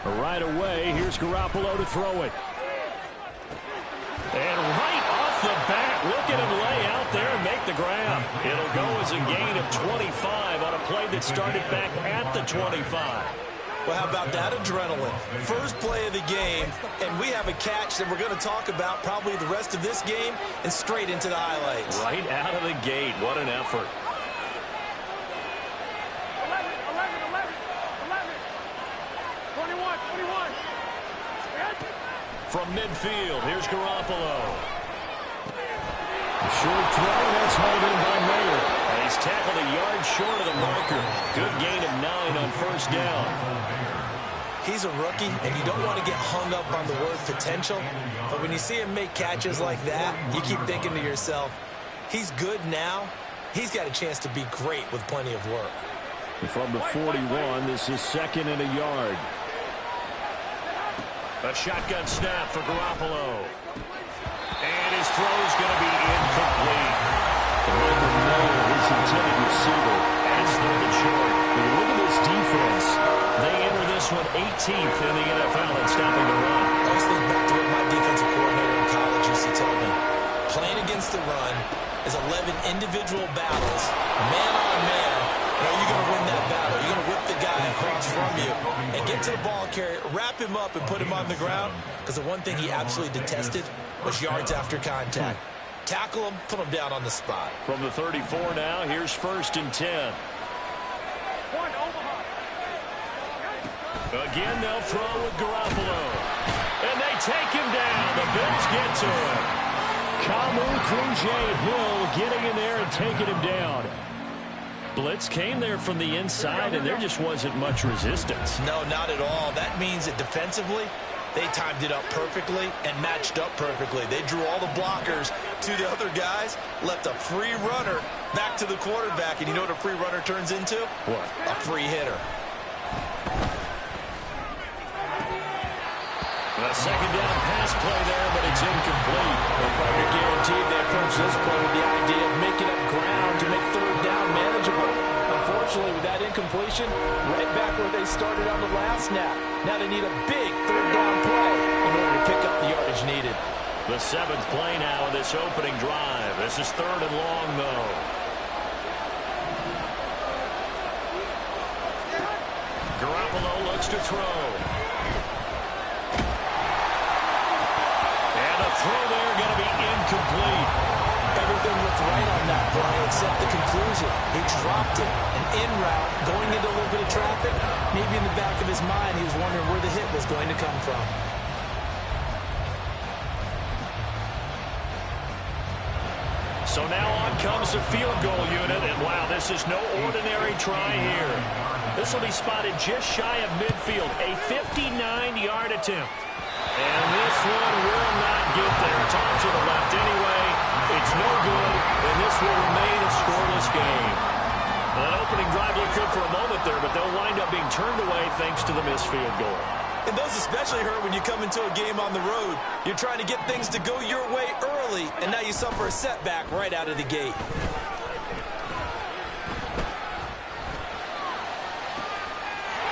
Right away, here's Garoppolo to throw it. And right off the bat, look at him lay out there and make the grab. It'll go as a gain of 25 on a play that started back at the 25. Well, how about that adrenaline? First play of the game, and we have a catch that we're going to talk about probably the rest of this game and straight into the highlights. Right out of the gate, what an effort. 21. From midfield, here's Garoppolo. Short throw, that's hauled in by Mayer. And he's tackled a yard short of the marker. Good gain of 9 on first down. He's a rookie, and you don't want to get hung up on the word potential. But when you see him make catches like that, you keep thinking to yourself, he's good now. He's got a chance to be great with plenty of work. From the 41, this is 2nd and a yard. A shotgun snap for Garoppolo. And his throw is going to be incomplete. Michael Mayer, his intended receiver, and it's 3rd and short. Look at this defense. They enter this one 18th in the NFL in stopping the run. I always think back to what my defensive coordinator in college used to tell me. Playing against the run is 11 individual battles, man on man. And are you going to win that battle? You're going to whip the guy across from you and get to the ball carrier, wrap him up, and put him on the ground. Because the one thing he absolutely detested was yards after contact. Tackle him, put him down on the spot. From the 34 now, here's 1st and 10. Again, they'll throw with Garoppolo. And they take him down. The Bills get to him. Kamu Klunje-Hill getting in there and taking him down. Blitz came there from the inside, and there just wasn't much resistance. No, not at all. That means that defensively, they timed it up perfectly and matched up perfectly. They drew all the blockers to the other guys, left a free runner back to the quarterback. And you know what a free runner turns into? What? A free hitter. A second down pass play there, but it's incomplete. The partner guaranteed they approach this play with the idea of making up ground to make 3rd down manageable. Unfortunately, with that incompletion, right back where they started on the last snap. Now they need a big 3rd down play in order to pick up the yardage needed. The 7th play now of this opening drive. This is 3rd and long, though. Garoppolo looks to throw. Throw there going to be incomplete. Everything looked right on that play except the conclusion. He dropped it. An in route, going into a little bit of traffic. Maybe in the back of his mind, he was wondering where the hit was going to come from. So now on comes the field goal unit. And wow, this is no ordinary try here. This will be spotted just shy of midfield. A 59-yard attempt. And this one will not get there. It's off to the left anyway. It's no good, and this will remain a scoreless game. That opening drive looked good for a moment there, but they'll wind up being turned away thanks to the missed field goal. And those especially hurt when you come into a game on the road. You're trying to get things to go your way early, and now you suffer a setback right out of the gate.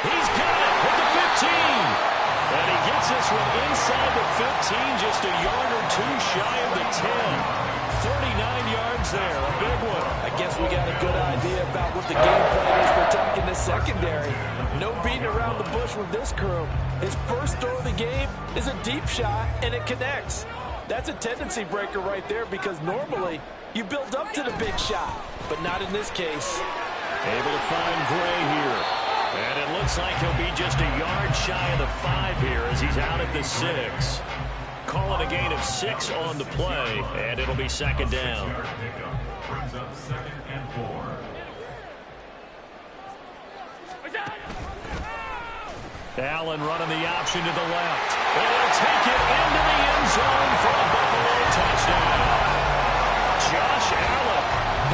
He's got it with the 15. And he gets this one inside the 15, just a yard or two shy of the 10. 39 yards there, a big one. I guess we got a good idea about what the game plan is for Tuck in the secondary. No beating around the bush with this crew. His first throw of the game is a deep shot, and it connects. That's a tendency breaker right there because normally you build up to the big shot, but not in this case. Able to find Gray here. And it looks like he'll be just a yard shy of the 5 here as he's out at the 6. Calling a gain of 6 on the play, and it'll be 2nd down. Allen running the option to the left. And he'll take it into the end zone for a Buffalo touchdown. Josh Allen,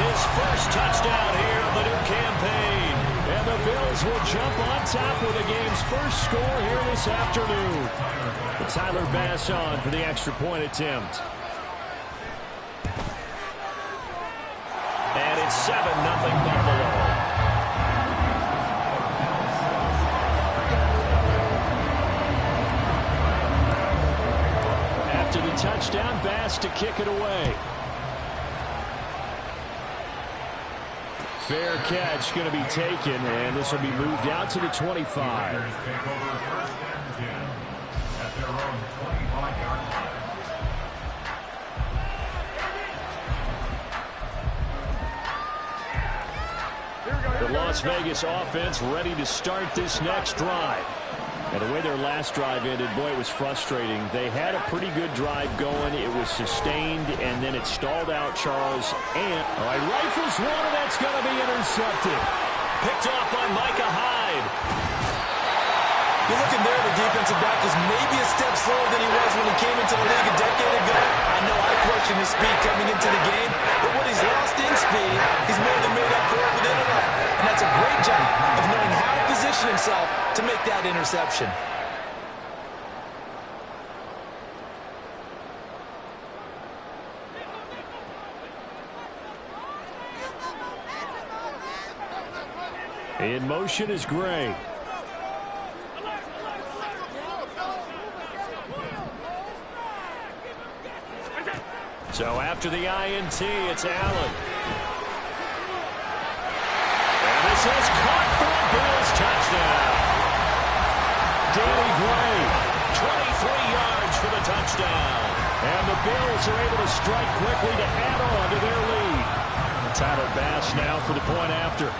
his first touchdown here of the new campaign. And the Bills will jump on top with the game's first score here this afternoon. Tyler Bass on for the extra point attempt. And it's 7-0 Buffalo. touchdown pass to kick it away. Fair catch going to be taken, and this will be moved out to the 25. The Las Vegas offense ready to start this next drive. And the way their last drive ended, boy, it was frustrating. They had a pretty good drive going. It was sustained, and then it stalled out, Charles. And, all right, rifles one, and that's going to be intercepted. Picked off by Micah Hyde. You're looking there, the defensive back is maybe a step slower than he was when he came into the league a decade ago. I know I questioned his speed coming into the game, but what he's lost in speed, he's more than made up for it with intellect. And that's a great job of knowing how to position himself to make that interception. In motion is Gray. So after the INT, it's Allen. And this is caught for a Bills touchdown. Danny Gray, 23 yards for the touchdown. And the Bills are able to strike quickly to add on to their lead. Tyler Bass now for the point after.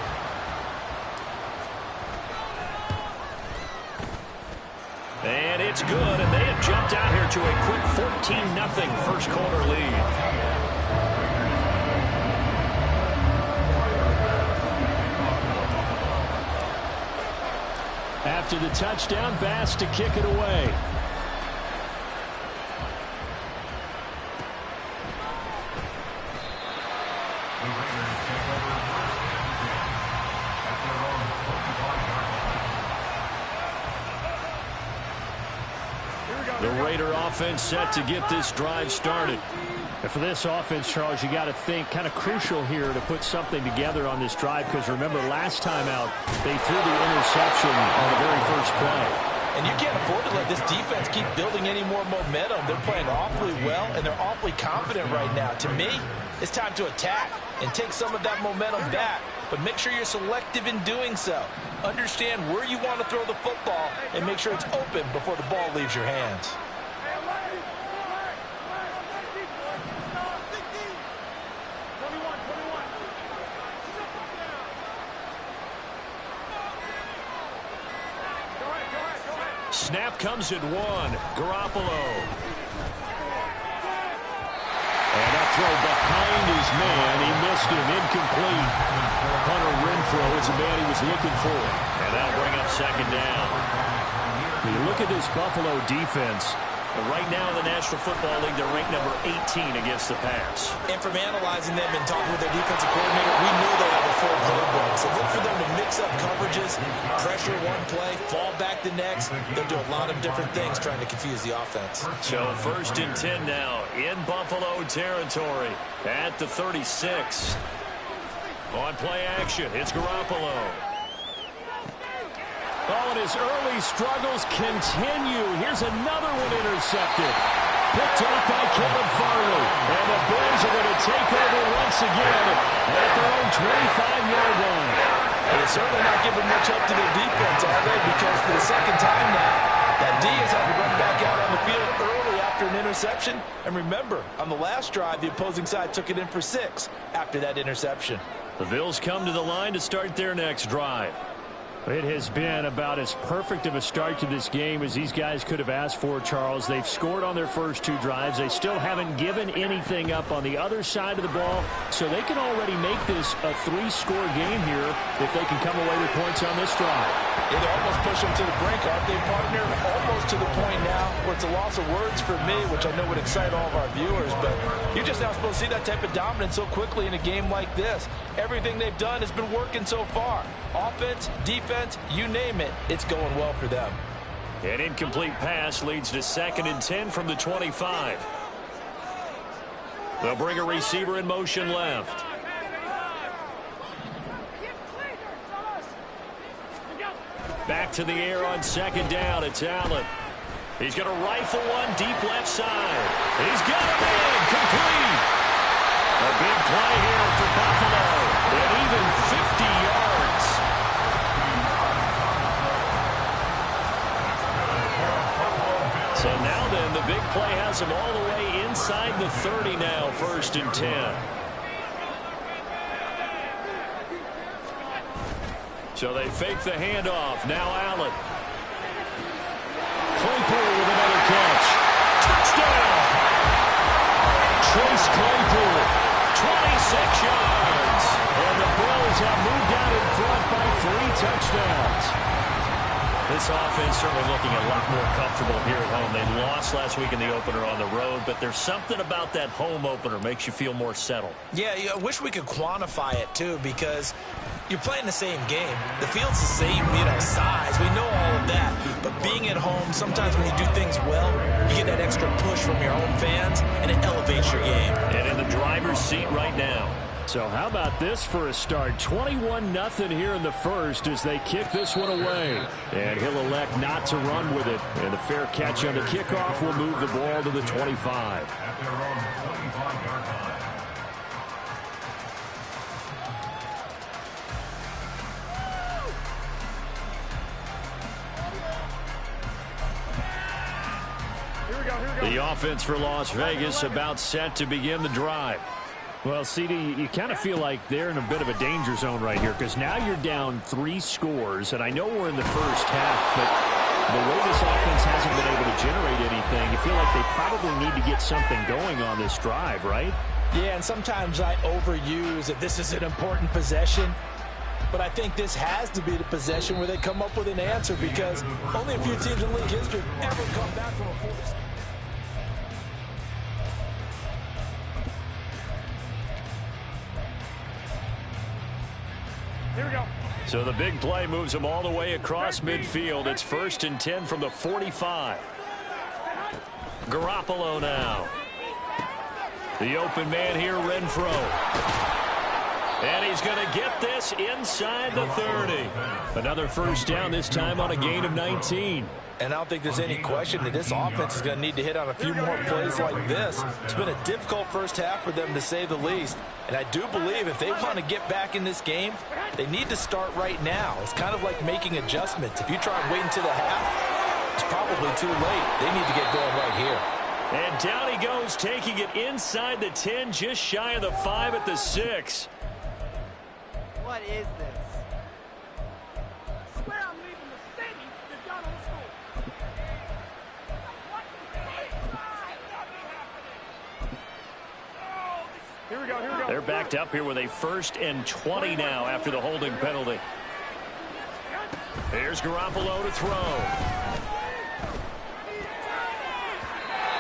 And it's good, and they have jumped out here to a quick 14-0 first quarter lead. After the touchdown, Bass to kick it away. The Raider offense set to get this drive started. And for this offense, Charles, you got to think kind of crucial here to put something together on this drive, because remember last time out they threw the interception on the very first play. And you can't afford to let this defense keep building any more momentum. They're playing awfully well, and they're awfully confident right now. To me, it's time to attack and take some of that momentum back. But make sure you're selective in doing so. Understand where you want to throw the football and make sure it's open before the ball leaves your hands. Snap comes at one. Garoppolo. And that throw behind his man. He missed him. Incomplete. Hunter Renfrow is the man he was looking for. And that'll bring up second down. When you look at this Buffalo defense, right now in the National Football League, they're ranked number 18 against the pass. And from analyzing them and talking with their defensive coordinator, we know they have a full playbook. So look for them to mix up coverages, pressure one play, fall back the next. They'll do a lot of different things trying to confuse the offense. So 1st and 10 now in Buffalo territory at the 36. On play action, it's Garoppolo. Oh, and his early struggles continue. Here's another one intercepted. Picked off by Kevin Farley. And the Bills are going to take over once again at their own 25-yard line. They're certainly not giving much help to their defense, are they? Because for the second time now, that D has had to run back out on the field early after an interception. And remember, on the last drive, the opposing side took it in for 6 after that interception. The Bills come to the line to start their next drive. It has been about as perfect of a start to this game as these guys could have asked for, Charles. They've scored on their first 2 drives. They still haven't given anything up on the other side of the ball, so they can already make this a 3-score game here if they can come away with points on this drive. Yeah, they almost push them to the brink, aren't they, partner? Almost to the point now where it's a loss of words for me, which I know would excite all of our viewers, but you're just not supposed to see that type of dominance so quickly in a game like this. Everything they've done has been working so far. Offense, defense, you name it, it's going well for them. An incomplete pass leads to 2nd and 10 from the 25. They'll bring a receiver in motion left. Back to the air on 2nd down. It's Allen. He's going to rifle one deep left side. He's got it in. Complete. A big play here for Buffalo. And even 50 yards. So now then, the big play has him all the way inside the 30 now, 1st and 10. So they fake the handoff. Now Allen. Claypool with another catch. Touchdown! Chase Claypool, 26 yards. And the Bills have moved out in front by 3 touchdowns. This offense certainly looking a lot more comfortable here at home. They lost last week in the opener on the road, but there's something about that home opener makes you feel more settled. Yeah, I wish we could quantify it, too, because you're playing the same game. The field's the same, size. We know all of that. But being at home, sometimes when you do things well, you get that extra push from your home fans, and it elevates your game. And in the driver's seat right now. So how about this for a start? 21-0 here in the first as they kick this one away. And he'll elect not to run with it. And the fair catch on the kickoff will move the ball to the 25. The offense for Las Vegas about set to begin the drive. Well, CD, you kind of feel like they're in a bit of a danger zone right here because now you're down 3 scores, and I know we're in the first half, but the way this offense hasn't been able to generate anything, you feel like they probably need to get something going on this drive, right? Yeah, and sometimes I overuse that this is an important possession, but I think this has to be the possession where they come up with an answer because only a few teams in league history have ever come back from a 4. Here we go. So the big play moves them all the way across midfield. It's 1st and 10 from the 45. Garoppolo now. The open man here, Renfro. And he's going to get this inside the 30. Another first down, this time on a gain of 19. And I don't think there's any question that this offense is going to need to hit on a few more plays like this. It's been a difficult first half for them, to say the least. And I do believe if they want to get back in this game, they need to start right now. It's kind of like making adjustments. If you try and wait until the half, it's probably too late. They need to get going right here. And down he goes, taking it inside the 10, just shy of the 5 at the 6. What is this? I swear I'm leaving the city to go to school. Here we go, here we go. They're backed up here with a 1st and 20 now after the holding penalty. Here's Garoppolo to throw.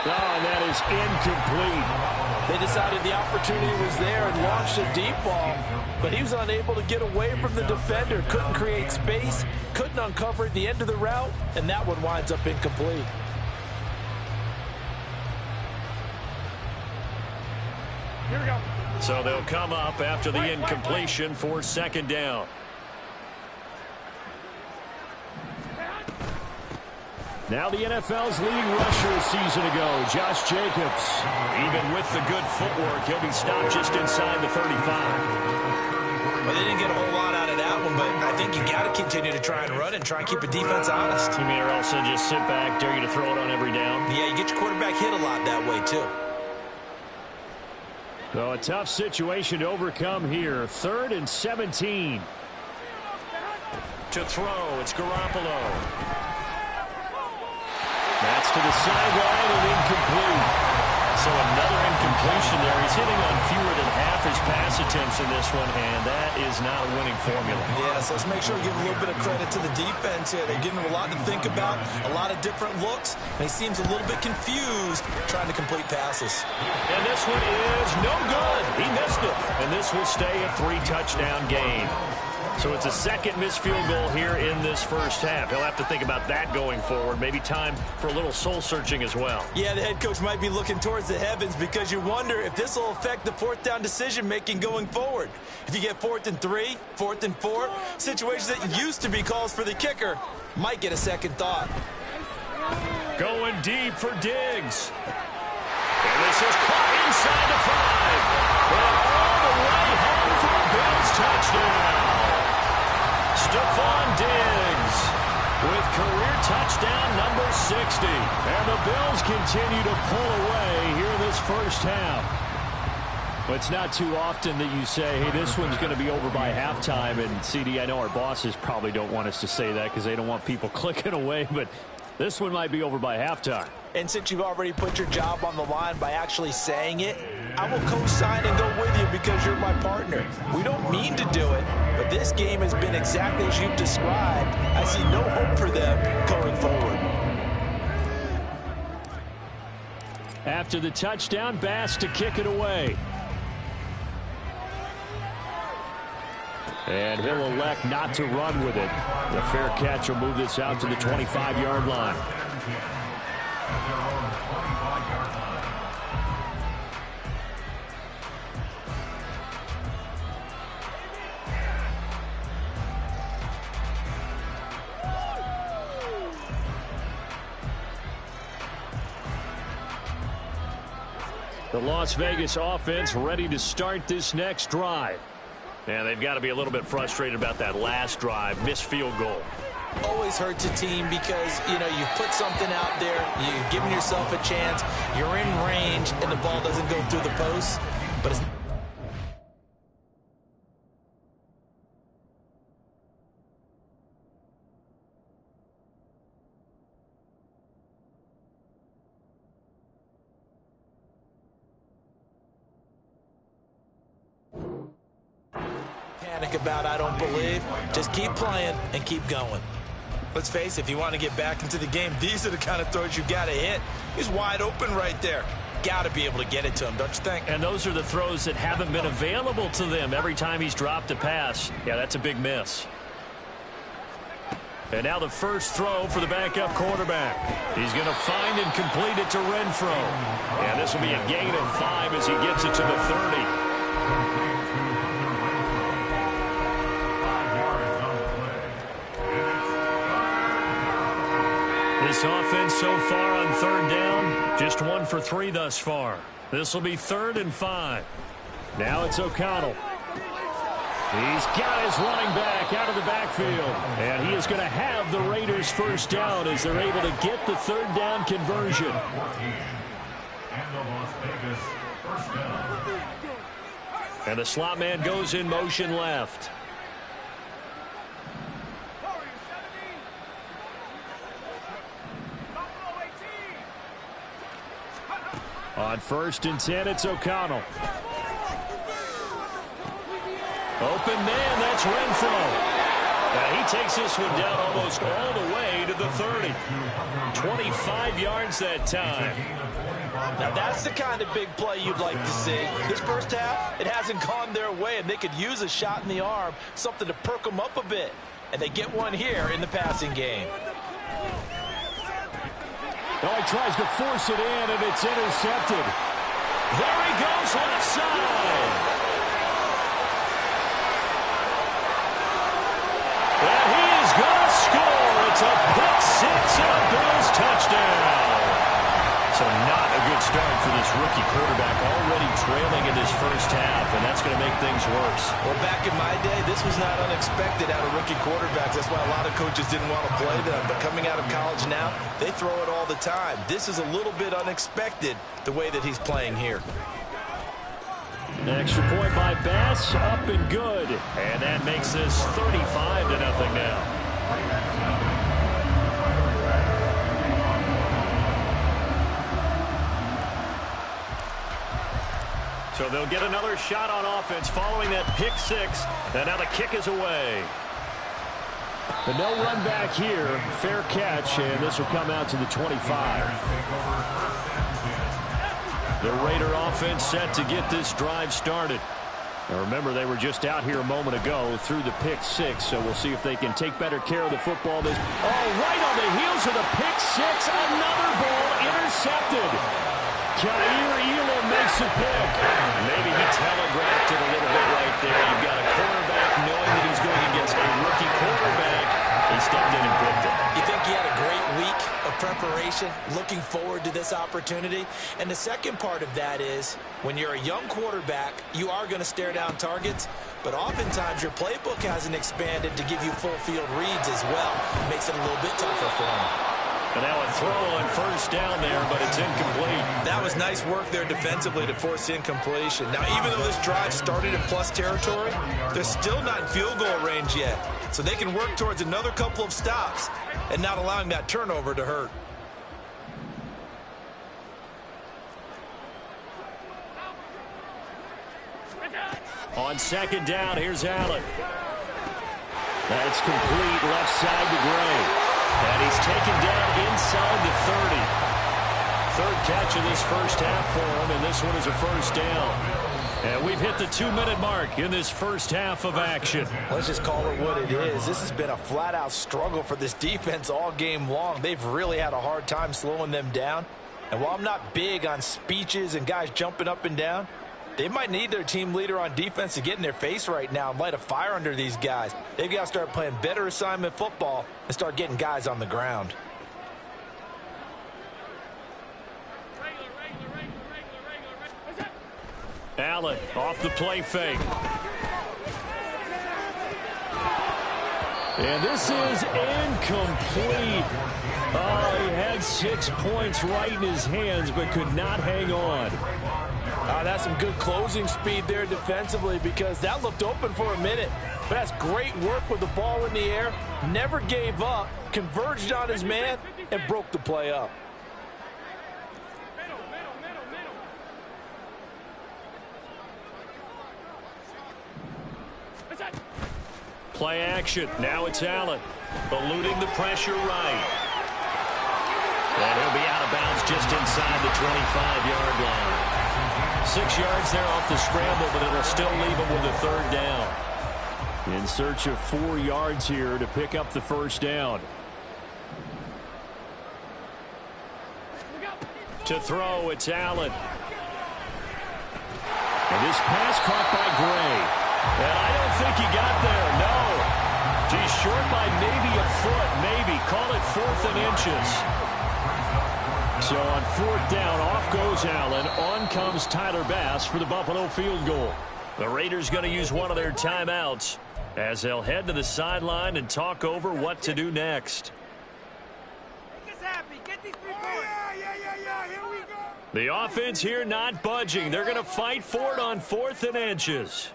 Oh, and that is incomplete. They decided the opportunity was there and launched a deep ball, but he was unable to get away from the defender. Couldn't create space, couldn't uncover at the end of the route, and that one winds up incomplete. Here we go. So they'll come up after the incompletion for 2nd down. Now the NFL's leading rusher a season ago, Josh Jacobs. Even with the good footwork, he'll be stopped just inside the 35. Well, they didn't get a whole lot out of that one, but I think you got to continue to try and run and try and keep a defense honest. You mean, or also just sit back, dare you to throw it on every down? Yeah, you get your quarterback hit a lot that way, too. So a tough situation to overcome here. 3rd and 17. To throw, it's Garoppolo. That's to the sideline and incomplete. So another incompletion there. He's hitting on fewer than half his pass attempts in this one, and that is not a winning formula. Yeah, so let's make sure we give a little bit of credit to the defense here. They're giving him a lot to think about, a lot of different looks, and he seems a little bit confused trying to complete passes. And this one is no good. He missed it, and this will stay a 3-touchdown game. So it's a 2nd missed field goal here in this first half. He'll have to think about that going forward. Maybe time for a little soul-searching as well. Yeah, the head coach might be looking towards the heavens because you wonder if this will affect the 4th down decision-making going forward. If you get 4th and 3, 4th and 4, situations that used to be calls for the kicker might get a second thought. Going deep for Diggs. And this is caught inside the 5. And all the way home for a Bills touchdown. Stephon Diggs with career touchdown number 60. And the Bills continue to pull away here in this first half. Well, it's not too often that you say, hey, this one's going to be over by halftime. And, CD, I know our bosses probably don't want us to say that because they don't want people clicking away. But this one might be over by halftime. And since you've already put your job on the line by actually saying it, I will co-sign and go with you because you're my partner. We don't mean to do it, but this game has been exactly as you've described. I see no hope for them going forward. After the touchdown, Bass to kick it away. And he'll elect not to run with it. The fair catch will move this out to the 25-yard line. The Las Vegas offense ready to start this next drive. And they've got to be a little bit frustrated about that last drive, missed field goal. Always hurts a team because, you know, you've put something out there, you've given yourself a chance, you're in range, and the ball doesn't go through the post. But it's about I don't believe. Just keep playing and keep going. Let's face it, if you want to get back into the game, these are the kind of throws you got to hit. He's wide open right there. Got to be able to get it to him, don't you think? And those are the throws that haven't been available to them every time he's dropped a pass. Yeah, that's a big miss. And now the first throw for the backup quarterback. He's going to find and complete it to Renfro. And this will be a gain of 5 as he gets it to the 30. This offense so far on third down, just 1 for 3 thus far. This will be 3rd and 5. Now it's O'Connell. He's got his running back out of the backfield. And he is going to have the Raiders first down as they're able to get the third down conversion. And the slot man goes in motion left. On 1st and 10, it's O'Connell. Open man, that's Renfro. And he takes this one down almost all the way to the 30. 25 yards that time. Now that's the kind of big play you'd like to see. This first half, it hasn't gone their way, and they could use a shot in the arm, something to perk them up a bit. And they get one here in the passing game. Oh, he tries to force it in, and it's intercepted. There he goes, left side. And he is going to score. It's a pick 6 and a Bills touchdown. So not a good start for this rookie quarterback, already trailing in this first half, and that's going to make things worse. Well, back in my day, this was not unexpected out of rookie quarterbacks. That's why a lot of coaches didn't want to play them. But coming out of college now, they throw it all the time. This is a little bit unexpected, the way that he's playing here. An extra point by Bass, up and good. And that makes this 35-0 now. So they'll get another shot on offense following that pick 6. And now the kick is away. But no run back here. Fair catch, and this will come out to the 25. The Raider offense set to get this drive started. Now remember, they were just out here a moment ago through the pick 6, so we'll see if they can take better care of the football. Right on the heels of the pick 6, another ball intercepted. Kaiir Elam makes a pick. Maybe he telegraphed it a little bit right there. You've got a quarterback knowing that he's going against a rookie quarterback. He stepped in and picked it. You think he had a great week of preparation? anticipation, looking forward to this opportunity. And the second part of that is when you're a young quarterback, you are going to stare down targets, but oftentimes your playbook hasn't expanded to give you full field reads as well. It makes it a little bit tougher for him. And now a throw on first down there, but it's incomplete. That was nice work there defensively to force incompletion. Now, even though this drive started in plus territory, they're still not in field goal range yet. So they can work towards another couple of stops and not allowing that turnover to hurt. On second down, here's Allen. That's complete left side to Gray. And he's taken down inside the 30. Third catch of this first half for him, and this one is a first down. And we've hit the 2-minute mark in this first half of action. Let's just call it what it is. This has been a flat-out struggle for this defense all game long. They've really had a hard time slowing them down. And while I'm not big on speeches and guys jumping up and down, they might need their team leader on defense to get in their face right now and light a fire under these guys. They've got to start playing better assignment football and start getting guys on the ground. Allen off the play fake. And this is incomplete. Oh, he had 6 points right in his hands but could not hang on. That's some good closing speed there defensively because that looked open for a minute. But that's great work with the ball in the air. Never gave up, converged on his man, and broke the play up. Play action. Now it's Allen. Eluding the pressure right. And he'll be out of bounds just inside the 25-yard line. 6 yards there off the scramble, but it'll still leave him with a third down. In search of 4 yards here to pick up the first down. To throw, it's Allen. And this pass caught by Gray. And I don't think he got there, no. He's short by maybe a foot, maybe. Call it 4th and inches. So on 4th down, off goes Allen. On comes Tyler Bass for the Buffalo field goal. The Raiders going to use one of their timeouts as they'll head to the sideline and talk over what to do next. Make us happy. Get these 3 points. Here we go. The offense here not budging. They're going to fight for it on 4th and inches.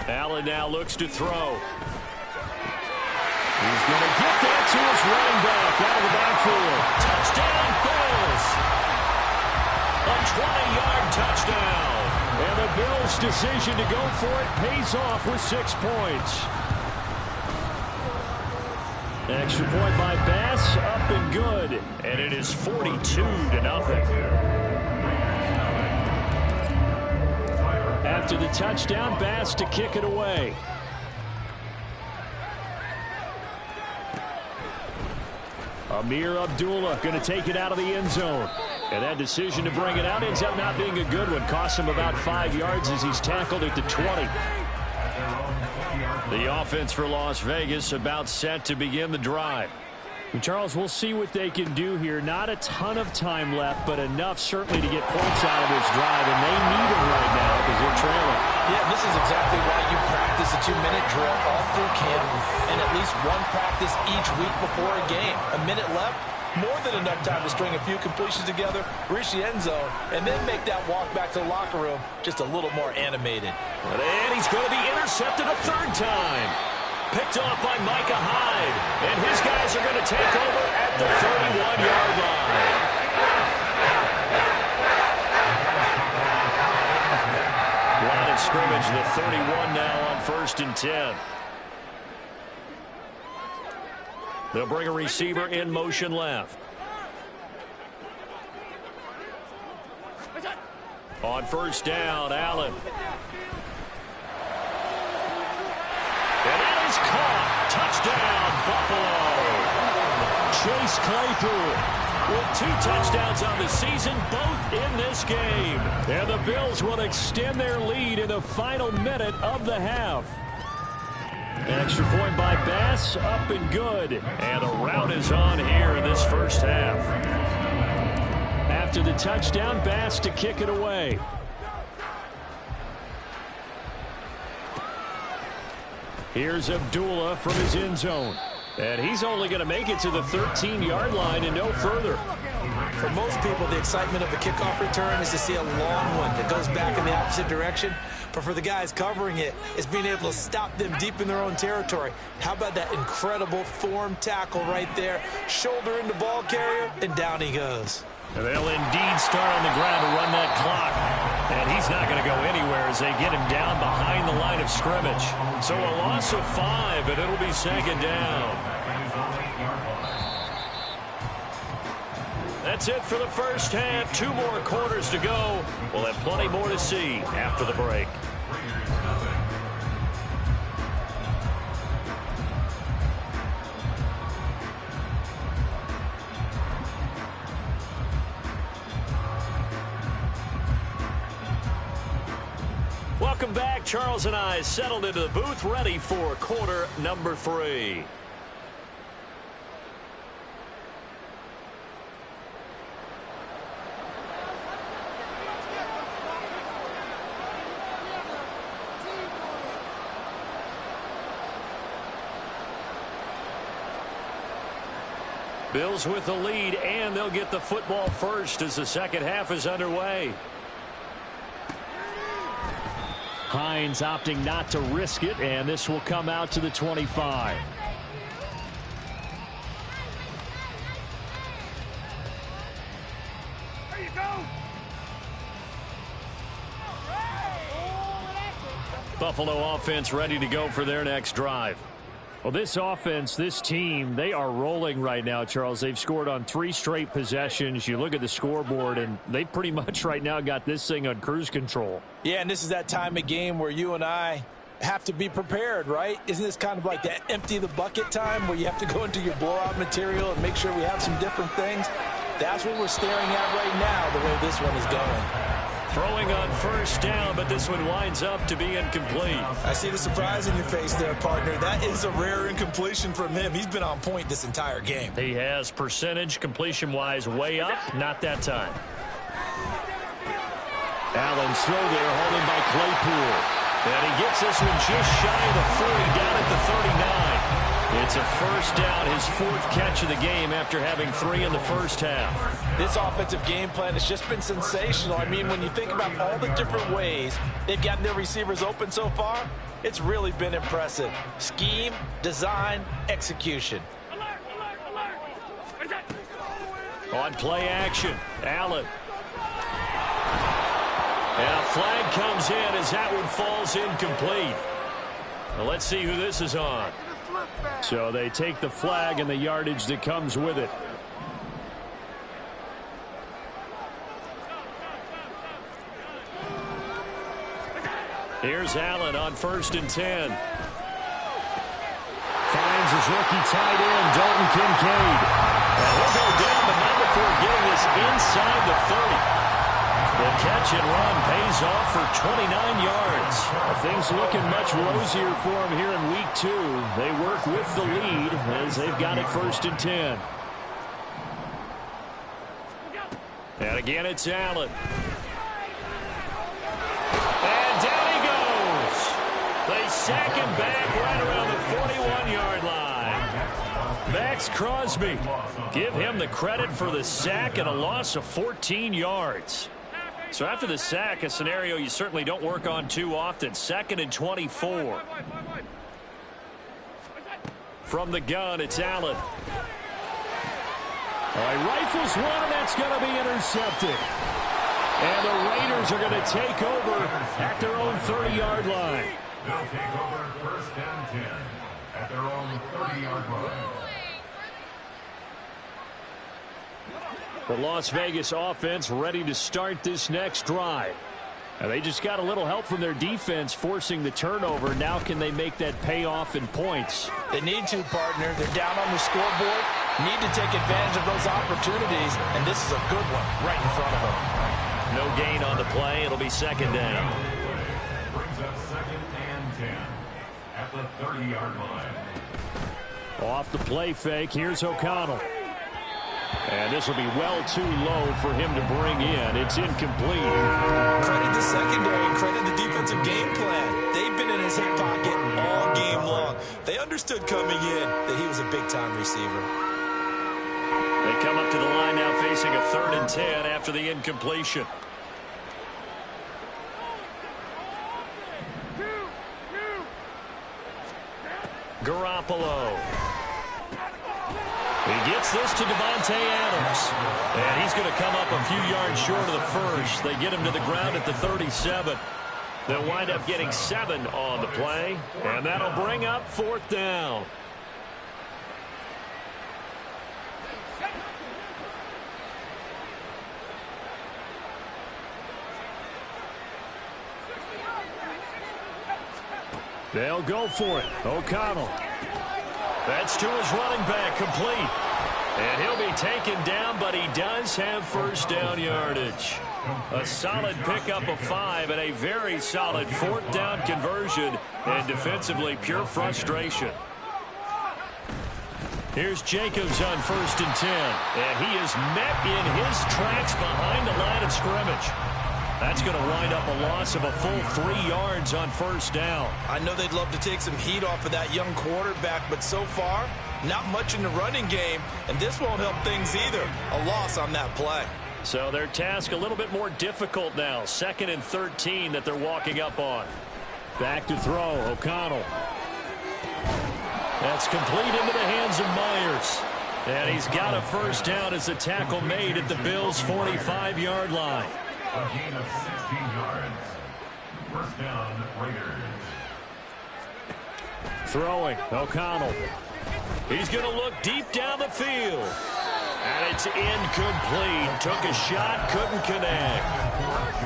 Allen now looks to throw. He's going to get that to his running back out of the backfield. Touchdown, Bills! A 20-yard touchdown. And the Bills' decision to go for it pays off with 6 points. Extra point by Bass, up and good. And it is 42-0. After the touchdown, Bass to kick it away. Amir Abdullah going to take it out of the end zone. And that decision to bring it out ends up not being a good one. Costs him about 5 yards as he's tackled at the 20. The offense for Las Vegas about set to begin the drive. Charles, we'll see what they can do here. Not a ton of time left, but enough certainly to get points out of this drive, and they need them right now because they're trailing. Yeah, this is exactly why you practice a 2-minute drill all through camp and at least one practice each week before a game. A minute left, more than enough time to string a few completions together, reach the end zone, and then make that walk back to the locker room just a little more animated. And he's going to be intercepted a 3rd time. Picked off by Micah Hyde. And his guys are going to take over at the 31-yard line. Line of scrimmage, the 31 now on 1st and 10. They'll bring a receiver in motion left. On 1st down, Allen. And that is caught. Touchdown, Buffalo. Chase Claypool with 2 touchdowns on the season, both in this game. And the Bills will extend their lead in the final minute of the half. An extra point by Bass, up and good. And the rout is on here in this first half. After the touchdown, Bass to kick it away. Here's Abdullah from his end zone. And he's only going to make it to the 13-yard line and no further. For most people, the excitement of a kickoff return is to see a long one that goes back in the opposite direction. But for the guys covering it, it's being able to stop them deep in their own territory. How about that incredible form tackle right there? Shoulder in the ball carrier, and down he goes. And they'll indeed start on the ground to run that clock. And he's not going to go anywhere as they get him down behind the line of scrimmage. So a loss of 5, and it'll be second down. That's it for the first half. 2 more quarters to go. We'll have plenty more to see after the break. Welcome back. Charles and I settled into the booth, ready for quarter number 3. Bills with the lead, and they'll get the football first as the second half is underway. Hines opting not to risk it, and this will come out to the 25. There you go. Buffalo offense ready to go for their next drive. Well, this offense, this team, they are rolling right now, Charles. They've scored on 3 straight possessions. You look at the scoreboard, and they pretty much right now got this thing on cruise control. Yeah, and this is that time of game where you and I have to be prepared, right? Isn't this kind of like that empty the bucket time where you have to go into your blowout material and make sure we have some different things? That's what we're staring at right now, the way this one is going. Throwing on first down, but this one winds up to be incomplete. I see the surprise in your face there, partner. That is a rare incompletion from him. He's been on point this entire game. He has percentage completion-wise way up, not that time. Allen's throw there, holding by Claypool. And he gets this one just shy of the 40, down at the 39. It's a first down, his 4th catch of the game after having 3 in the first half. This offensive game plan has just been sensational. I mean, when you think about all the different ways they've gotten their receivers open so far, it's really been impressive. Scheme, design, execution. On play action, Allen. And a flag comes in as that one falls incomplete. Well, let's see who this is on. So they take the flag and the yardage that comes with it. Here's Allen on 1st and 10. Finds his rookie tight end, Dalton Kincaid. And he'll go down, but not before getting this inside the 30. The catch and run pays off for 29 yards. Things looking much rosier for him here in week 2. They work with the lead as they've got it 1st and 10. And again, it's Allen. And down he goes. They sack him back right around the 41-yard line. Max Crosby. Give him the credit for the sack and a loss of 14 yards. So after the sack, a scenario you certainly don't work on too often. 2nd and 24. From the gun, it's Allen. All right, rifles one, and that's going to be intercepted. And the Raiders are going to take over at their own 30-yard line. They'll take over 1st and 10 at their own 30-yard line. The Las Vegas offense ready to start this next drive. And they just got a little help from their defense forcing the turnover. Now can they make that pay off in points? They need to, partner. They're down on the scoreboard. need to take advantage of those opportunities, and this is a good one right in front of them. No gain on the play. It'll be second down. Brings up 2nd and 10 at the 30-yard line. Off the play fake, here's O'Connell. And this will be well too low for him to bring in. It's incomplete. Credit the secondary and credit the defensive game plan. They've been in his hip pocket all game long. They understood coming in that he was a big-time receiver. They come up to the line now facing a 3rd and 10 after the incompletion. Garoppolo. He gets this to Devontae Adams. And he's going to come up a few yards short of the first. They get him to the ground at the 37. They'll wind up getting 7 on the play. And that'll bring up 4th down. They'll go for it. O'Connell. That's to his running back, complete. And he'll be taken down, but he does have first down yardage. A solid pickup of 5 and a very solid 4th down conversion. And defensively, pure frustration. Here's Jacobs on 1st and 10. And he is met in his tracks behind the line of scrimmage. That's going to wind up a loss of a full 3 yards on first down. I know they'd love to take some heat off of that young quarterback, but so far, not much in the running game, and this won't help things either. A loss on that play. So their task a little bit more difficult now. 2nd and 13 that they're walking up on. Back to throw, O'Connell. That's complete into the hands of Myers. And he's got a first down as the tackle made at the Bills' 45-yard line. A gain of 16 yards. First down, Raiders. Throwing, O'Connell. He's going to look deep down the field. And it's incomplete. Took a shot, couldn't connect.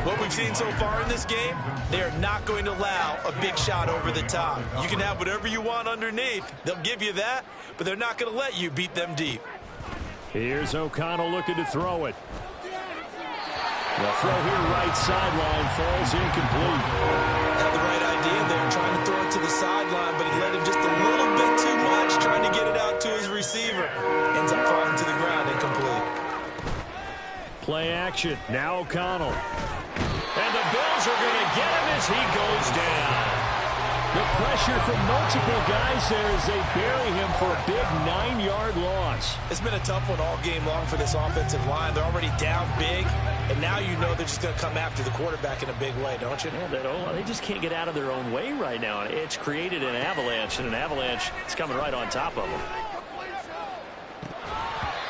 What we've seen so far in this game, they are not going to allow a big shot over the top. You can have whatever you want underneath. They'll give you that, but they're not going to let you beat them deep. Here's O'Connell looking to throw it. The throw here right sideline falls incomplete. Had the right idea there, trying to throw it to the sideline, but he led him just a little bit too much, trying to get it out to his receiver. Ends up falling to the ground incomplete. Play action. Now O'Connell. And the Bills are going to get him as he goes down. The pressure from multiple guys there as they bury him for a big 9-yard loss. It's been a tough one all game long for this offensive line. They're already down big, and now you know they're just going to come after the quarterback in a big way, don't you? Yeah, they just can't get out of their own way right now. It's created an avalanche, and an avalanche is coming right on top of them.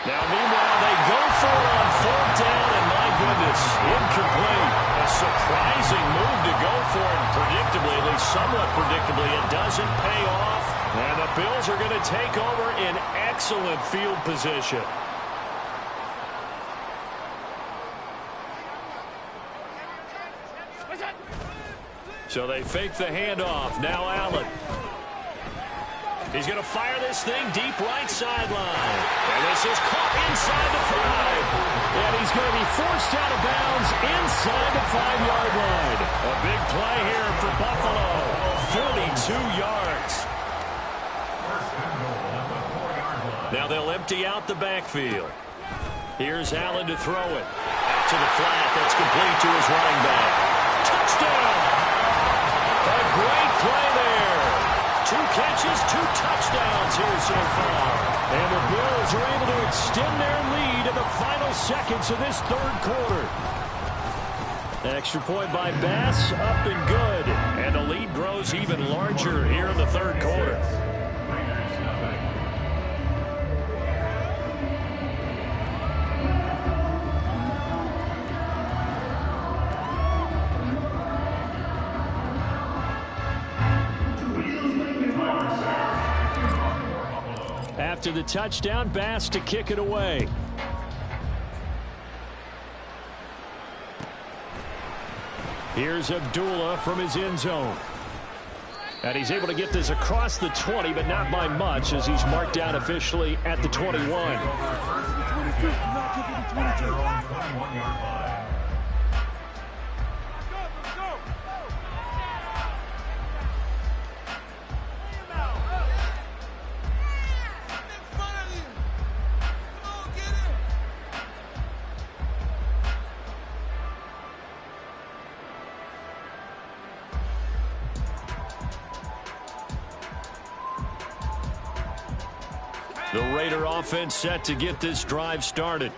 Now, meanwhile, they go for it on 4th down, and my goodness, incomplete. A surprising move to go for it, predictably, at least somewhat predictably. It doesn't pay off, and the Bills are going to take over in excellent field position. So they fake the handoff. Now Allen. He's going to fire this thing deep right sideline. And this is caught inside the 5. And he's going to be forced out of bounds inside the 5-yard line. A big play here for Buffalo. 42 yards. Now they'll empty out the backfield. Here's Allen to throw it. Out to the flat. That's complete to his running back. Touchdown! A great play there. 2 catches, 2 touchdowns here so far. And the Bills are able to extend their lead in the final seconds of this 3rd quarter. Extra point by Bass, up and good. And the lead grows even larger here in the 3rd quarter. After the touchdown, Bass to kick it away. Here's Abdullah from his end zone. And he's able to get this across the 20, but not by much, as he's marked down officially at the 21. The Raider offense set to get this drive started.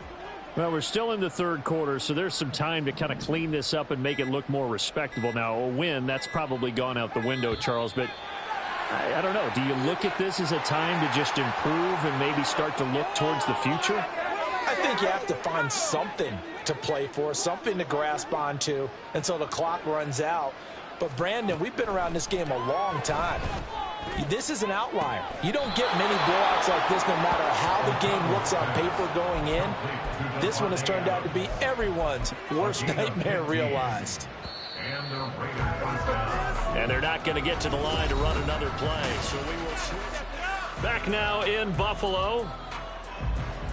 Well, we're still in the third quarter, so there's some time to kind of clean this up and make it look more respectable. Now, a win, that's probably gone out the window, Charles, but I don't know. Do you look at this as a time to just improve and maybe start to look towards the future? I think you have to find something to play for, something to grasp onto until the clock runs out. But, Brandon, we've been around this game a long time. This is an outlier. You don't get many blowouts like this no matter how the game looks on paper going in. This one has turned out to be everyone's worst nightmare realized. And they're not going to get to the line to run another play. So we will switch. Back now in Buffalo.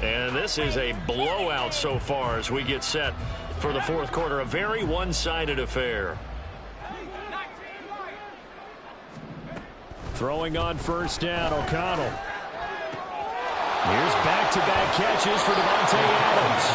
And this is a blowout so far as we get set for the fourth quarter. A very one-sided affair. Throwing on first down, O'Connell. Here's back-to-back catches for Devontae Adams.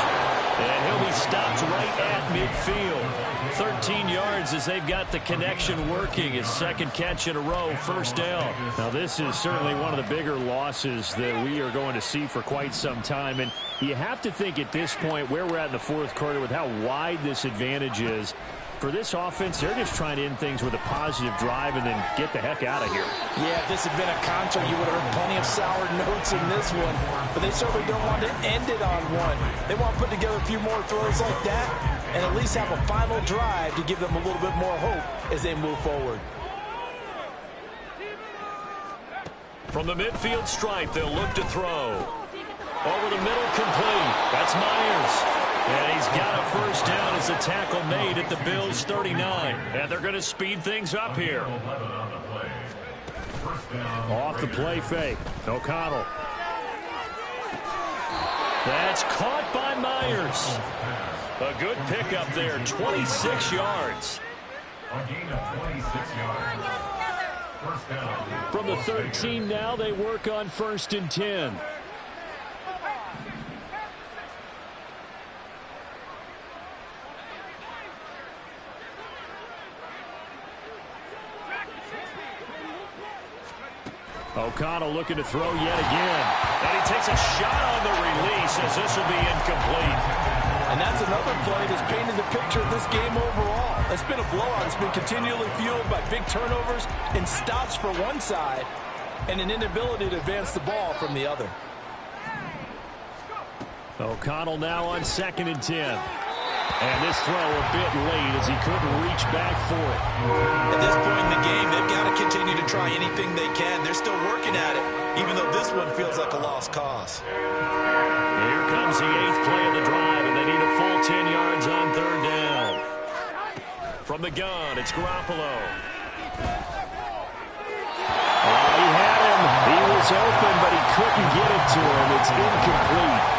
And he'll be stopped right at midfield. 13 yards as they've got the connection working. His second catch in a row, first down. Now, this is certainly one of the bigger losses that we are going to see for quite some time. And you have to think at this point where we're at in the fourth quarter with how wide this advantage is. For this offense, they're just trying to end things with a positive drive and then get the heck out of here. Yeah, if this had been a contra, you would have heard plenty of sour notes in this one. But they certainly don't want to end it on one. They want to put together a few more throws like that and at least have a final drive to give them a little bit more hope as they move forward. From the midfield stripe, they'll look to throw. Over the middle, complete. That's Myers. And he's got a first down as a tackle made at the Bills' 39. And they're going to speed things up here. Off the play fake. O'Connell. That's caught by Myers. A good pickup there, 26 yards. A gain of 26 yards. First down. From the 13 now, they work on 1st and 10. O'Connell looking to throw yet again. And he takes a shot on the release as this will be incomplete. And that's another play that's painted the picture of this game overall. It's been a blowout. It's been continually fueled by big turnovers and stops for one side and an inability to advance the ball from the other. O'Connell now on 2nd and 10. And this throw a bit late as he couldn't reach back for it. At this point in the game, they've got to continue to try anything they can. They're still working at it, even though this one feels like a lost cause. Here comes the 8th play of the drive, and they need a full 10 yards on 3rd down. From the gun, it's Garoppolo. He had him. He was open, but he couldn't get it to him. It's incomplete.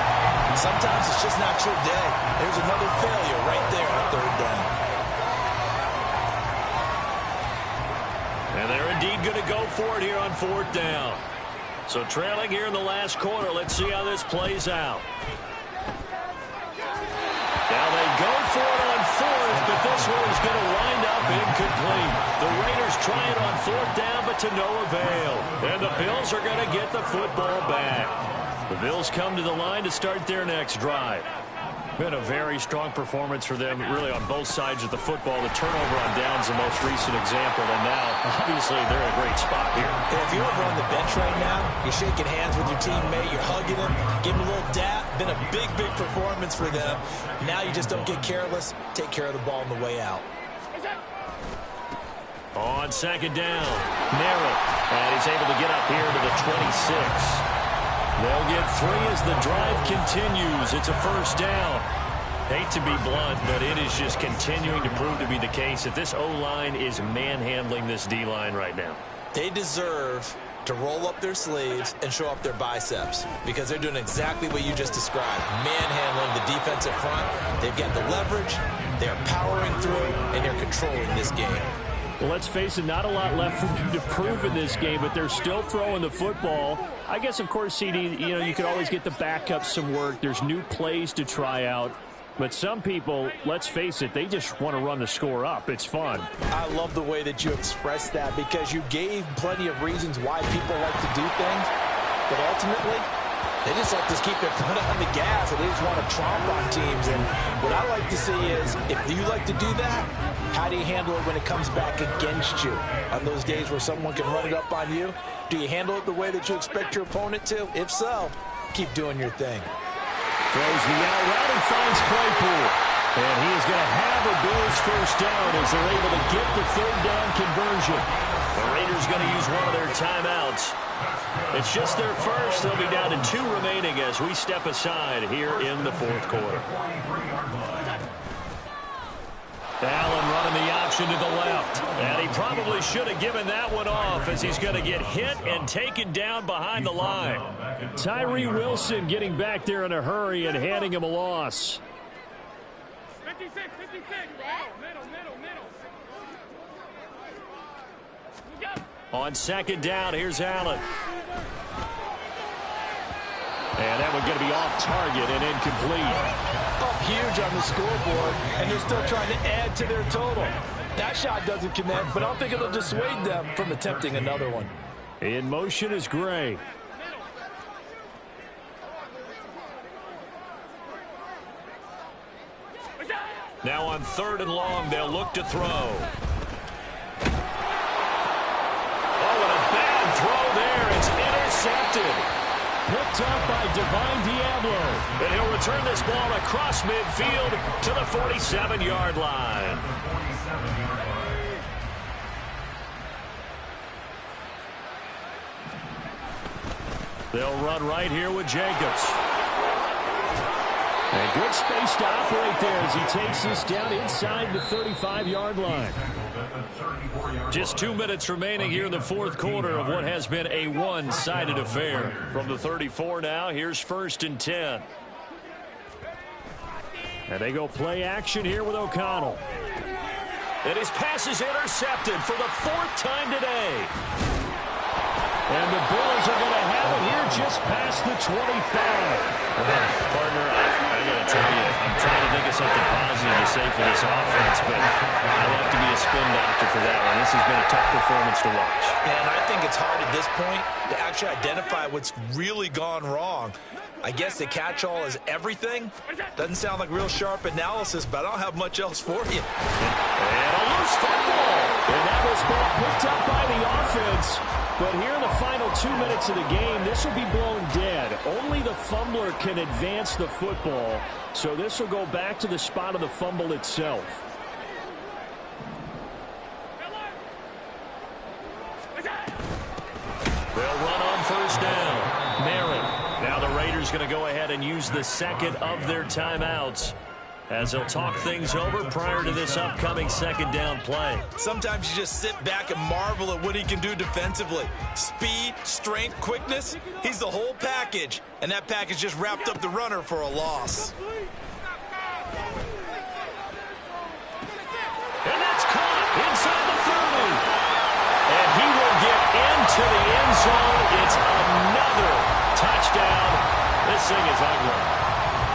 Sometimes it's just not your day. There's another failure right there on 3rd down. And they're indeed going to go for it here on 4th down. So trailing here in the last quarter. Let's see how this plays out. Now they go for it on 4th, but this one is going to wind up incomplete. The Raiders try it on 4th down, but to no avail. And the Bills are going to get the football back. The Bills come to the line to start their next drive. Been a very strong performance for them, really, on both sides of the football. The turnover on downs the most recent example, and now, obviously, they're in a great spot here. And if you're over on the bench right now, you're shaking hands with your teammate, you're hugging him, giving him a little dap. Been a big, big performance for them. Now you just don't get careless. Take care of the ball on the way out. On 2nd down, Merritt, and he's able to get up here to the 26. They'll get 3 as the drive continues. It's a first down. Hate to be blunt, but it is just continuing to prove to be the case that this O-line is manhandling this D-line right now. They deserve to roll up their sleeves and show up their biceps because they're doing exactly what you just described, manhandling the defensive front. They've got the leverage, they're powering through, and they're controlling this game. Well, let's face it, not a lot left for them to prove in this game, but they're still throwing the football. I guess, of course, CD, you could always get the backup some work. There's new plays to try out. But some people, let's face it, they just want to run the score up. It's fun. I love the way that you expressed that because you gave plenty of reasons why people like to do things. But ultimately, they just like to keep their foot on the gas and they just want to tromp on teams. And what I like to see is, if you like to do that, how do you handle it when it comes back against you? On those days where someone can run it up on you, do you handle it the way that you expect your opponent to? If so, keep doing your thing. Throws the out route and finds Claypool. And he is going to have a Bills first down as they're able to get the third down conversion. The Raiders going to use one of their timeouts. It's just their first. They'll be down to 2 remaining as we step aside here in the fourth quarter. Allen running the option to the left. And he probably should have given that one off as he's going to get hit and taken down behind the line. Tyree Wilson getting back there in a hurry and handing him a loss. 56, 56. Middle. On second down, here's Allen. And that one's going to be off target and incomplete. Up huge on the scoreboard, and they're still trying to add to their total. That shot doesn't connect, but I don't think it'll dissuade them from attempting another one. In motion is Gray. Now on 3rd and long, they'll look to throw. Oh, and a bad throw there. It's intercepted. Picked up by Divine Diablo. And he'll return this ball across midfield to the 47-yard line. They'll run right here with Jacobs. And good space to operate there as he takes this down inside the 35-yard line. Just 2 minutes remaining here in the fourth quarter of what has been a one-sided affair. From the 34 now, here's 1st and 10. And they go play action here with O'Connell. And his pass is intercepted for the 4th time today. And the Bills are going to have it here just past the 25. Partner, I got to tell you, I'm trying to think of something positive to say for this offense, but I'll have to be a spin doctor for that one. This has been a tough performance to watch. And I think it's hard at this point to actually identify what's really gone wrong. I guess the catch-all is everything. Doesn't sound like real sharp analysis, but I don't have much else for you. And a loose football. And that was ball picked up by the offense. But here in the final 2 minutes of the game, this will be blown dead. Only the fumbler can advance the football. So this will go back to the spot of the fumble itself. They'll run on first down. Merritt. Now the Raiders going to go ahead and use the second of their timeouts as they'll talk things over prior to this upcoming second down play. Sometimes you just sit back and marvel at what he can do defensively. Speed, strength, quickness, he's the whole package. And that package just wrapped up the runner for a loss. And that's caught inside the 30. And he will get into the end zone. It's another touchdown. This thing is ugly.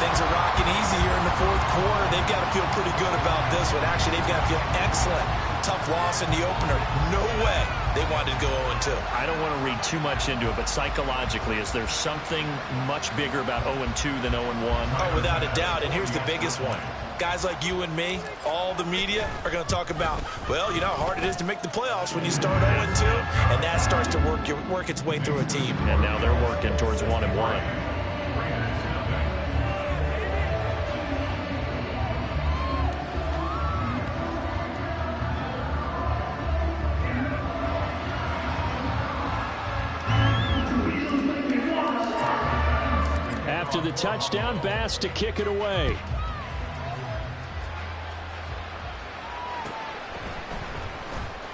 Things are rocking easy here in the fourth quarter. They've got to feel pretty good about this one. Actually, they've got to feel excellent. Tough loss in the opener. No way they wanted to go 0-2. I don't want to read too much into it, but psychologically, is there something much bigger about 0-2 than 0-1? Oh, without a doubt. And here's the biggest one. Guys like you and me, all the media, are going to talk about, well, you know how hard it is to make the playoffs when you start 0-2, and that starts to work its way through a team. And now they're working towards 1-1. After the touchdown, Bass to kick it away.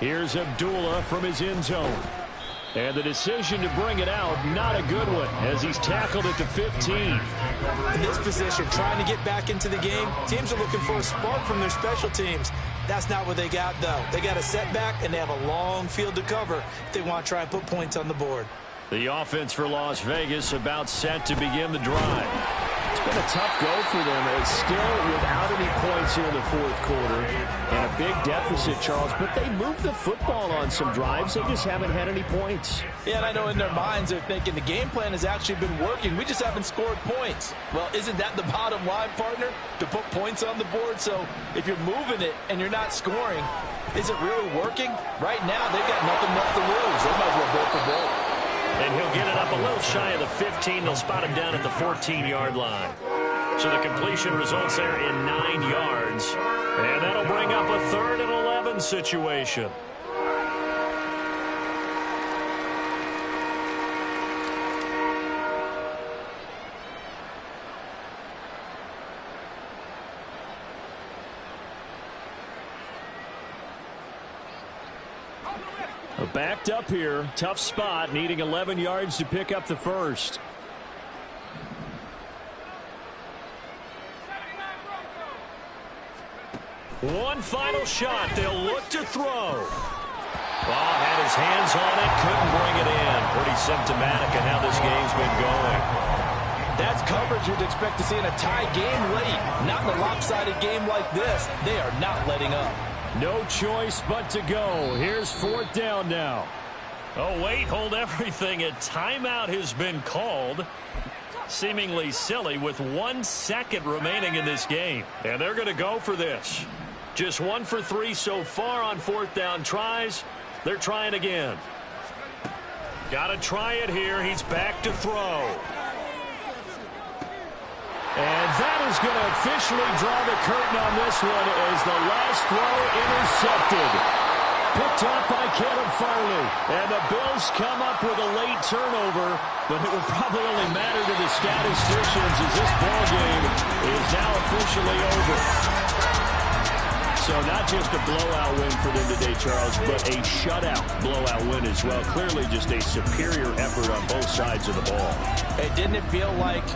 Here's Abdullah from his end zone. And the decision to bring it out, not a good one, as he's tackled at the 15. In this position, trying to get back into the game, teams are looking for a spark from their special teams. That's not what they got, though. They got a setback, and they have a long field to cover if they want to try and put points on the board. The offense for Las Vegas about set to begin the drive. It's been a tough go for them, as still without any points here in the fourth quarter. And a big deficit, Charles, but they moved the football on some drives. They just haven't had any points. Yeah, and I know in their minds they're thinking the game plan has actually been working. We just haven't scored points. Well, isn't that the bottom line, partner? To put points on the board? So if you're moving it and you're not scoring, is it really working? Right now, they've got nothing left to lose. They might as well go for gold. And he'll get it up a little shy of the 15. They'll spot him down at the 14-yard line. So the completion results there in 9 yards. And that'll bring up a 3rd and 11 situation. Backed up here, tough spot, needing 11 yards to pick up the first. One final shot, they'll look to throw. Ball had his hands on it, couldn't bring it in. Pretty symptomatic of how this game's been going. That's coverage you'd expect to see in a tie game late. Not in a lopsided game like this. They are not letting up. No choice but to go. Here's 4th down now. Oh, wait, hold everything. A timeout has been called. Seemingly silly with 1 second remaining in this game. And they're going to go for this. Just 1 for 3 so far on 4th down tries. They're trying again. Got to try it here. He's back to throw. And that is going to officially draw the curtain on this one as the last throw intercepted. Picked off by Caleb Farley. And the Bills come up with a late turnover, but it will probably only matter to the statisticians as this ball game is now officially over. So not just a blowout win for them today, Charles, but a shutout blowout win as well. Clearly just a superior effort on both sides of the ball. Hey, didn't it feel like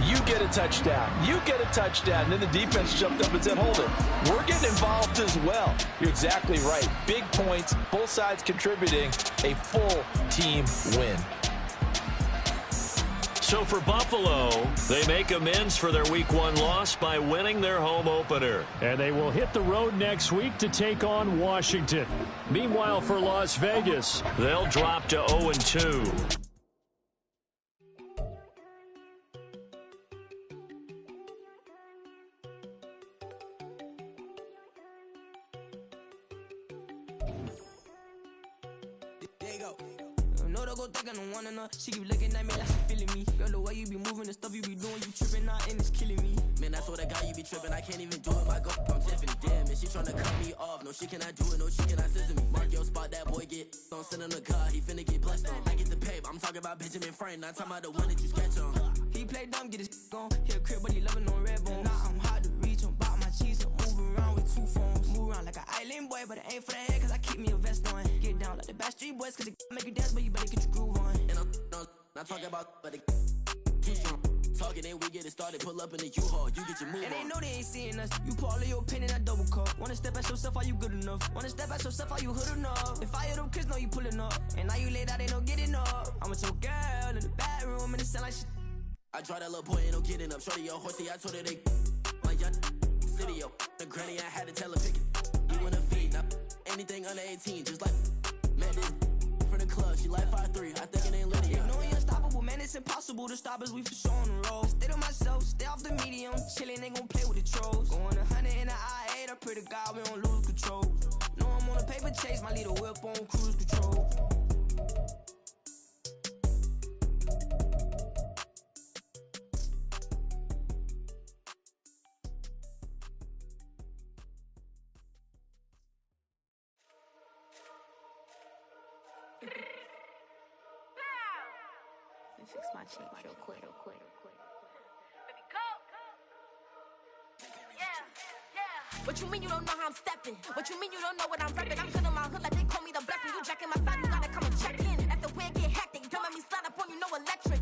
you get a touchdown, you get a touchdown, and then the defense jumped up and said, hold it, we're getting involved as well. You're exactly right. Big points, both sides contributing, a full team win. So for Buffalo, they make amends for their Week 1 loss by winning their home opener. And they will hit the road next week to take on Washington. Meanwhile, for Las Vegas, they'll drop to 0-2. She keep looking at me like she feeling me. Girl, the way you be moving, the stuff you be doing, you tripping out and it's killing me. Man, I swear to God, you be tripping. I can't even do it. My girl, I'm Tiffany. Damn, and she tryna cut me off. No, she cannot do it. No, she cannot scissor me. Mark your spot, that boy get on. Send in the car, he finna get blessed on. I get the paper. I'm talking about Benjamin Franklin. Not talking about the one that you sketch on. He play dumb, get his on. He a crib, but he loving on red bone. Now I'm hard to reach. I'm about my cheese. I'm moving around with 2 phones. Move around like an island boy, but it ain't for the head, cause I keep me a vest on. Get down like the Backstreet Boys, cause it make you dance, but you better get your groove on. And I'm not talking about, but too strong. Talking and we get it started. Pull up in the U-Haul. You get your move. And they know they ain't seeing us. You pull all of your pin in that double cup. Wanna step at yourself, are you good enough? Wanna step at yourself, are you hood enough? If I hear them kids, know you pulling up. And now you laid out, they no getting up. I'm with your girl in the bedroom and it sound like shit. I draw that little boy, ain't no getting up. Shorty, your horsey, I told her they my young city, yo. The granny, I had to tell her pick it. You wanna feed, now anything under 18, just like met this from the club. She like 5'3", I think it ain't Lydia. You know we unstoppable, man, it's impossible to stop us. We for sure on the road. Stay to myself, stay off the medium. Chillin', they gon' play with the trolls. Going 100 in the I-8, I pray to God we don't lose control. Know I'm on a paper chase, my leader whip on cruise control. Fix my cheek real quick. Baby, go. Yeah, yeah. What you mean you don't know how I'm stepping? What you mean you don't know what I'm repping? I'm good in my hood like they call me the blessing. You jacking my side, you gotta come and check in. As the wind get hectic, don't make me slide up on you, no electric.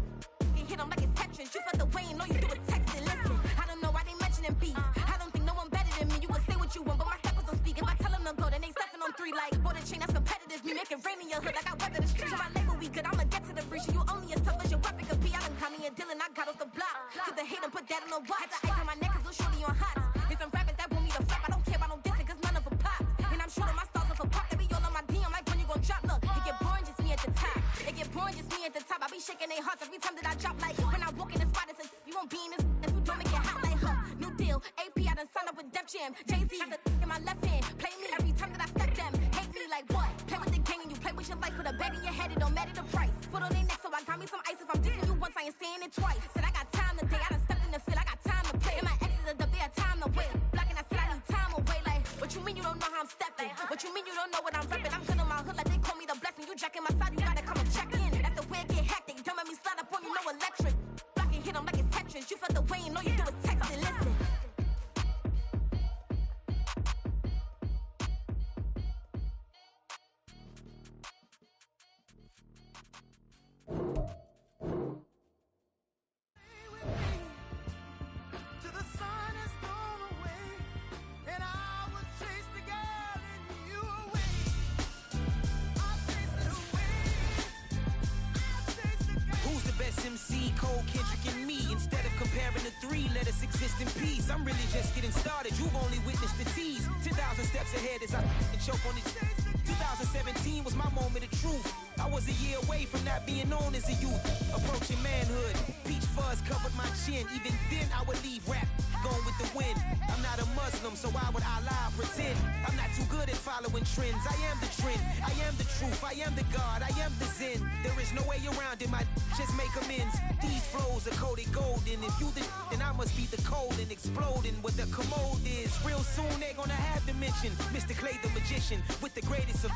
You hit them like it's Tetris. You felt the way and all you do is text it. Listen, I don't know why they mentioning beef. I don't think no one better than me. You can say what you want, but my steppers don't speak. If I tell them to go, then they stepping on 3 like border chain. That's competitive. Me make it rain in your hood like I weather the streets. So my label we good. I'ma get to the breach. You only as tough as your weapon could be. I done caught me a deal and I got off the block. To the hate and put that on the watch. Had the ice on my neck 'cause little shorty on hot. It's some rappers that want me to flop. I don't care about no dissing 'cause none of them pop. And I'm shooting my stars off a pop. They be all on my DM like when you gon' drop. Look, it get boring just me at the top. It get boring just me at the top. I be shaking their hearts every time that I drop. Like when I walk in the spot, it says you won't be in this. If you don't make it hot like her. New deal, AP. I done signed up with Def Jam. Jay-Z got the in my left hand. Play me every time that I step them. Hate me like what? Play with the gang and you play with your life. Put a bag in your head, it don't matter the price. Put on their neck, so I got me some ice. If I'm dissing you once, I ain't saying it twice. Said I got time today. I done stepped in the field. I got time to play. And my exes are up, they had time to wait. Blocking, I said I need time away. Like, what you mean you don't know how I'm stepping? What you mean you don't know what I'm repping? I'm good in my hood like they call me the blessing. You jacking my side, you gotta come and check in. That's the way it get hectic. Don't make me slide up on you, no electric. Blocking, hit them like it's Tetris. You felt the way and all you do is text it. Listen. MC, Cole, Kendrick, and me. Instead of comparing the 3, let us exist in peace. I'm really just getting started. You've only witnessed the tease. 10,000 steps ahead as I choke on it. 2017 was my moment of truth. I was a year away from not being known as a youth. Approaching manhood. Peach fuzz covered my chin. Even then I would leave rap going with the wind. I'm not a Muslim, so why would Allah pretend? I'm not too good at following trends. I am the trend. I am the truth. I am the God. I am the Zen. There is no way around it. My just make amends. These flows are coated golden. If you the then I must be the cold and exploding what the commode is. Real soon they gonna have to mention Mr. Clay the magician with the greatest of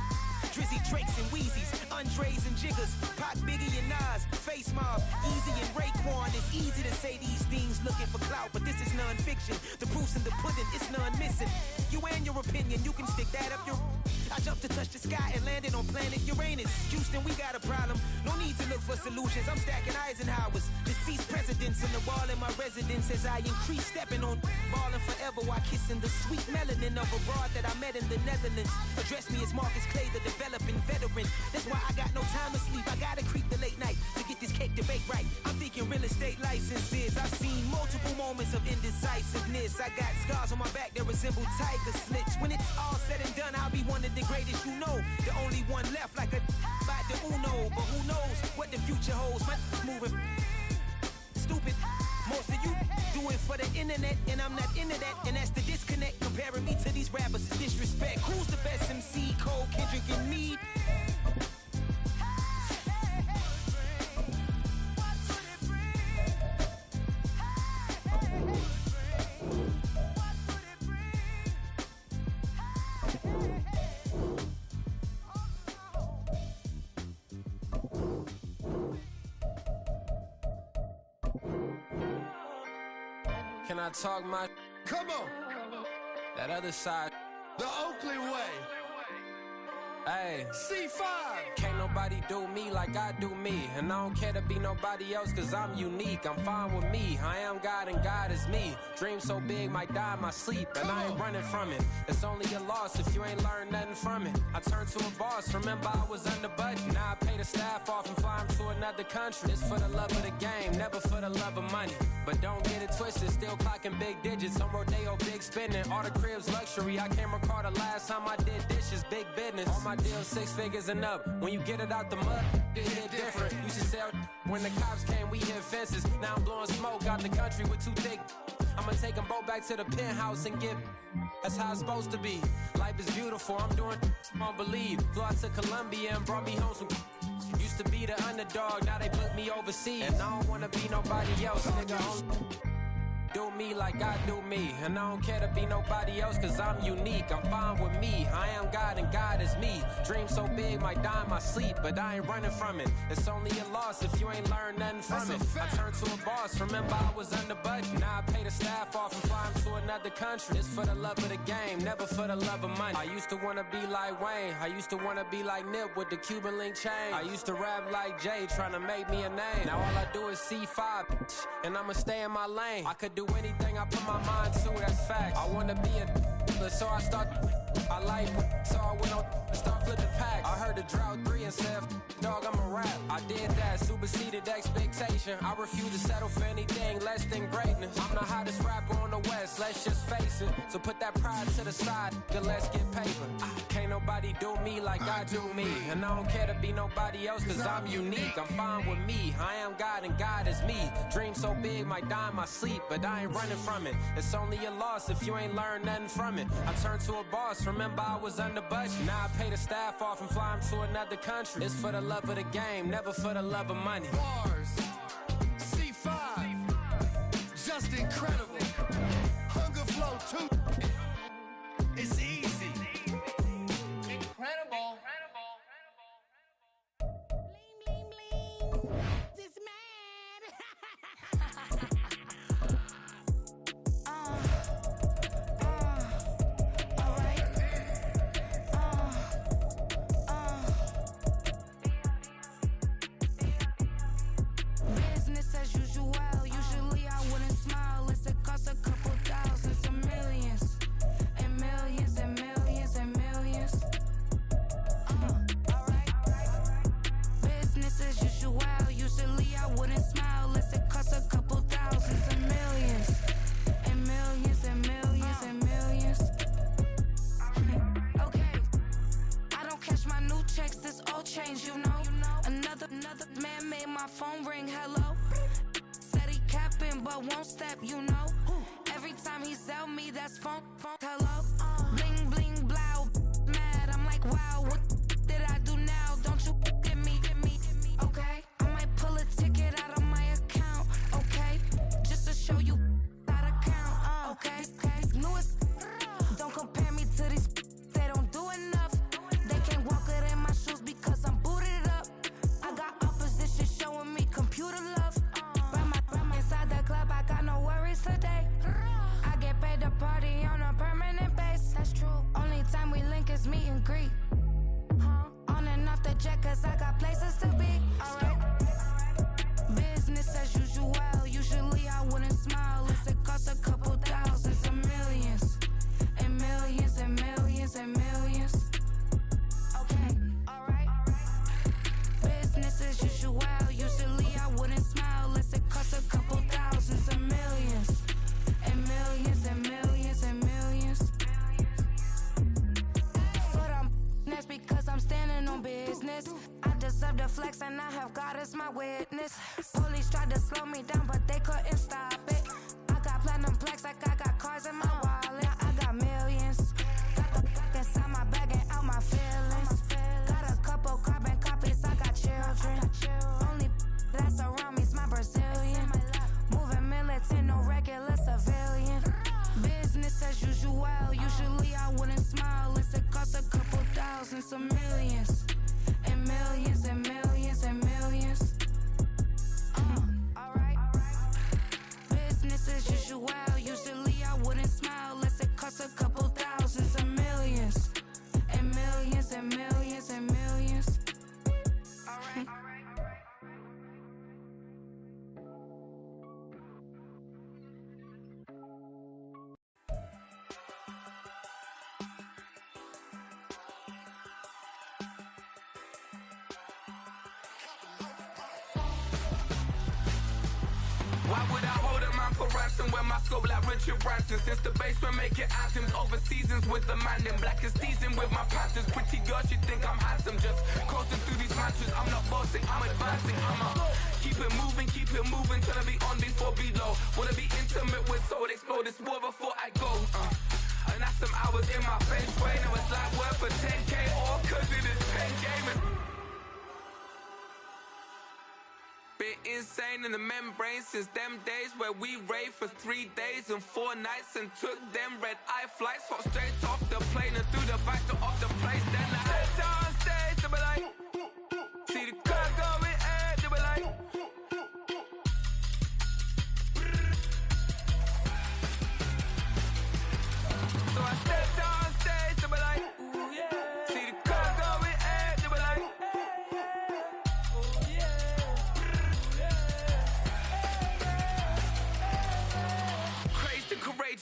Drizzy, Drakes, and Wheezies, Andres and Jiggers, Pac, Biggie, and Nas, Face Mob, Easy and Raekwon. It's easy to say these things looking for clout, but this is non-fiction. The proof's in the pudding, it's none missing. You and your opinion, you can stick that up your... I jumped to touch the sky and landed on planet Uranus. Houston, we got a problem. No need to look for solutions. I'm stacking Eisenhowers. Deceased presidents in the wall in my residence as I increase stepping on ballin' forever while kissing the sweet melanin of a broad that I met in the Netherlands. Address me as Marcus Clay, the developing veteran. That's why I got no time to sleep. I gotta creep the late night to get this cake to bake right. I'm thinking real estate licenses. I've seen multiple moments of indecisiveness. I got scars on my back that resemble tiger slits. When it's all said and done, I'll be one of the greatest you know. The only one left like a by the Uno. But who knows what the future holds. My moving stupid. Most of you do it for the internet, and I'm not into that. And that's the disconnect. Comparing me to these rappers is disrespect. Who's the best MC? Cole, Kendrick, and me? Can I talk my... Come on! That other side... The Oakley way! Hey, C5! can't nobody do me like I do me. And I don't care to be nobody else cause I'm unique. I'm fine with me, I am God and God is me. Dream so big, might die in my sleep. And I ain't running from it. It's only a loss if you ain't learned nothing from it. I turned to a boss, remember I was under budget. Now I pay the staff off and fly them to another country. It's for the love of the game, never for the love of money. But don't get it twisted, still clocking big digits. On Rodeo, big spending, all the cribs luxury. I can't recall the last time I did dishes, big business. All my deals 6 figures and up. When you get it out the mud, it hit different. Used to sell when the cops came, we hit fences. Now I'm blowing smoke out the country with 2 thick. I'ma take them both back to the penthouse and get. That's how it's supposed to be. Life is beautiful, I'm doing won't believe. Flew out to Colombia and brought me home some. Used to be the underdog, now they book me overseas. And I don't wanna be nobody else, nigga. Do me like I do me. And I don't care to be nobody else cause I'm unique. I'm fine with me, I am God and God is me. Dream so big, might die in my sleep. But I ain't running from it. It's only a loss if you ain't learned nothing from it. I turned to a boss, remember I was under budget. Now I pay the staff off and fly them to another another country. It's for the love of the game, never for the love of money. I used to wanna be like Wayne. I used to wanna be like Nip with the Cuban link chain. I used to rap like Jay, trying to make me a name. Now all I do is C5, and I'ma stay in my lane. I could do anything I put my mind to, that's fact. I wanna be a so I start. I like so I went on start flipping packs. I heard the drought 3 and said, dog, I'm a rap. I did that, superseded expectation. I refuse to settle for anything less than greatness. I'm the hottest rapper on the West, let's just face it. So put that pride to the side, then let's get paper. Can't nobody do me like I do me. And I don't care to be nobody else, cause I'm unique. I'm fine with me, I am God and God is me. Dream so big, might die in my sleep, but I ain't running from it. It's only a loss if you ain't learned nothing from it. I turned to a boss, remember I was under budget. Now I pay the staff off and fly them to another country. It's for the love of the game, never for the love of money. Bars, C5, just incredible. Hunger Flow 2, it's easy. Incredible. Bling, bling, bling. This man. Business as usual. Usually I wouldn't smile. It's it costs a couple thousands and millions. And millions and millions and millions. Alright. Business as usual. Usually I wouldn't smile. Unless it costs a couple thousands and millions. And millions and millions and millions. Okay. I don't cash my new checks, this old change, you know. Another man made my phone ring, hello. Said he capping, but won't step, you know. Every time he sell me, that's phone, hello. Bling, bling, blow, mad. I'm like, wow, what did I do now? Don't you get me, okay? I might pull a ticket out of my account, okay? Just to show you how to count, okay? Newest, don't compare me to these, they don't do enough. They can't walk it in my shoes because I'm booted up. I got opposition showing me computer love. Run inside the club, I got no worries today. I get paid to party on a permanent base. That's true. Only time we link is meet and greet. On and off the jet, cause I got places to be. Alright. Business as usual. Usually I wouldn't smile. Unless it costs a couple thousands and millions. And millions and millions and millions. Okay, alright. Business as usual. Usually I wouldn't smile unless it costs a couple thousands and millions. And millions and millions and millions. For them, that's because I'm standing on business. I deserve the flex and I have God as my witness. Police tried to slow me down, but they couldn't stop it. I got platinum plaques like I got cars in my wallet. I got millions. Got the fuck inside my bag and out my feelings. Got a couple carbon copies, I got children. Only that's around me's my Brazilian. Moving militant, no regular civilian. Business as usual. Usually I wouldn't smile unless it costs a couple thousands of millions. And millions and millions and millions. Alright. Business as usual. Usually I wouldn't smile unless it costs a couple thousands of millions. And millions and millions and millions. Alright. Why would I hold a man for ransom when my scope like Richard Branson? Since the basement making anthems over seasons with the man in black is teasing with my panthers. Pretty girl, she think I'm handsome, just coasting through these mantras. I'm not bossing, I'm advancing, keep it moving, trying to be on before below. Wanna be intimate with soul, explore this war before I go. And that's some hours in my face way. Now it's like work for 10K all cause it is pen gaming. Been insane in the membrane since them days where we raved for 3 days and 4 nights and took them red eye flights, hot straight off the plane and through the back door of the place. Then I head downstairs, they be like, see the car going ahead, they be like,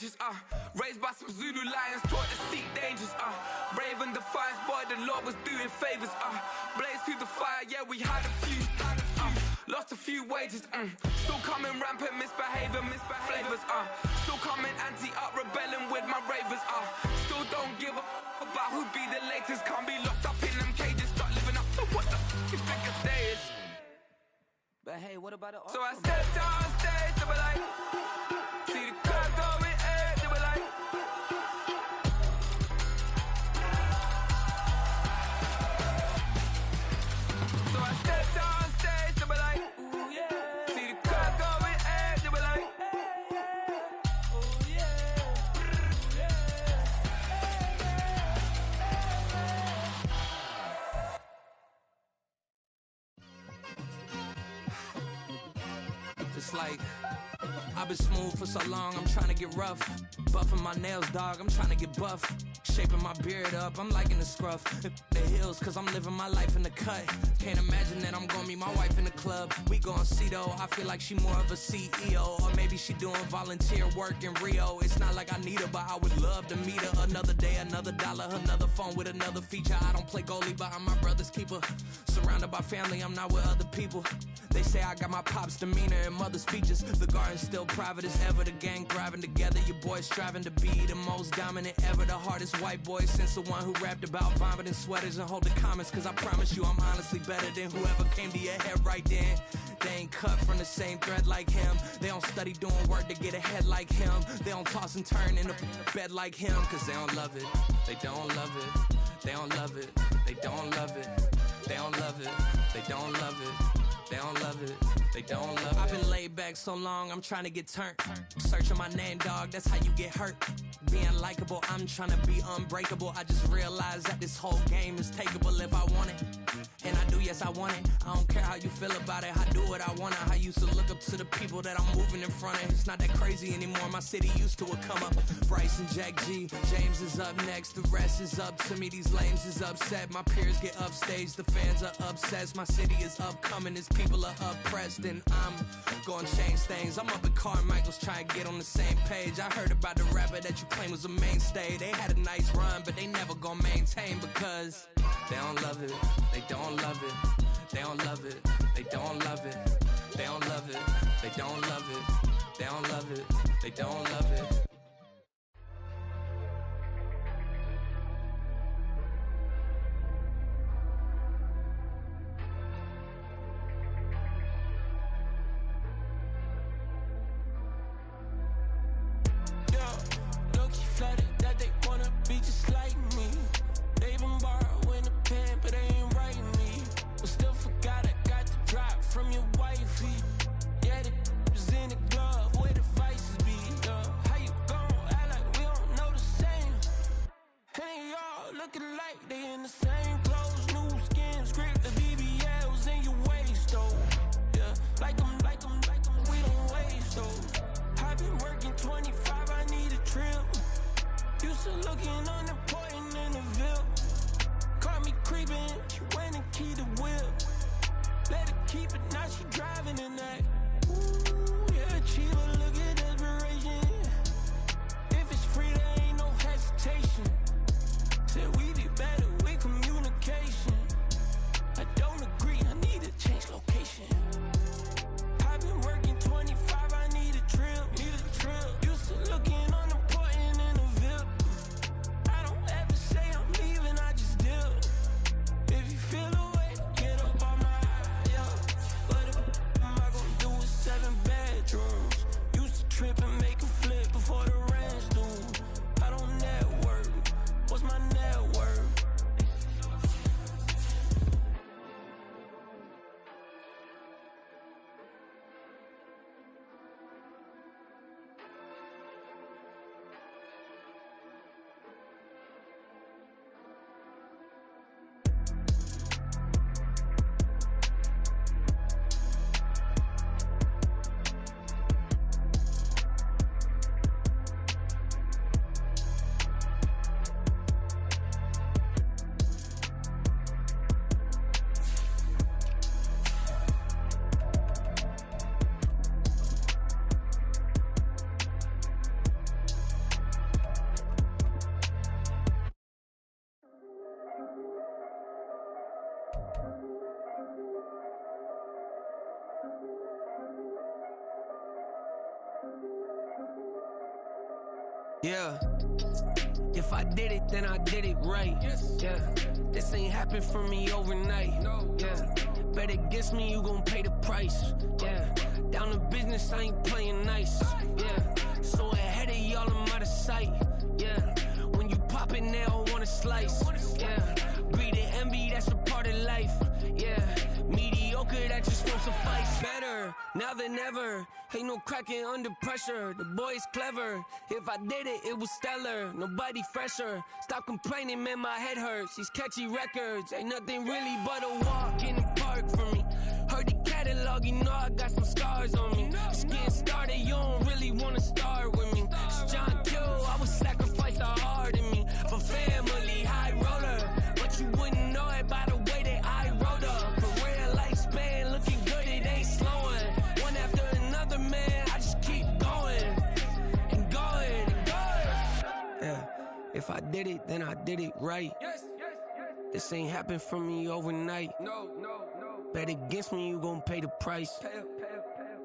wages, raised by some Zulu lions, taught to seek dangers, brave and defiance, boy, the Lord was doing favors, blaze through the fire, yeah, we had a few, lost a few wages, still coming rampant, misbehavior, flavors, still coming anti-up, rebelling with my ravers, still don't give up about who be the latest, can't be locked up in them cages, start living up to what the f*** you think a day is. But hey, what about the So I stepped on stage to be like, see the crowd going ahead to be like. So I stepped on stage to be like, ooh yeah. See the crowd going ahead to be like, ooh yeah. It's like I've been smooth for so long, I'm trying to get rough. Buffing my nails, dog, I'm trying to get buff. Shaping my beard up, I'm liking the scruff. The hills, cause I'm living my life in the cut. Can't imagine that I'm gonna meet my wife in the club. We gon' see though, I feel like she more of a CEO. Or maybe she doing volunteer work in Rio. It's not like I need her, but I would love to meet her. Another day, another dollar, another phone with another feature. I don't play goalie, but I'm my brother's keeper. Surrounded by family, I'm not with other people. They say I got my pop's demeanor and mother's features. The garden's still private as ever. The gang thriving together. Your boys striving to be the most dominant ever. The hardest white boy since the one who rapped about vomiting sweaters and hold the comments. Cause I promise you I'm honestly better than whoever came to your head right then. They ain't cut from the same thread like him. They don't study doing work to get ahead like him. They don't toss and turn in the bed like him. Cause they don't love it. They don't love it. They don't love it. They don't love it. They don't love it. They don't love it. They don't love it, they don't love it. I've been laid back so long, I'm trying to get turned. Searching my name, dog, that's how you get hurt. Being likable, I'm trying to be unbreakable. I just realized that this whole game is takeable if I want it. And I do, yes, I want it. I don't care how you feel about it, I do what I want it. I used to look up to the people that I'm moving in front of. It's not that crazy anymore, my city used to come up. Bryce and Jack G, James is up next. The rest is up to me, these lames is upset. My peers get upstage, the fans are obsessed. My city is upcoming, its people are oppressed. And I'm gonna change things. I'm up at Carmichael's trying to get on the same page. I heard about the rapper that you claim was a mainstay. They had a nice run, but they never gonna maintain because they don't love it, they don't love it, they don't love it, they don't love it, they don't love it, they don't love it, they don't love it, they don't love it. Flooded that they wanna be just like me. They been borrowing a pen, but they ain't writing me. But still forgot I got the drop from your wifey. Yeah, the was in the glove where the vices be. How you gon' act like we don't know the same? And they all looking like they in the same clothes, new skins, grip the BBLs in your waist though. Yeah, like them, we don't waste though. I've been working 25, I need a trip. Used to looking unimportant in the Ville. Caught me creeping, she went and keyed the whip. Let her keep it, now she driving in that. Ooh, yeah, achiever, look at desperation. If it's free, there ain't no hesitation. Said we be better with communication. I don't agree, I need to change location. I've been working 25, I need a trip, Used to looking unimportant in the Ville. I don't Yeah. If I did it, then I did it right. Yeah. This ain't happened for me overnight. Yeah. Bet against me, you gon' pay the price. Yeah. Down to business, I ain't playing nice. Yeah. So ahead of y'all, I'm out of sight. Yeah. When you pop it, they all wanna slice. Yeah. Greed and envy, that's a part of life. Yeah. Mediocre, that just won't suffice. Better now than ever. Ain't no cracking under pressure. The boy's clever. If I did it, it was stellar. Nobody fresher. Stop complaining, man, my head hurts. These catchy records ain't nothing really but a walk in the park for me. Heard the catalog, you know I got some scars on me. Just getting started, you don't really wanna start with me. It's John Kill, I would sacrifice a heart in me for family, high roller. But you wouldn't know it by the way that I wrote up. Career lifespan looking good, it ain't slowing. One after another, man, I just keep going and going and going. Yeah, if I did it, then I did it right. This ain't happened for me overnight. Bet against me, you gon' pay the price.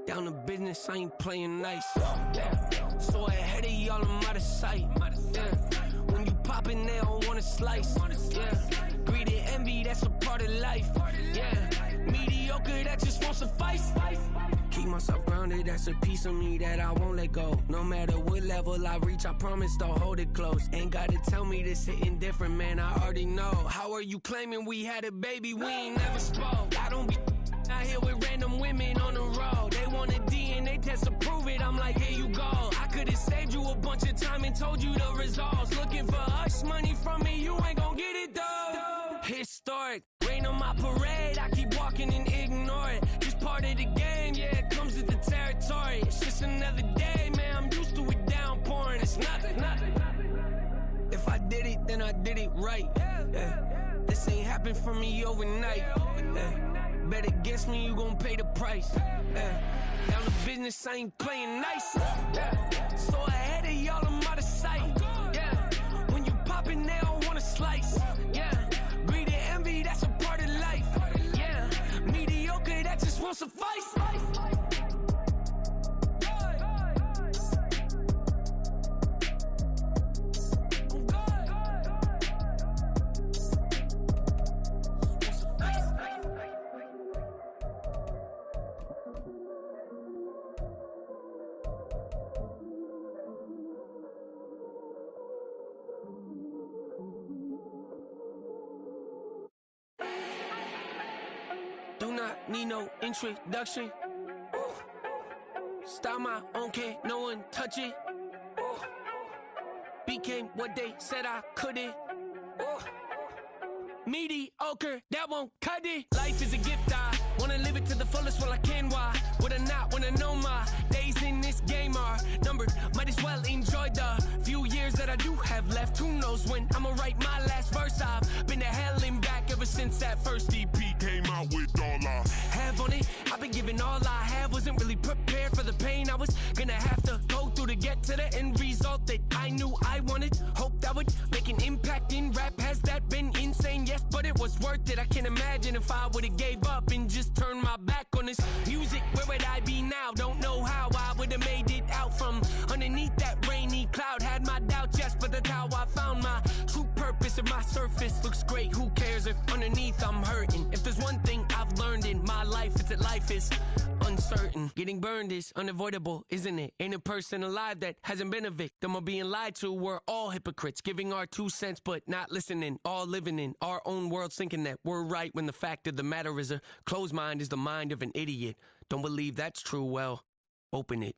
Down to business, I ain't playing nice. Yeah. So ahead of y'all, I'm out of sight. Yeah. When you poppin', they don't wanna slice. Yeah. Greed and envy, that's a part of life. Yeah. Mediocre, that just won't suffice. Keep myself grounded, that's a piece of me that I won't let go. No matter what level I reach, I promise to hold it close. Ain't gotta tell me this hitting different, man, I already know. How are you claiming we had a baby, we ain't never spoke? I don't be out here with random women on the road. They want a DNA test to prove it, I'm like, here you go. I could've saved you a bunch of time and told you the results. Looking for hush money from me, you ain't gon' get it though. Historic, rain on my parade, I keep walking and ignore it. Just part of the game, yeah, it comes with the territory. It's just another day, man, I'm used to it downpouring. It's nothing. If I did it, then I did it right. Yeah. This ain't happened for me overnight. Yeah. Bet against me, you gon' pay the price. Yeah. Down to business, I ain't playing nice. Yeah. So ahead of y'all, I'm out of sight. Yeah. When you poppin', they don't wanna slice. Yeah. Greed and envy, that's a part of life. Yeah. Mediocre, that just won't suffice. Do not need no introduction. Style my own, can't no one touch it. Became what they said I couldn't. Mediocre, that won't cut it. Life is a gift, I wanna live it to the fullest while I can. Why would I not wanna know my days in this game are numbered? Might as well enjoy the few years that I do have left. Who knows when I'ma write my last verse? I've been to hell and back ever since that first EP came out with all I have on it. I've been giving all I have, wasn't really prepared for the pain I was gonna have to go through to get to the end result that I knew I wanted. Hope that would make an impact in rap. Has that been insane? Yes, but it was worth it. I can't imagine if I would've gave up and just turned my back on this music. Where would I be now? Don't know how I would've made it out from underneath that rainy cloud. Had my doubts, yes, but that's how I found my true purpose. If my surface looks great, who cares if underneath I'm hurting? If there's one thing I've learned in my life, it's that life is uncertain. Getting burned is unavoidable, isn't it? Ain't a person alive that hasn't been a victim of being lied to. We're all hypocrites, giving our 2 cents but not listening. All living in our own world, thinking that we're right when the fact of the matter is a closed mind is the mind of an idiot. Don't believe that's true? Well, open it.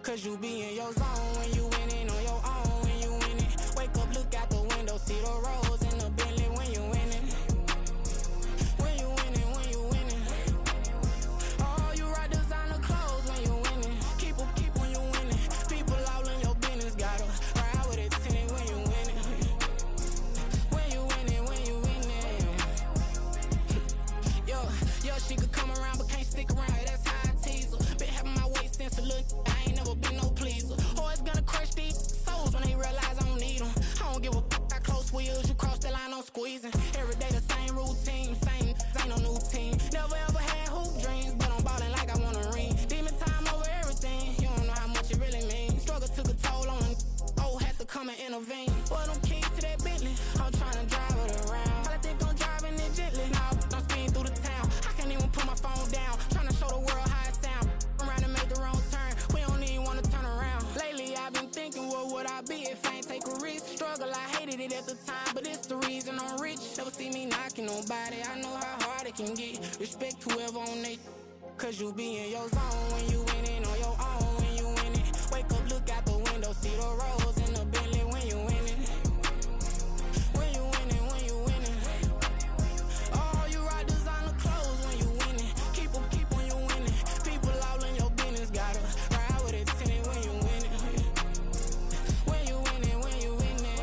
Cause you be in your zone when you winning on your own. When you winning, wake up, look out the window, see the rose in the Bentley. When you winning, when you winning, when you winning. Oh, you rock designer clothes when you winning. Keep when you winning. People all in your business, gotta ride with it tinted when you winning. When you winning, when you winning. Yo, can get. Respect whoever on they, cause you be in your zone when you winning on your own when you winning. Wake up, look out the window, see the rose in the Bentley when you winning. When you winning, when you winning. Oh, you rock designer clothes when you winning. Keep when you winning. People all in your business, gotta ride with it tinted when you winning. When you winning, when you winning.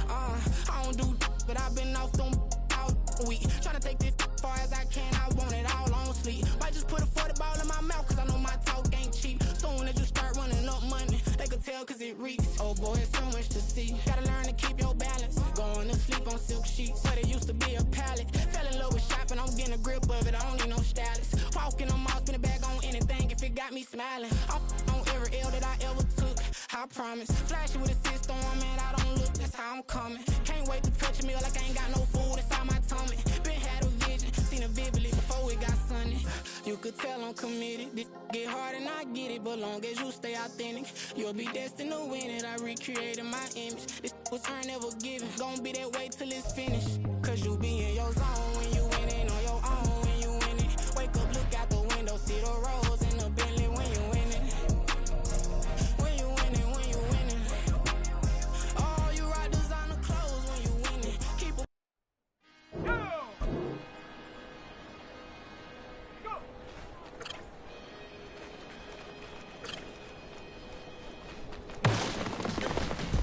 I don't do but I've been off them all week. Tryna take this far as I can, I want it all on sleep. Might just put a 40 ball in my mouth, cause I know my talk ain't cheap. Soon as you start running up money, they can tell cause it reeks. Oh boy, it's so much to see. Gotta learn to keep your balance. Going to sleep on silk sheets, but it used to be a pallet. Fell in love with shopping, I'm getting a grip of it, I don't need no stylist. Walking on mall, spin a bag on anything if it got me smiling. I'm on every L that I ever took, I promise. Flashy with a system on, man, I don't look, that's how I'm coming. Can't wait to touch a meal like I ain't got no food inside my tummy. Been had a vision, seen it vividly before it got sunny. You could tell I'm committed. This get hard and I get it, but long as you stay authentic, you'll be destined to win it. I recreated my image. This was earned, never given. Gonna be that way till it's finished. Cause you be in your zone when you winning on your own when you winning. Wake up, look out the window, see the rose in the Bentley when you winning. When you winning, when you winning. Oh, you rock designer clothes when you winning. Keep a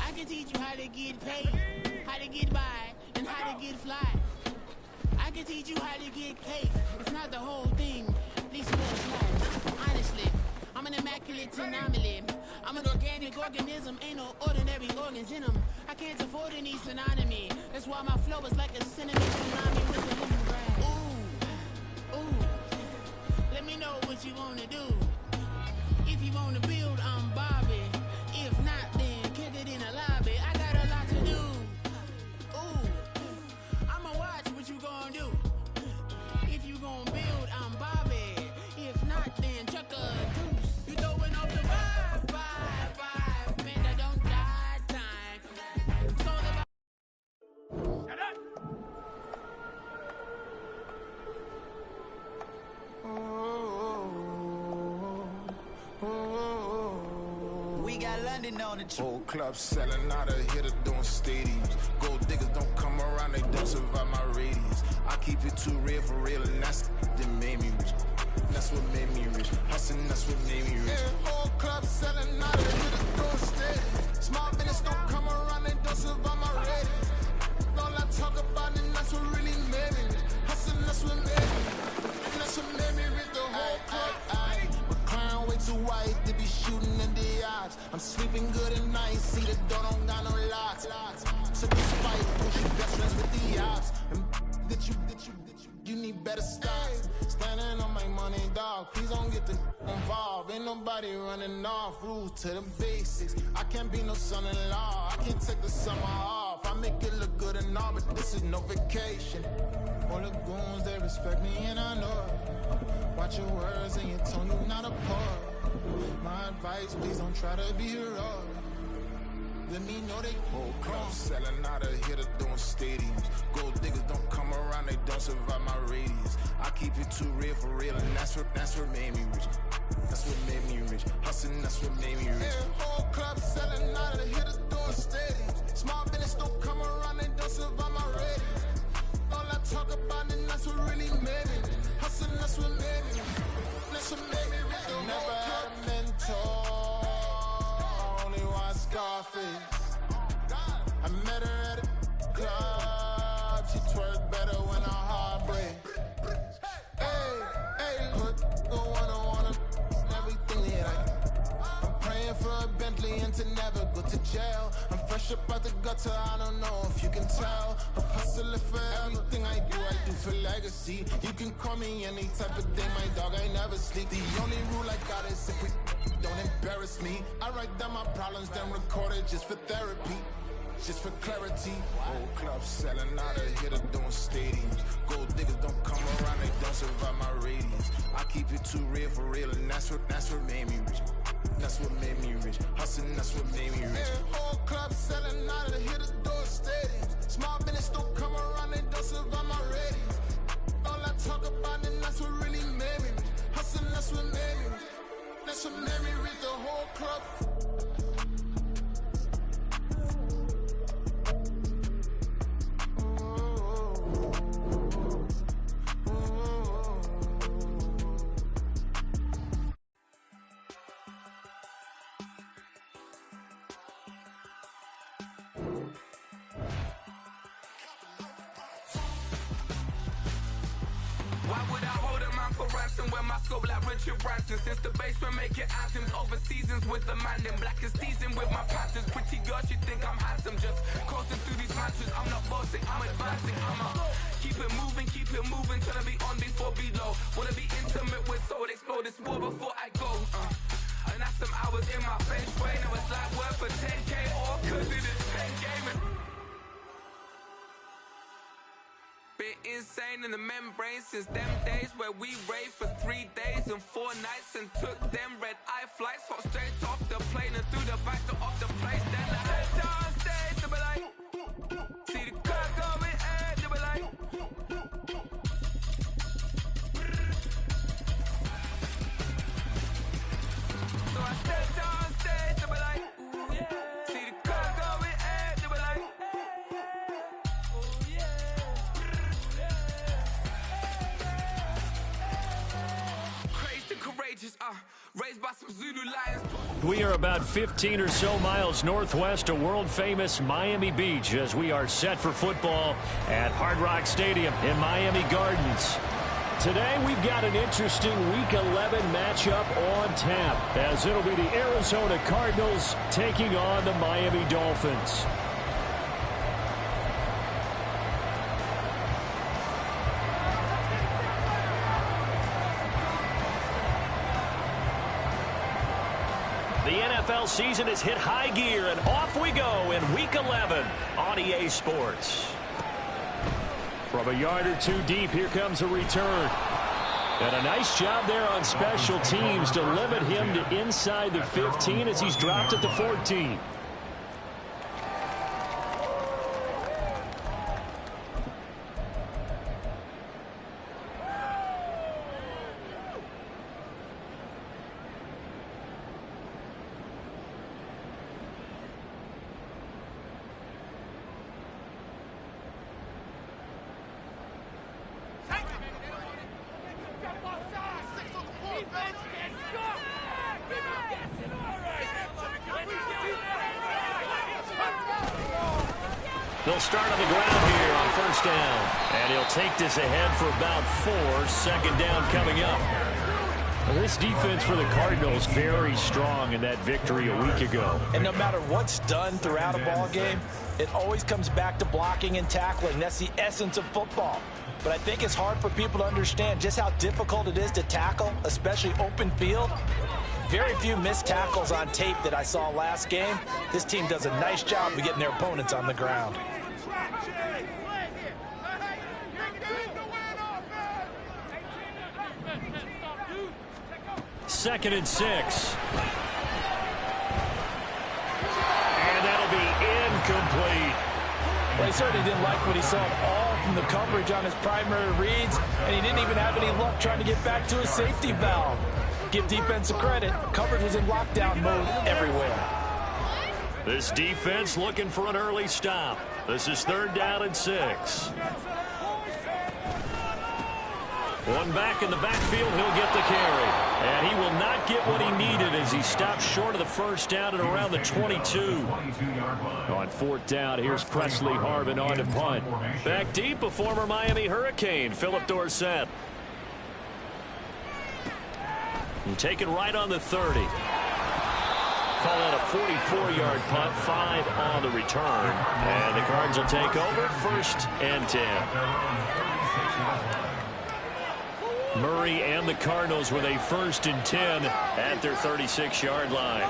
I can teach you how to get paid, how to get by, and how to get fly. I can teach you how to get cake. It's not the whole thing. Please small. Honestly, I'm an immaculate anomaly. I'm an organic organism, ain't no ordinary organs in them. I can't afford any synonymy. That's why my flow is like a cinnamon tsunami with a lemongrass. Ooh, ooh. Let me know what you wanna do. If you wanna build, I'm Bobby. If not, then kick it in the lobby. I got a lot to do. Ooh, I'ma watch what you gonna do. If you gonna build, I'm Bobby. If not, then chuck a deuce. You throwing off the vibe. Man, I don't die time. It's all about. Shut up! We got London on the trip. Whole club selling out of hitter doing stadiums. Gold diggers don't come around, they don't survive my radius. I keep it too real for real, and that's that made me rich. That's what made me rich. Hustling, that's what made me rich. Yeah, whole club selling out of hitter doing stadiums. Small business don't come around, they don't survive my radius. All I talk about, and that's what really made me rich. Hustling, that's what made me rich. And that's what made me rich. The whole club. McLaren way too white to be shooting in the odds. I'm sleeping good at night, see the door don't got no locks. So despite push you best friends with the ops. And that you need better stocks. Standing on my money, dog. Please don't get the involved. Ain't nobody running off. Rules to the basics. I can't be no son-in-law. I can't take the summer off. I make it look good and all, but this is no vacation. All the goons, they respect me and I know it. Watch your words and your tone, you not a part. My advice, please don't try to be heroic. Let me know they whole club selling out of hitter doing stadiums. Gold diggers don't come around, they don't survive my radius. I keep it too real for real, and that's what made me rich. That's what made me rich. Hustling, that's what made me rich. Yeah, whole club selling out of hitters doing stadiums. Small business don't come around, they don't survive my radius. All I talk about, and that's what really made me rich. Hustling, that's what made me rich. That's what made me rich. I never had a mentor. Only one Scarface. I met her at a club. She twerked better when her heart breaks. Hey, put the wanna everything that I'm praying for a Bentley and to never go to jail. I'm fresh up out the gutter, I don't know if you can tell. I'm hustling for everything I do for legacy. You can call me any type of day, my dog, I never sleep. The only rule I got is if we don't embarrass me. I write down my problems, then record it just for therapy. Just for clarity. Whole club selling out of hitter doing stadiums. Gold diggers don't come around, they don't survive my radius. I keep it too real for real, and that's what made me rich. That's what made me rich. Hustling, that's what made me rich. Every whole club selling out of hit the door stadiums. Small business don't come around, they don't survive my ratings. All I talk about, and that's what really made me rich. Hustling, that's what made me rich. That's what made me rich, the whole club. Why would I hold a man for ransom when my scope like Richard Branson? Since the basement making anthems over seasons with the man in black is seasoned with my patterns. Pretty girls, you think I'm handsome, just coasting through these matches. I'm not bossing, I'm advancing. I'ma keep it moving, tryna be on before below. Wanna be intimate with soul, explore this war before I go. And that's some hours in my feng shui. Now it's like work for 10K or cause it is 10 gaming. Been insane in the membrane since them days where we raved for 3 days and 4 nights and took them red-eye flights, hot straight off the plane and through the back to off the place. Then I head down stage to be like, see the crowd going air to be like. So I step down stage to be like, ooh yeah. See the crowd going air to be like. Raised by some Zulu lions. We are about 15 or so miles northwest of world-famous Miami Beach as we are set for football at Hard Rock Stadium in Miami Gardens. Today we've got an interesting Week 11 matchup on tap as it'll be the Arizona Cardinals taking on the Miami Dolphins. The NFL season has hit high gear, and off we go in Week 11 on EA Sports. From a yard or two deep, here comes a return. And a nice job there on special teams to limit him to inside the 15 as he's dropped at the 14. They'll start on the ground here on first down. And he'll take this ahead for about 4. Second down coming up. Well, this defense for the Cardinals very strong in that victory a week ago. And no matter what's done throughout a ball game, it always comes back to blocking and tackling. That's the essence of football. But I think it's hard for people to understand just how difficult it is to tackle, especially open field. Very few missed tackles on tape that I saw last game. This team does a nice job of getting their opponents on the ground. Second and 6. And that'll be incomplete. Well, he certainly didn't like what he saw at all from the coverage on his primary reads, and he didn't even have any luck trying to get back to his safety valve. Give defense credit. Coverage was in lockdown mode everywhere. This defense looking for an early stop. This is 3rd down and 6. One back in the backfield, he'll get the carry. And he will not get what he needed as he stopped short of the first down at around the 22. On 4th down, here's Presley Harvin on to punt. Back deep, a former Miami Hurricane, Philip Dorsett. And taken right on the 30. Call that a 44-yard punt, 5 on the return. And the Cards will take over 1st and 10. Murray and the Cardinals with a 1st and 10 at their 36-yard line.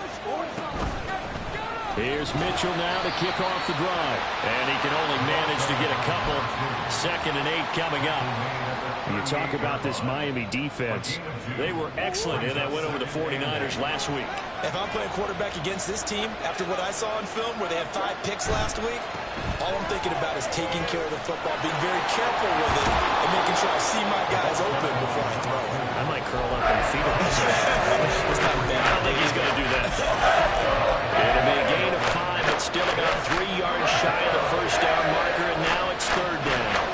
Here's Mitchell now to kick off the drive. And he can only manage to get a couple. 2nd and 8 coming up. You talk about this Miami defense. They were excellent in that win over the 49ers last week. If I'm playing quarterback against this team, after what I saw in film where they had 5 picks last week, all I'm thinking about is taking care of the football, being very careful with it, and making sure I see my guys open before I throw it. I might curl up in the fetal position. It's not bad. I don't think he's going to do that. It'll be a gain of 5, but still about 3 yards shy of the first down marker, and now it's 3rd down.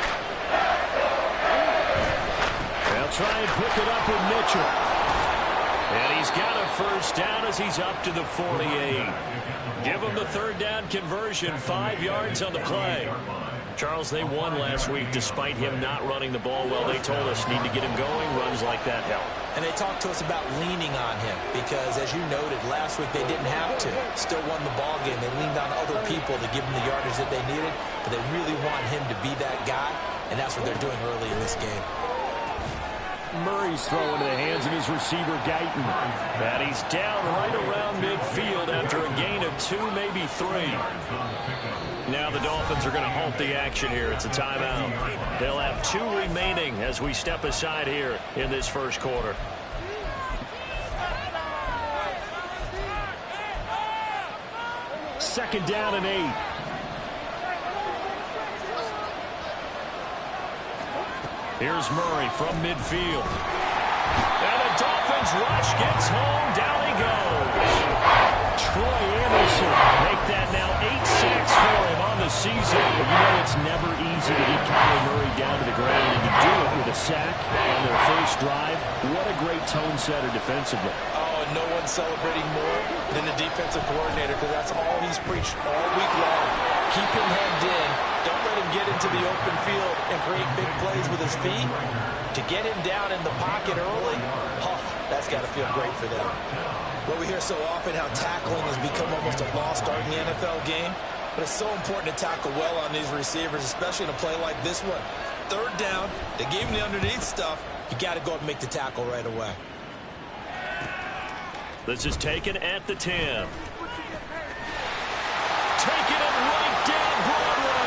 They'll try and pick it up with Mitchell. And he's got a first down as he's up to the 48. Give him the 3rd down conversion, 5 yards on the play. Charles, they won last week despite him not running the ball well. They told us need to get him going. Runs like that help. And they talked to us about leaning on him because, as you noted, last week they didn't have to. Still won the ball game. They leaned on other people to give them the yardage that they needed, but they really want him to be that guy, and that's what they're doing early in this game. Murray's throwing into the hands of his receiver, Guyton. And he's down right around midfield after a gain of 2, maybe 3. Now the Dolphins are going to halt the action here. It's a timeout. They'll have 2 remaining as we step aside here in this first quarter. Second down and 8. Here's Murray from midfield. And the Dolphins rush gets home. Down he goes. Troy Anderson make that now 8 sacks for him on the season. But you know it's never easy to get Kyler Murray down to the ground, and to do it with a sack on their first drive. What a great tone setter defensively. Oh, and no one's celebrating more than the defensive coordinator because that's all he's preached all week long. Keep him hemmed in. Don't let him get into the open field and create big plays with his feet. To get him down in the pocket early, that's got to feel great for them. Well, we hear so often how tackling has become almost a lost art in the NFL game. But it's so important to tackle well on these receivers, especially in a play like this one. 3rd down, they gave him the underneath stuff. You got to go up and make the tackle right away. This is taken at the 10. Taking it right down Broadway.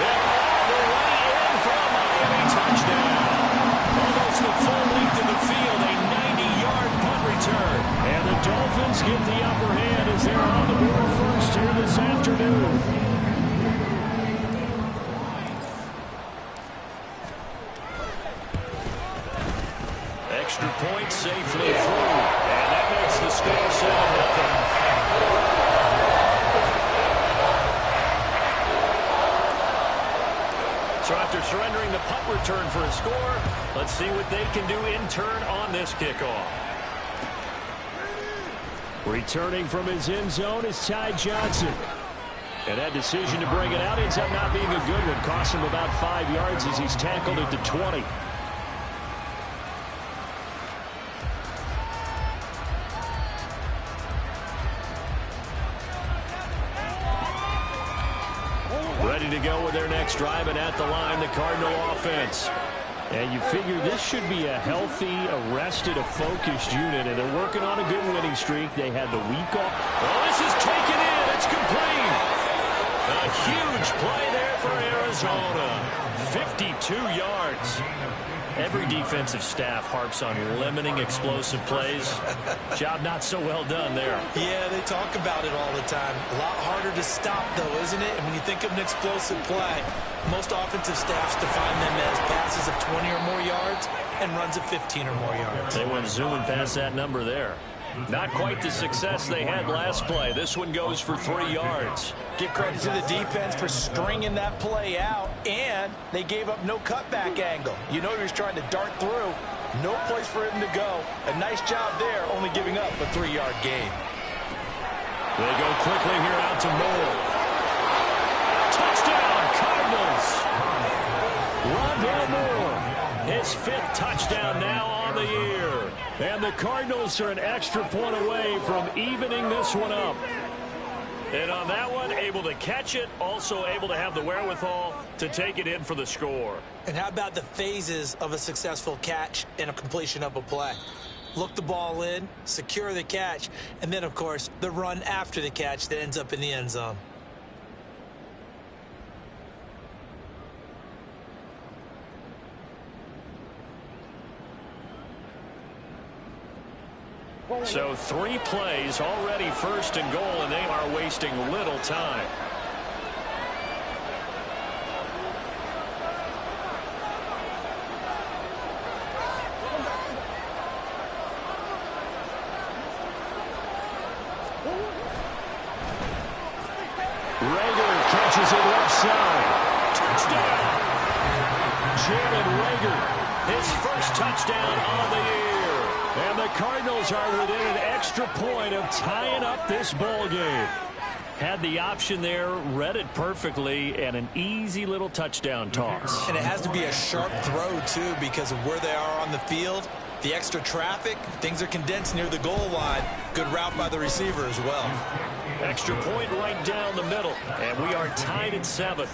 And all the way in for a Miami touchdown. Almost the full length of the field, a 90-yard punt return. And the Dolphins get the upper hand as they're on the board first here this afternoon. Extra point safely through. And that makes the score 7-0. So after surrendering the punt return for a score, let's see what they can do in turn on this kickoff. Returning from his end zone is Ty Johnson. And that decision to bring it out ends up not being a good one. Cost him about 5 yards as he's tackled at the 20. Ready to go with their next drive, and at the line, the Cardinal offense. And you figure this should be a healthy, arrested, a focused unit, and they're working on a good winning streak. They had the week off. Oh, this is taken in. It's complete. A huge play there for Arizona. 52 yards. Every defensive staff harps on limiting explosive plays. Job not so well done there. Yeah, they talk about it all the time. A lot harder to stop, though, isn't it? And when you think of an explosive play, most offensive staffs define them as passes of 20 or more yards and runs of 15 or more yards. They went zooming past that number there. Not quite the success they had last play. This one goes for 3 yards. Give credit to the defense for stringing that play out, and they gave up no cutback angle. You know he was trying to dart through. No place for him to go. A nice job there, only giving up a 3-yard gain. They go quickly here out to Moore. Touchdown, Cardinals! Rondale Moore, his 5th touchdown now on the year. And the Cardinals are an extra point away from evening this one up. And on that one, able to catch it, also able to have the wherewithal to take it in for the score. And how about the phases of a successful catch and a completion of a play? look the ball in, secure the catch, and then, of course, the run after the catch that ends up in the end zone. So 3 plays, already 1st and goal, and they are wasting little time. Rager catches it left side. Touchdown! Jalen Rager, his first touchdown on the year. And the Cardinals are within an extra point of tying up this ball game. Had the option there, read it perfectly, and an easy little touchdown toss. And it has to be a sharp throw, too, because of where they are on the field. The extra traffic, things are condensed near the goal line. Good route by the receiver as well. Extra point right down the middle, and we are tied at 7.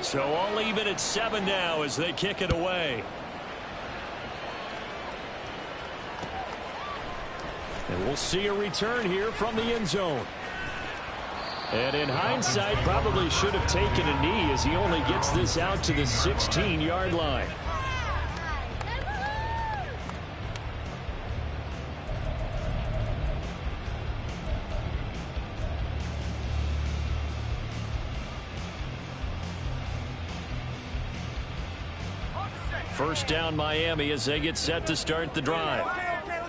So all even at 7 now as they kick it away. And we'll see a return here from the end zone. And in hindsight, probably should have taken a knee as he only gets this out to the 16-yard line. First down Miami as they get set to start the drive.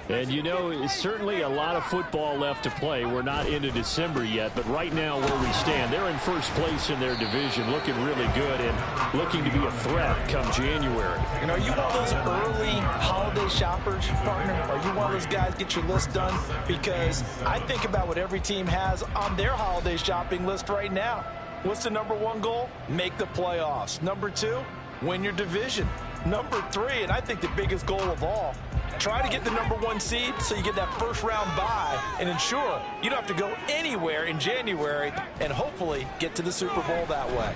And you know, it's certainly a lot of football left to play. We're not into December yet, but right now where we stand, they're in first place in their division, looking really good and looking to be a threat come January. And are you one of those early holiday shoppers, partner? Are you one of those guys get your list done? Because I think about what every team has on their holiday shopping list right now. What's the #1 goal? Make the playoffs. #2, win your division. #3, and I think the biggest goal of all, try to get the #1 seed so you get that first round bye and ensure you don't have to go anywhere in January and hopefully get to the Super Bowl that way.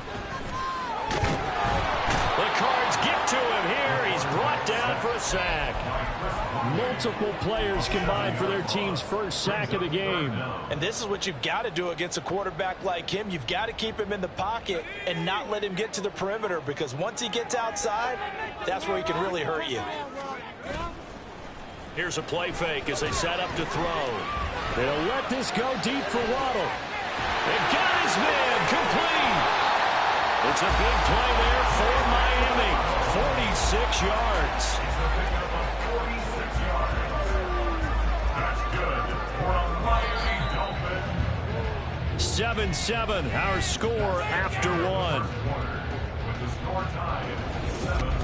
The Cards get to him here. He's brought down for a sack. Multiple players combined for their team's first sack of the game. And this is what you've got to do against a quarterback like him. You've got to keep him in the pocket and not let him get to the perimeter, because once he gets outside, that's where he can really hurt you. Here's a play fake as they set up to throw. They'll let this go deep for Waddle. They got his man complete. It's a big play there for Miami. 46 yards. 7-7, our score after 1. With the score tied 7-7.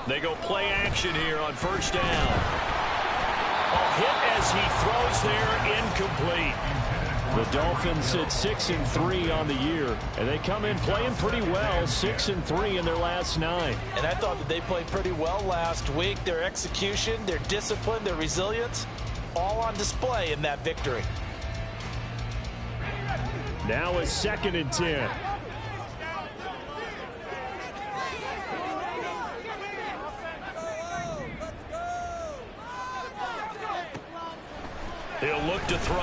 They go play action here on first down. A hit as he throws there, incomplete. The Dolphins sit 6-3 on the year, and they come in playing pretty well, 6-3 in their last 9. And I thought that they played pretty well last week. Their execution, their discipline, their resilience, all on display in that victory. Now a 2nd and 10. He'll look to throw.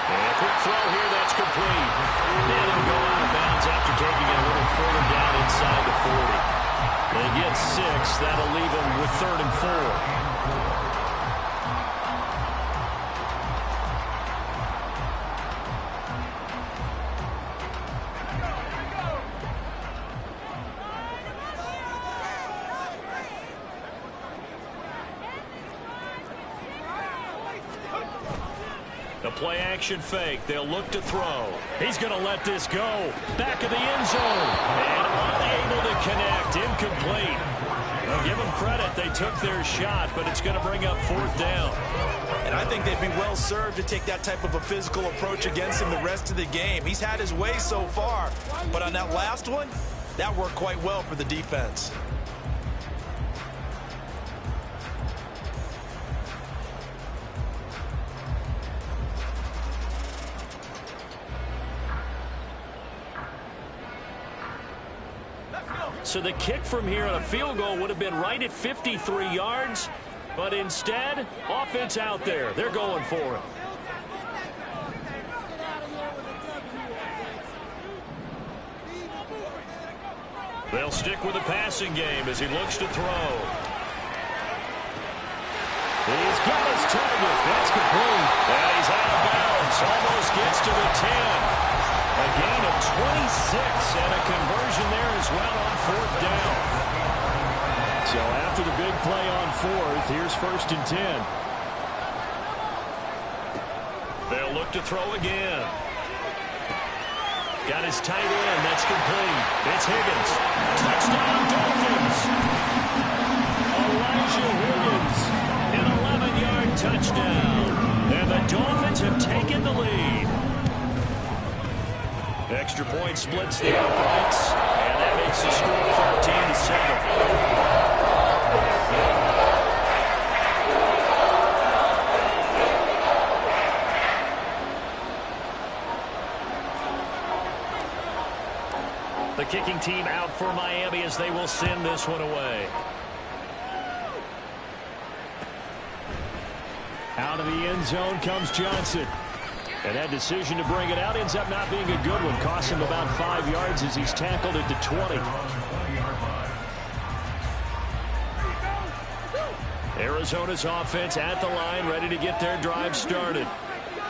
And a quick throw here, that's complete. And he'll go out of bounds after taking it a little further down inside the 40. They get 6. That'll leave them with 3rd and 4. play action fake. They'll look to throw. He's going to let this go. Back of the end zone. And unable to connect. Incomplete. Well, give them credit. They took their shot, but it's going to bring up 4th down. And I think they'd be well served to take that type of a physical approach against him the rest of the game. He's had his way so far, but on that last one, that worked quite well for the defense. So the kick from here on a field goal would have been right at 53 yards, but instead, offense out there. They're going for it. They'll stick with the passing game as he looks to throw. He's got his target. That's complete. And he's out of bounds. Almost gets to the 10. A gain of 26 and a conversion there as well on 4th down. So after the big play on 4th, here's 1st and 10. They'll look to throw again. Got his tight end. That's complete. It's Higgins. Touchdown, Dolphins. Elijah Higgins. An 11-yard touchdown. And the Dolphins have taken the lead. Extra point splits the uprights, and that makes the score 13-7. The kicking team out for Miami as they will send this one away. Out of the end zone comes Johnson. And that decision to bring it out ends up not being a good one. Costs him about 5 yards as he's tackled at the 20. Arizona's offense at the line, ready to get their drive started.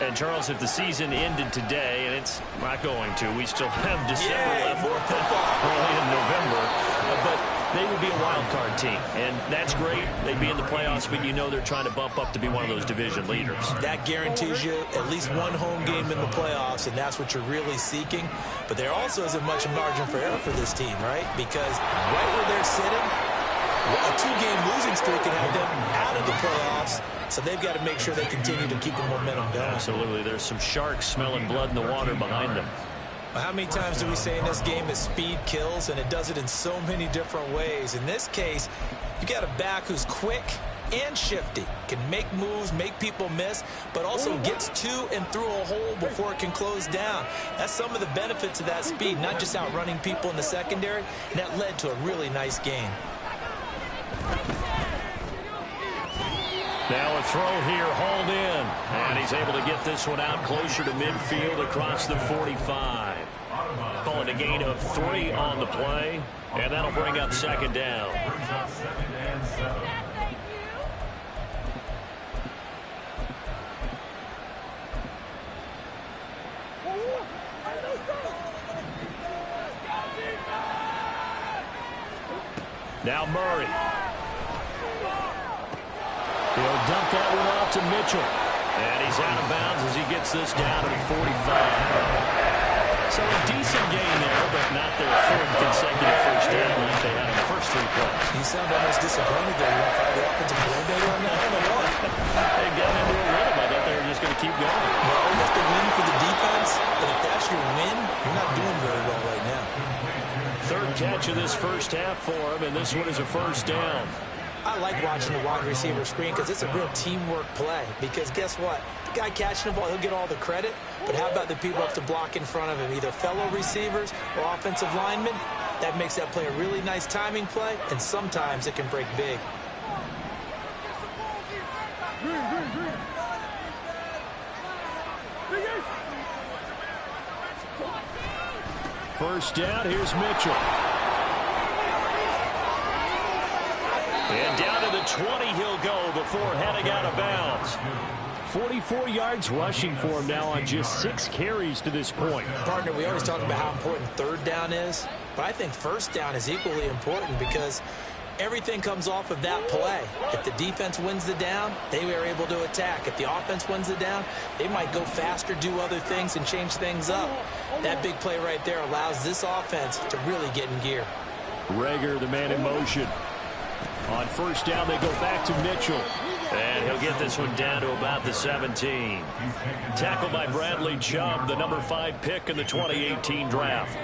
And, Charles, if the season ended today, and it's not going to, we still have December left, early in November, but they would be a wild card team, and that's great. They'd be in the playoffs, but you know they're trying to bump up to be one of those division leaders. That guarantees you at least one home game in the playoffs, and that's what you're really seeking. But there also isn't much margin for error for this team, right? Because right where they're sitting, a 2-game losing streak can have them out of the playoffs, so they've got to make sure they continue to keep the momentum going. Absolutely. There's some sharks smelling blood in the water behind them. How many times do we say in this game that speed kills, and it does it in so many different ways? In this case, you got a back who's quick and shifty, can make moves, make people miss, but also gets to and through a hole before it can close down. That's some of the benefits of that speed, not just outrunning people in the secondary, and that led to a really nice game. Now a throw here, hauled in, and he's able to get this one out closer to midfield across the 45. Calling a gain of 3 on the play, and that'll bring up 2nd down. Now Murray. He'll dump that one off to Mitchell. And he's out of bounds as he gets this down to the 45. So a decent gain there, but not their 4th consecutive first down like they had in the first 3 plays. You sound almost disappointed there. You want to fire the offensive coordinator on that? I don't know what. They got into a rhythm. I thought they were just going to keep going. Well, that's the win for the defense. But if that's your win, you're not doing very well right now. 3rd catch of this first half for him, and this one is a first down. I like watching the wide receiver screen because it's a real teamwork play. Because guess what? The guy catching the ball, he'll get all the credit. But how about the people up to block in front of him, either fellow receivers or offensive linemen? That makes that play a really nice timing play, and sometimes it can break big. First down, here's Mitchell. And down to the 20 he'll go before heading out of bounds. 44 yards rushing for him now on just 6 carries to this point. Partner, we always talk about how important 3rd down is, but I think 1st down is equally important because Everything comes off of that play. If the defense wins the down, they are able to attack. If the offense wins the down, they might go faster, do other things, and change things up. That big play right there allows this offense to really get in gear. Rager, the man in motion. On first down, they go back to Mitchell. And he'll get this one down to about the 17. Tackled by Bradley Chubb, the number 5 pick in the 2018 draft.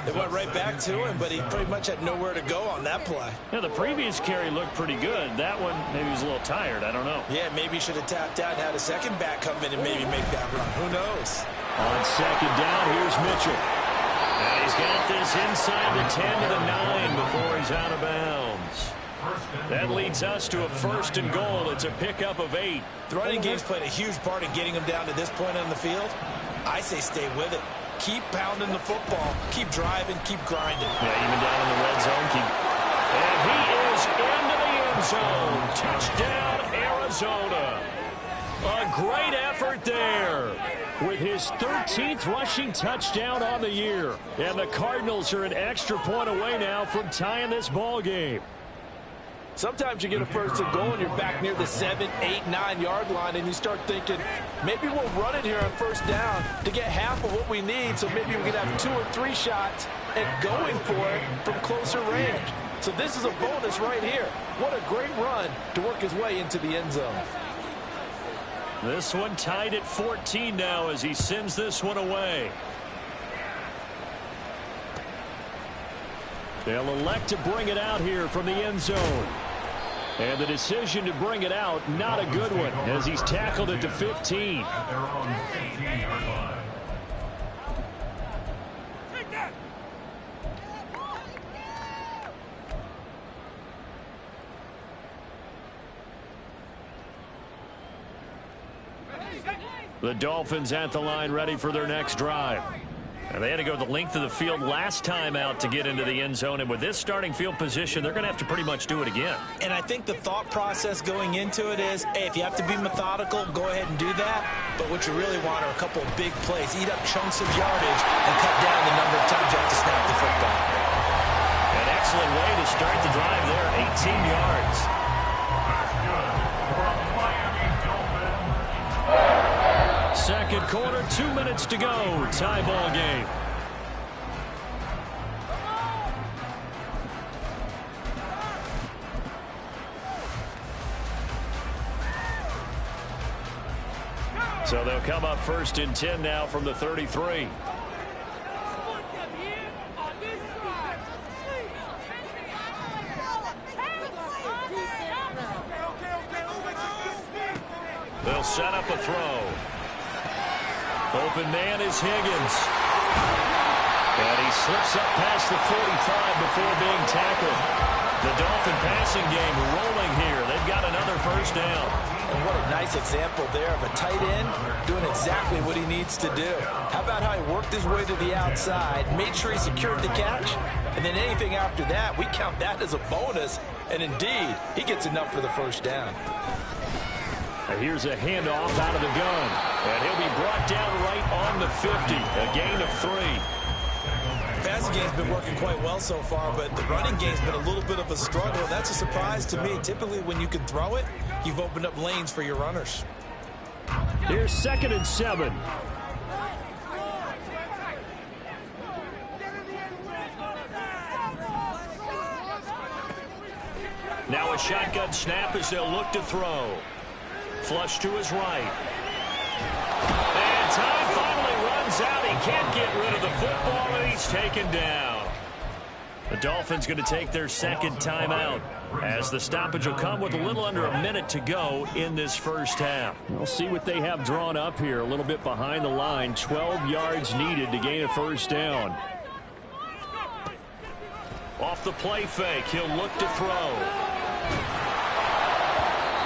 They went right back to him, but he pretty much had nowhere to go on that play. Yeah, the previous carry looked pretty good. That one, maybe he was a little tired. I don't know. Yeah, maybe he should have tapped out and had a second back come in and maybe make that run. Who knows? On second down, here's Mitchell. And he's got this inside the 10 to the 9 before he's out of bounds. That leads us to a 1st and goal. It's a pickup of 8. The running game's played a huge part in getting him down to this point on the field. I say stay with it. Keep pounding the football. Keep driving. Keep grinding. Yeah, even down in the red zone. And he is into the end zone. Touchdown, Arizona. A great effort there with his 13th rushing touchdown on the year. And the Cardinals are an extra point away now from tying this ball game. Sometimes you get a 1st and goal and you're back near the 7, 8, 9 yard line and you start thinking, maybe we'll run it here on 1st down to get half of what we need, so maybe we can have 2 or 3 shots at going for it from closer range. So this is a bonus right here. What a great run to work his way into the end zone. This one tied at 14 now as he sends this one away. They'll elect to bring it out here from the end zone. And the decision to bring it out, not a good one, as he's tackled at the 15. The Dolphins at the line, ready for their next drive. And they had to go the length of the field last time out to get into the end zone. And with this starting field position, they're going to have to pretty much do it again. And I think the thought process going into it is, hey, if you have to be methodical, go ahead and do that. But what you really want are a couple of big plays. Eat up chunks of yardage and cut down the number of times you have to snap the football. An excellent way to start the drive there, 18 yards. Second quarter, 2 minutes to go. Tie ball game. So they'll come up 1st and 10 now from the 33. They'll set up a throw. Open man is Higgins. And he slips up past the 45 before being tackled. The Dolphin passing game rolling here. They've got another 1st down. And what a nice example there of a tight end doing exactly what he needs to do. How about how he worked his way to the outside, made sure he secured the catch, and then anything after that, we count that as a bonus. And indeed, he gets enough for the 1st down. Here's a handoff out of the gun. And he'll be brought down right on the 50. A gain of 3. The passing game's been working quite well so far, but the running game's been a little bit of a struggle. That's a surprise to me. Typically, when you can throw it, you've opened up lanes for your runners. Here's 2nd and 7. Now a shotgun snap as they'll look to throw. Flush to his right. And time finally runs out. He can't get rid of the football, and he's taken down. The Dolphins going to take their 2nd timeout as the stoppage will come with a little under a minute to go in this 1st half. We'll see what they have drawn up here. A little bit behind the line. 12 yards needed to gain a 1st down. Off the play fake, he'll look to throw.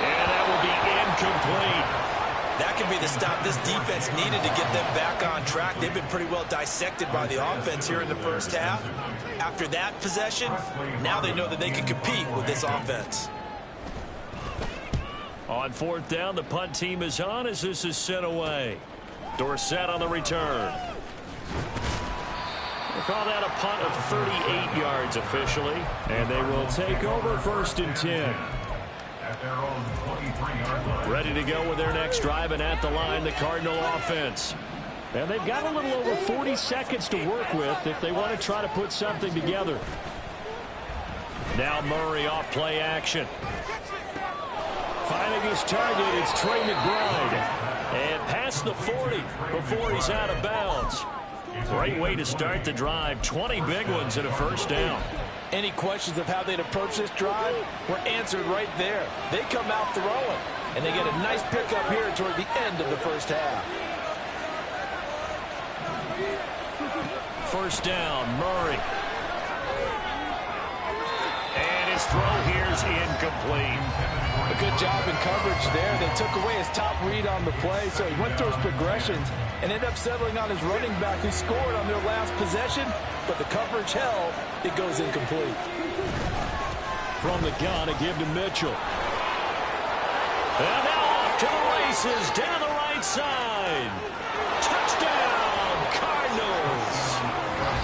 And that will be incomplete. That could be the stop this defense needed to get them back on track. They've been pretty well dissected by the offense here in the 1st half. After that possession, now they know that they can compete with this offense. On 4th down, the punt team is on as this is sent away. Dorsett on the return. call that a punt of 38 yards officially. And they will take over 1st and 10. At their own 23-yard line. Ready to go with their next drive, and at the line, the Cardinal offense. And they've got a little over 40 seconds to work with if they want to try to put something together. Now Murray off play action. Finding his target, it's Trey McBride. And past the 40 before he's out of bounds. Great way to start the drive. 20 big ones and a 1st down. Any questions of how they'd approach this drive were answered right there. They come out throwing, and they get a nice pickup here toward the end of the 1st half. 1st down, Murray. And his throw here is incomplete. A good job in coverage there. They took away his top read on the play, so he went through his progressions and ended up settling on his running back who scored on their last possession, but the coverage held. It goes incomplete. From the gun, a give to Mitchell. And now off to the races, down the right side. Touchdown, Cardinals.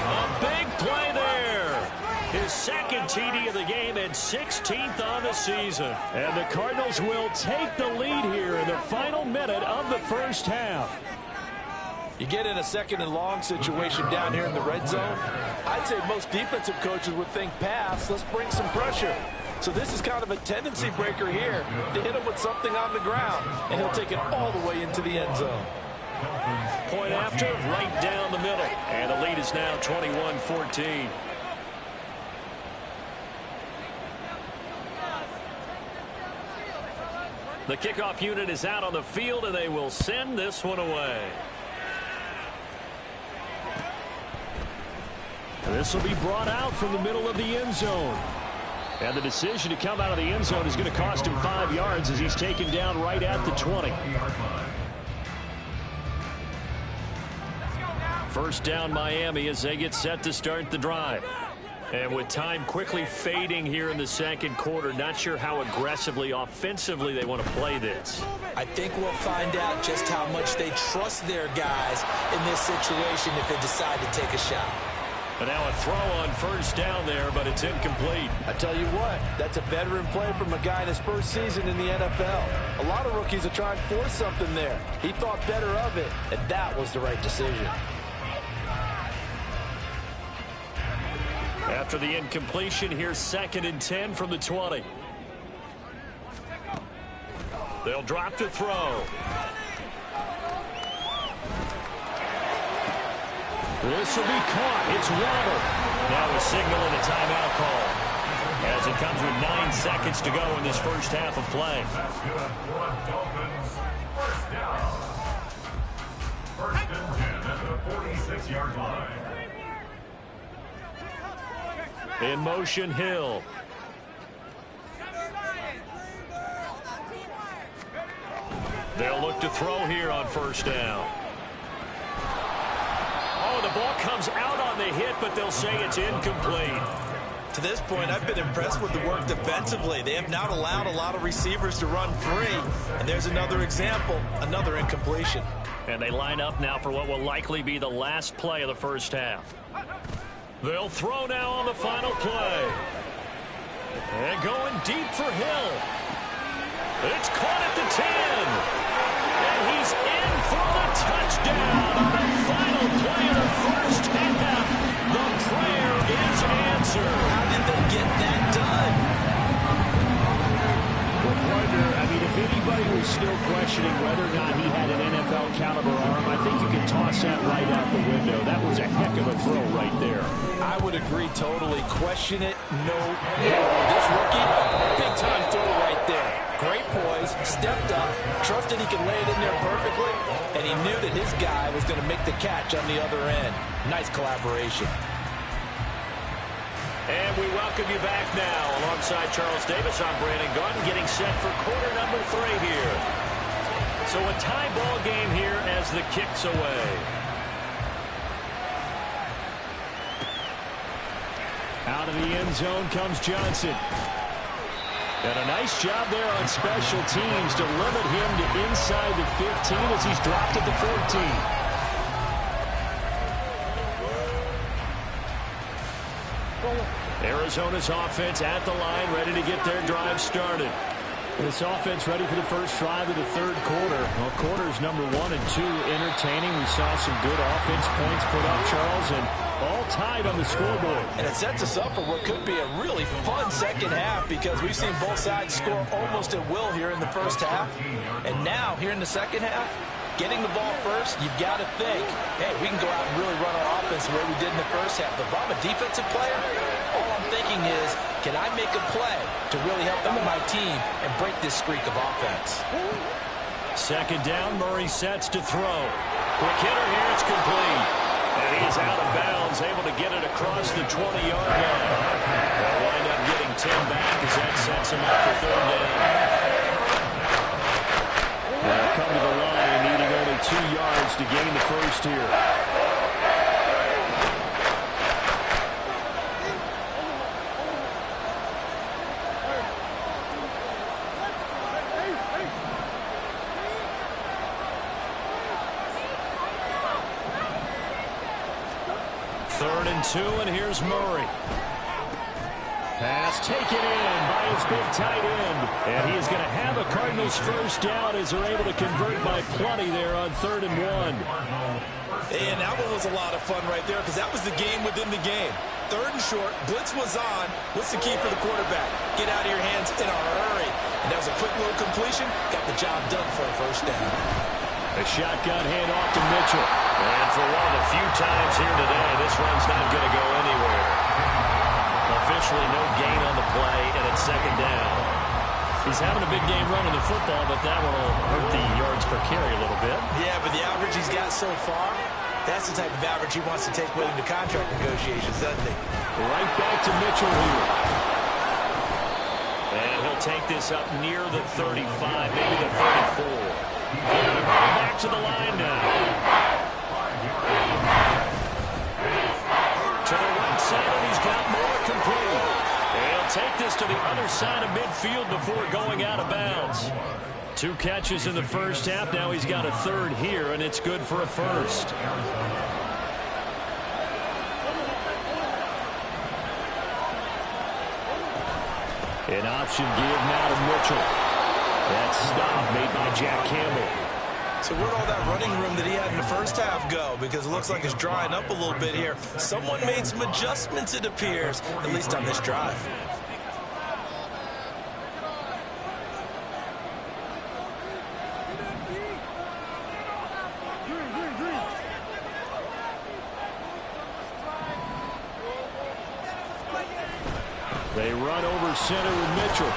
A big play there. His 2nd TD of the game and 16th on the season. And the Cardinals will take the lead here in the final minute of the 1st half. You get in a 2nd and long situation down here in the red zone. I'd say most defensive coaches would think pass. Let's bring some pressure. So this is kind of a tendency breaker here to hit him with something on the ground. And he'll take it all the way into the end zone. Point after, right down the middle. And the lead is now 21-14. The kickoff unit is out on the field, and they will send this one away. This will be brought out from the middle of the end zone. And the decision to come out of the end zone is going to cost him 5 yards as he's taken down right at the 20. 1st down, Miami, as they get set to start the drive. And with time quickly fading here in the 2nd quarter, not sure how aggressively, offensively they want to play this. I think we'll find out just how much they trust their guys in this situation if they decide to take a shot. But now a throw on 1st down there, but it's incomplete. I tell you what, that's a veteran play from a guy in his 1st season in the NFL. A lot of rookies are trying to force something there. He thought better of it, and that was the right decision. After the incompletion, here's 2nd and 10 from the 20. They'll drop to throw. This will be caught. It's Robert. Now a signal and a timeout call as it comes with 9 seconds to go in this 1st half of play. That's good for Dolphins. 1st down. 1st and 10 at the 46-yard line. In motion, Hill. They'll look to throw here on 1st down. Oh, the ball comes out on the hit, but they'll say it's incomplete. To this point, I've been impressed with the work defensively. They have not allowed a lot of receivers to run free. And there's another example, another incompletion. And they line up now for what will likely be the last play of the 1st half. They'll throw now on the final play. And going deep for Hill. It's caught at the 10. And he's in for the touchdown on the final play of the 1st half. The prayer is answered. How did they get that done? Well, partner, I mean, if anybody was still questioning whether or not he had an NFL caliber arm, I think you can toss that right out the window. That was a heck of a throw right there. I would agree totally. Question it, no. This rookie, big time throw right there. Great poise, stepped up, trusted he could lay it in there perfectly, and he knew that his guy was going to make the catch on the other end. Nice collaboration. And we welcome you back now. Alongside Charles Davis, I'm Brandon Gaudin, getting set for quarter number 3 here. So a tie ball game here as the kick's away. Out of the end zone comes Johnson. And a nice job there on special teams to limit him to inside the 15 as he's dropped at the 14. Arizona's offense at the line, ready to get their drive started. This offense ready for the first drive of the third quarter. Well, quarters number 1 and 2 entertaining. We saw some good offense points put up, Charles, and all tied on the scoreboard. And it sets us up for what could be a really fun second half because we've seen both sides score almost at will here in the first half. And now, here in the second half, getting the ball first, you've got to think, hey, we can go out and really run our offense the way we did in the first half. But if I'm a defensive player, all I'm thinking is, can I make a play to really help out my team and break this streak of offense? Second down, Murray sets to throw. Quick hitter here, it's complete. And he's out of bounds, able to get it across the 20-yard line. They'll wind up getting 10 back as that sets him up for third down. They'll come to the line, needing only 2 yards to gain the first here. Third and 2, and here's Murray. Pass taken in by his big tight end. And he is going to have a Cardinals first down as they're able to convert by plenty there on 3rd and 1. And that one was a lot of fun right there because that was the game within the game. 3rd and short, blitz was on. What's the key for the quarterback? Get out of your hands in a hurry. And that was a quick little completion. Got the job done for a first down. A shotgun handoff to Mitchell. And for one of the few times here today, this run's not going to go anywhere. Officially no gain on the play, and it's second down. He's having a big game running the football, but that one will hurt the yards per carry a little bit. Yeah, but the average he's got so far, that's the type of average he wants to take with him to contract negotiations, doesn't he? Right back to Mitchell here. And he'll take this up near the 35, maybe the 34. Back to the line now. To the right side, and he's got more complete. And he'll take this to the other side of midfield before going out of bounds. 2 catches in the first half. Now he's got a third here, and it's good for a first. An option give now to Mitchell. That stop made by Jack Campbell. So where'd all that running room that he had in the first half go? Because it looks like it's drying up a little bit here. Someone made some adjustments, it appears, at least on this drive. They run over center with Mitchell.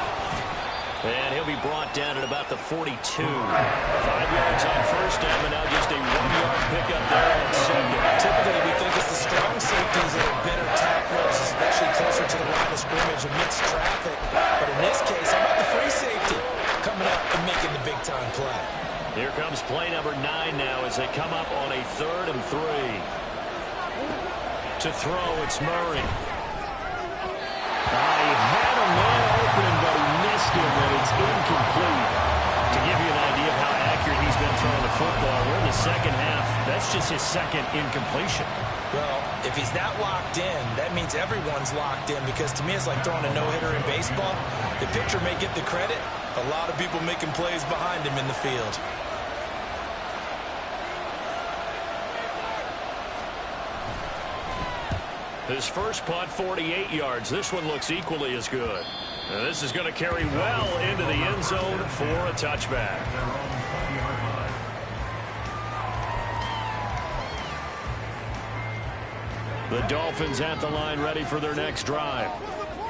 And he'll be brought down at about the 42. 5 yards on first down, and now just a 1-yard pickup there on second. Typically, we think it's the strong safeties that are better tacklers, especially closer to the line of scrimmage amidst traffic. But in this case, how about the free safety coming up and making the big-time play? Here comes play number 9 now as they come up on a 3rd and 3. To throw, it's Murray. He had a man open, but he missed him, and it's incomplete. To give you an idea of how accurate he's been throwing the football, we're in the second half. That's just his second incompletion. Well, if he's not locked in, that means everyone's locked in, because to me it's like throwing a no-hitter in baseball. The pitcher may get the credit, a lot of people making plays behind him in the field. His first punt, 48 yards. This one looks equally as good. And this is going to carry well into the end zone for a touchback. The Dolphins at the line ready for their next drive.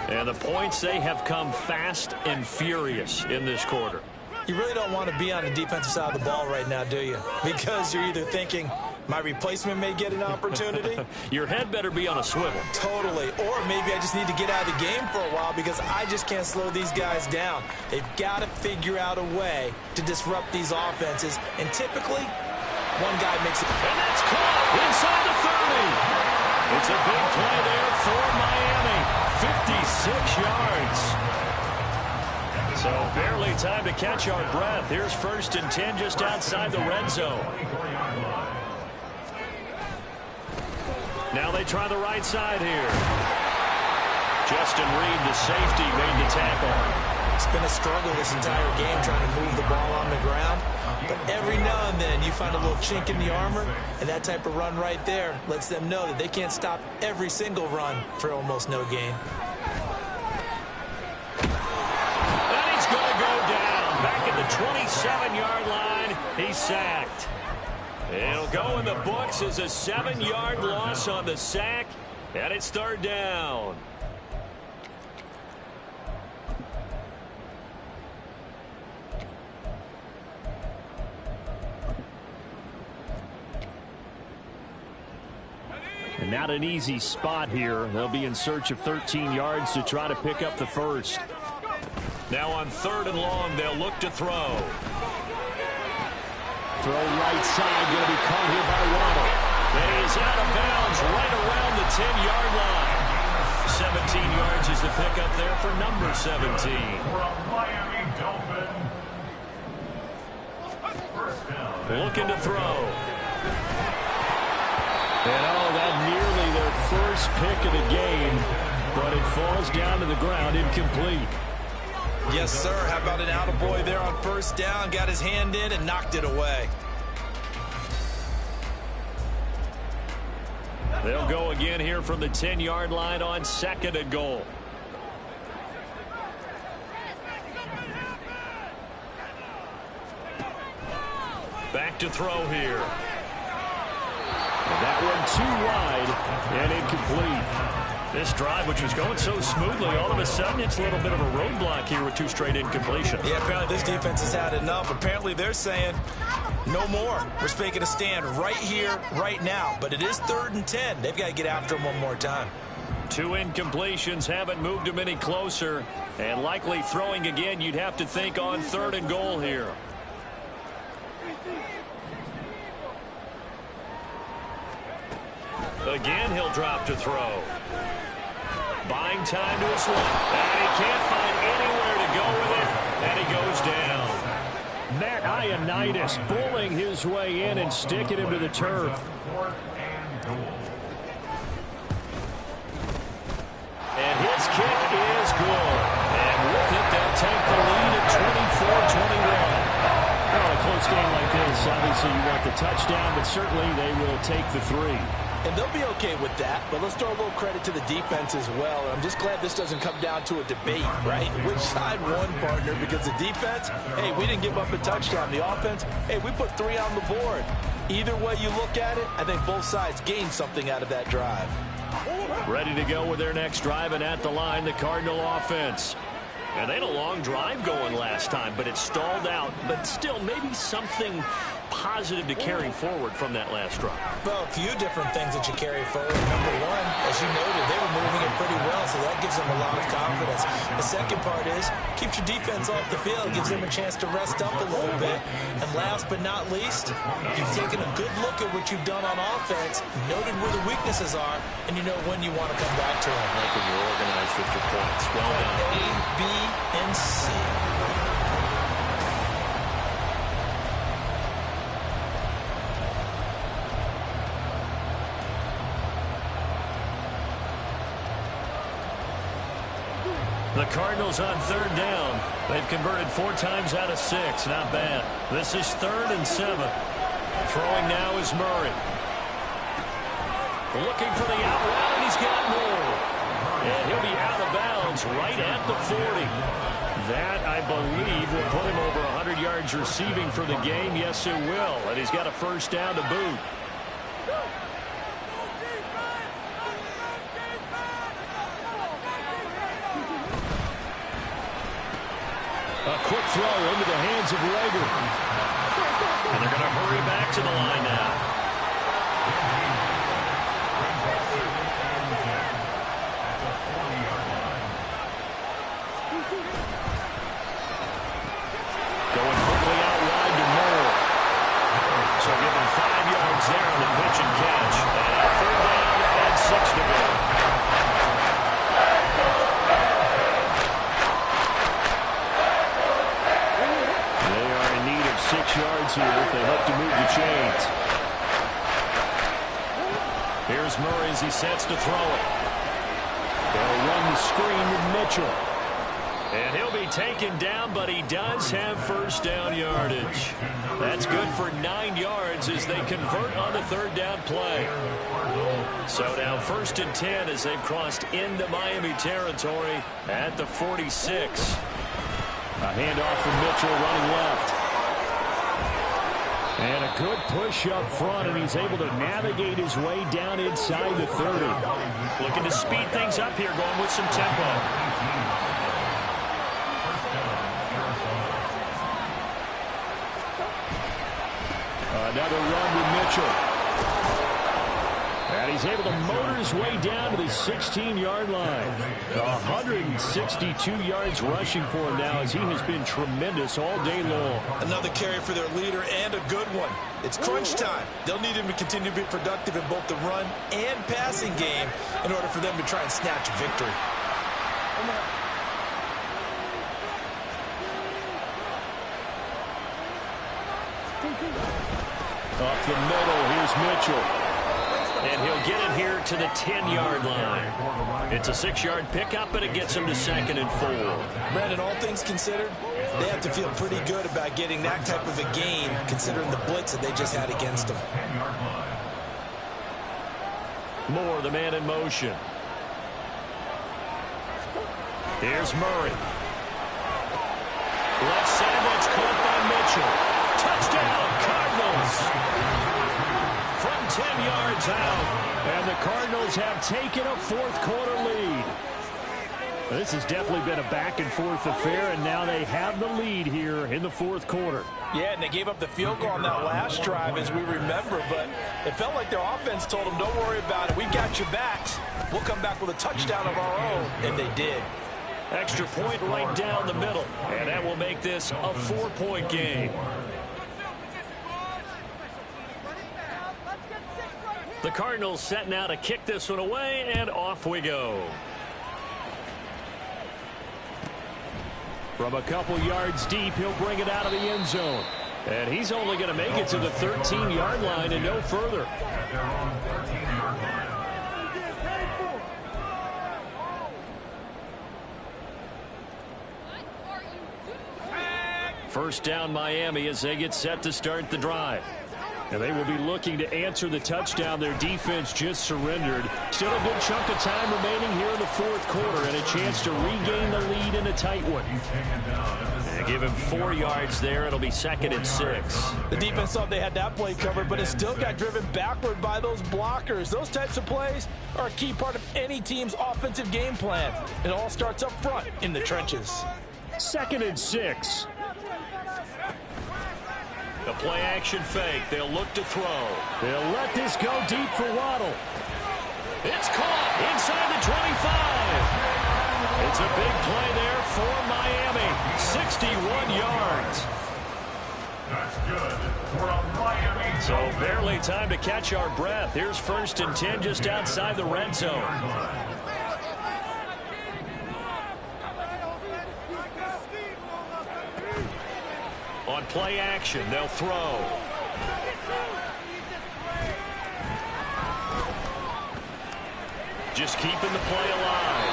And the points, they have come fast and furious in this quarter. You really don't want to be on the defensive side of the ball right now, do you? Because you're either thinking, my replacement may get an opportunity. Your head better be on a swivel. Totally. Or maybe I just need to get out of the game for a while because I just can't slow these guys down. They've got to figure out a way to disrupt these offenses. And typically, one guy makes it. And that's caught inside the 30. It's a big play there for Miami. 56 yards. So barely time to catch our breath. Here's 1st and 10 just outside the red zone. Now they try the right side here. Justin Reed, the safety, made the tackle. It's been a struggle this entire game trying to move the ball on the ground. But every now and then you find a little chink in the armor, and that type of run right there lets them know that they can't stop every single run for almost no gain. And he's going to go down. Back at the 27-yard line, he's sacked. It'll go in the books as a 7-yard loss on the sack, and it's third down. And not an easy spot here. They'll be in search of 13 yards to try to pick up the first. Now on 3rd and long, they'll look to throw. Throw right side, going to be caught here by Waddle. And he is out of bounds right around the 10-yard line. 17 yards is the pickup there for number 17. Looking to throw. And that nearly their first pick of the game, but it falls down to the ground incomplete. Yes, sir. How about an attaboy there on 1st down? Got his hand in and knocked it away. They'll go again here from the 10-yard line on 2nd and goal. Back to throw here. That one too wide and incomplete. This drive, which was going so smoothly, all of a sudden it's a little bit of a roadblock here with 2 straight incompletions. Yeah, apparently this defense has had enough. Apparently they're saying no more. We're making a stand right here, right now. But it is 3rd and 10. They've got to get after him one more time. 2 incompletions haven't moved him any closer. And likely throwing again, you'd have to think on 3rd and goal here. Again, he'll drop to throw. Buying time to his left. And he can't find anywhere to go with it. And he goes down. Matt Ioannidis bullying his way in and sticking him to the turf. And his kick is good. And with it, they'll take the lead at 24-21. Well, a close game like this, obviously you want the touchdown, but certainly they will take the 3. And they'll be okay with that, but let's throw a little credit to the defense as well. And I'm just glad this doesn't come down to a debate, right? Which side won, partner? Because the defense, hey, we didn't give up a touchdown. The offense, hey, we put 3 on the board. Either way you look at it, I think both sides gained something out of that drive. Ready to go with their next drive, and at the line, the Cardinal offense. And they had a long drive going last time, but it stalled out. But still, maybe something positive to carry forward from that last drive. Well, a few different things that you carry forward. Number one, as you noted, they were moving it pretty well, so that gives them a lot of confidence. The second part is, keeps your defense off the field, gives them a chance to rest up a little bit. And last but not least, you've taken a good look at what you've done on offense, noted where the weaknesses are, and you know when you want to come back to them. Like when you're organized with your points. Well done. A, B, and C. The Cardinals on 3rd down. They've converted 4 times out of 6. Not bad. This is 3rd and 7. Throwing now is Murray. Looking for the out route, and he's got more. And he'll be out of bounds right at the 40. That, I believe, will put him over 100 yards receiving for the game. Yes, it will. And he's got a 1st down to boot. A quick throw into the hands of Rager. And they're going to hurry back to the line now. Going quickly out wide to Moore. So give him 5 yards there on the pitch and catch. And 3rd down and 6 to go. They are in need of 6 yards here if they hope to move the chains. Here's Murray as he sets to throw it. They'll run the screen with Mitchell. And he'll be taken down, but he does have first down yardage. That's good for 9 yards as they convert on the third down play. So now 1st and 10 as they've crossed into Miami territory at the 46. A handoff from Mitchell running left. And a good push up front, and he's able to navigate his way down inside the 30. Looking to speed things up here, going with some tempo. Another run with Mitchell. And he's able to motor his way down to the 16-yard line. 162 yards rushing for him now as he has been tremendous all day long. Another carry for their leader and a good one. It's crunch time. They'll need him to continue to be productive in both the run and passing game in order for them to try and snatch a victory. Up the middle, here's Mitchell. And he'll get it here to the 10-yard line. It's a 6-yard pickup, but it gets him to 2nd and 4. Brandon, all things considered, they have to feel pretty good about getting that type of a gain, considering the blitz that they just had against them. Moore, the man in motion. Here's Murray. Left sandwich caught by Mitchell. Touchdown, Cardinals. From 10 yards out. And the Cardinals have taken a fourth-quarter lead. This has definitely been a back-and-forth affair, and now they have the lead here in the fourth quarter. Yeah, and they gave up the field goal on that last drive, as we remember, but it felt like their offense told them, don't worry about it. We got your backs. We'll come back with a touchdown of our own, and they did. Extra point right down the middle, and that will make this a 4-point game. The Cardinals set now to kick this one away, and off we go. From a couple yards deep, he'll bring it out of the end zone. And he's only going to make it to the 13-yard line and no further. First down, Miami, as they get set to start the drive. And they will be looking to answer the touchdown their defense just surrendered. Still a good chunk of time remaining here in the fourth quarter and a chance to regain the lead in a tight one. And give him 4 yards there. It'll be 2nd and 6. The defense thought they had that play covered, but it still got driven backward by those blockers. Those types of plays are a key part of any team's offensive game plan. It all starts up front in the trenches. 2nd and 6. The play-action fake. They'll look to throw. They'll let this go deep for Waddle. It's caught inside the 25. It's a big play there for Miami. 61 yards. That's good for a Miami. So barely time to catch our breath. Here's 1st and 10 just outside the red zone. On play action, they'll throw. Just keeping the play alive.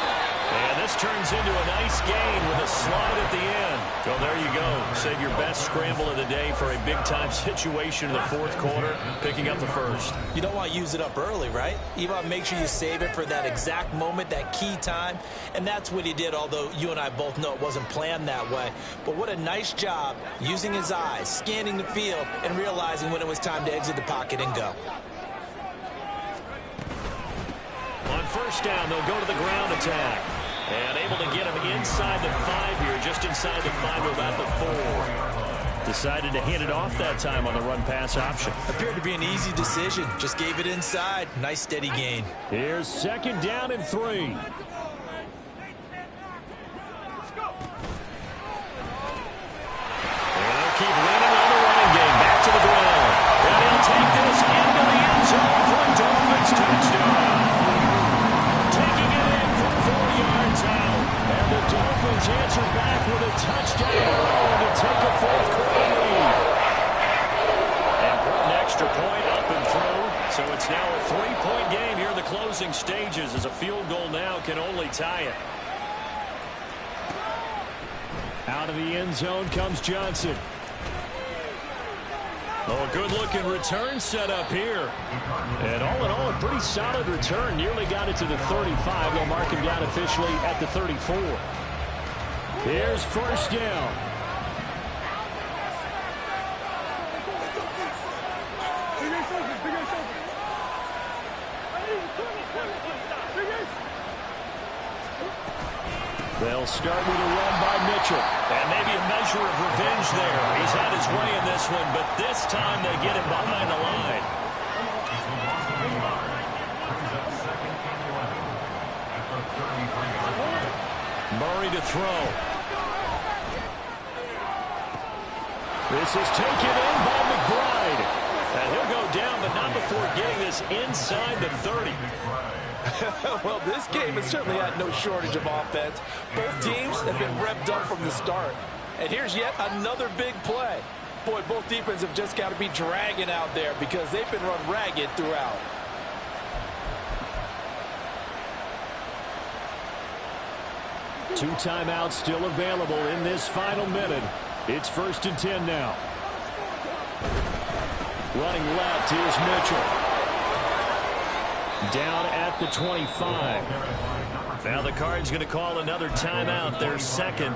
And this turns into a nice gain with a slide at the end. So there you go. Save your best scramble of the day for a big-time situation in the fourth quarter, picking up the first. You don't want to use it up early, right? You want to make sure you save it for that exact moment, that key time. And that's what he did, although you and I both know it wasn't planned that way. But what a nice job using his eyes, scanning the field, and realizing when it was time to exit the pocket and go. On first down, they'll go to the ground attack. And able to get him inside the 5 here, just inside the 5 to about the 4. Decided to hand it off that time on the run-pass option. Appeared to be an easy decision. Just gave it inside. Nice, steady gain. Here's 2nd down and 3. And they'll keep running on the running game. Back to the ground. And he'll take this into the end zone for a Dolphins touchdown. Taking it in from 4 yards out. And the Dolphins answer back with a touchdown to take a fourth-quarter lead. And put an extra point up and through. So it's now a Three-point game here in the closing stages, as a field goal now can only tie it. Out of the end zone comes Johnson. Oh, a good-looking return set up here. And all in all, a pretty solid return. Nearly got it to the 35. They'll mark him down officially at the 34. Here's first down. They'll start with a run by Mitchell. And maybe a measure of revenge there. He's had his way in this one, but this time they get him behind the line. Murray to throw. This is taken in by McBride. And he'll go down, but not before getting this inside the 30. Well, this game has certainly had no shortage of offense. Both teams have been revved up from the start. And here's yet another big play. Boy, both defenses have just got to be dragging out there because they've been run ragged throughout. Two timeouts still available in this final minute. It's 1st and 10 now. Running left, here's Mitchell. Down at the 25. Now the Cards going to call another timeout, their second,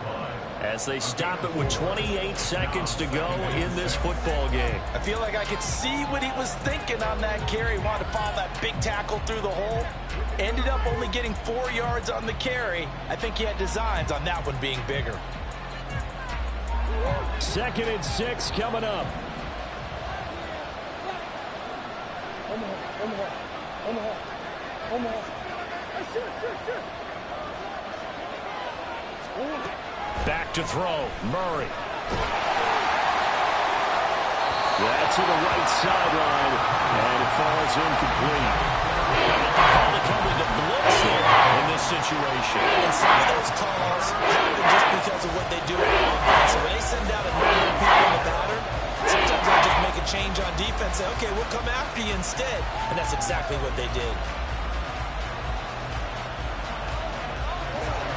as they stop it with 28 seconds to go in this football game. I feel like I could see what he was thinking on that carry. He wanted to follow that big tackle through the hole. Ended up only getting 4 yards on the carry. I think he had designs on that one being bigger. 2nd and 6 coming up. Back to throw, Murray. That's to the right sideline, and it falls incomplete. Call to come with the blitz here in this situation. And some of those calls happen just because of what they do on offense. So when they send out a number of people in the pattern, sometimes they'll just make a change on defense, say, okay, we'll come after you instead. And that's exactly what they did.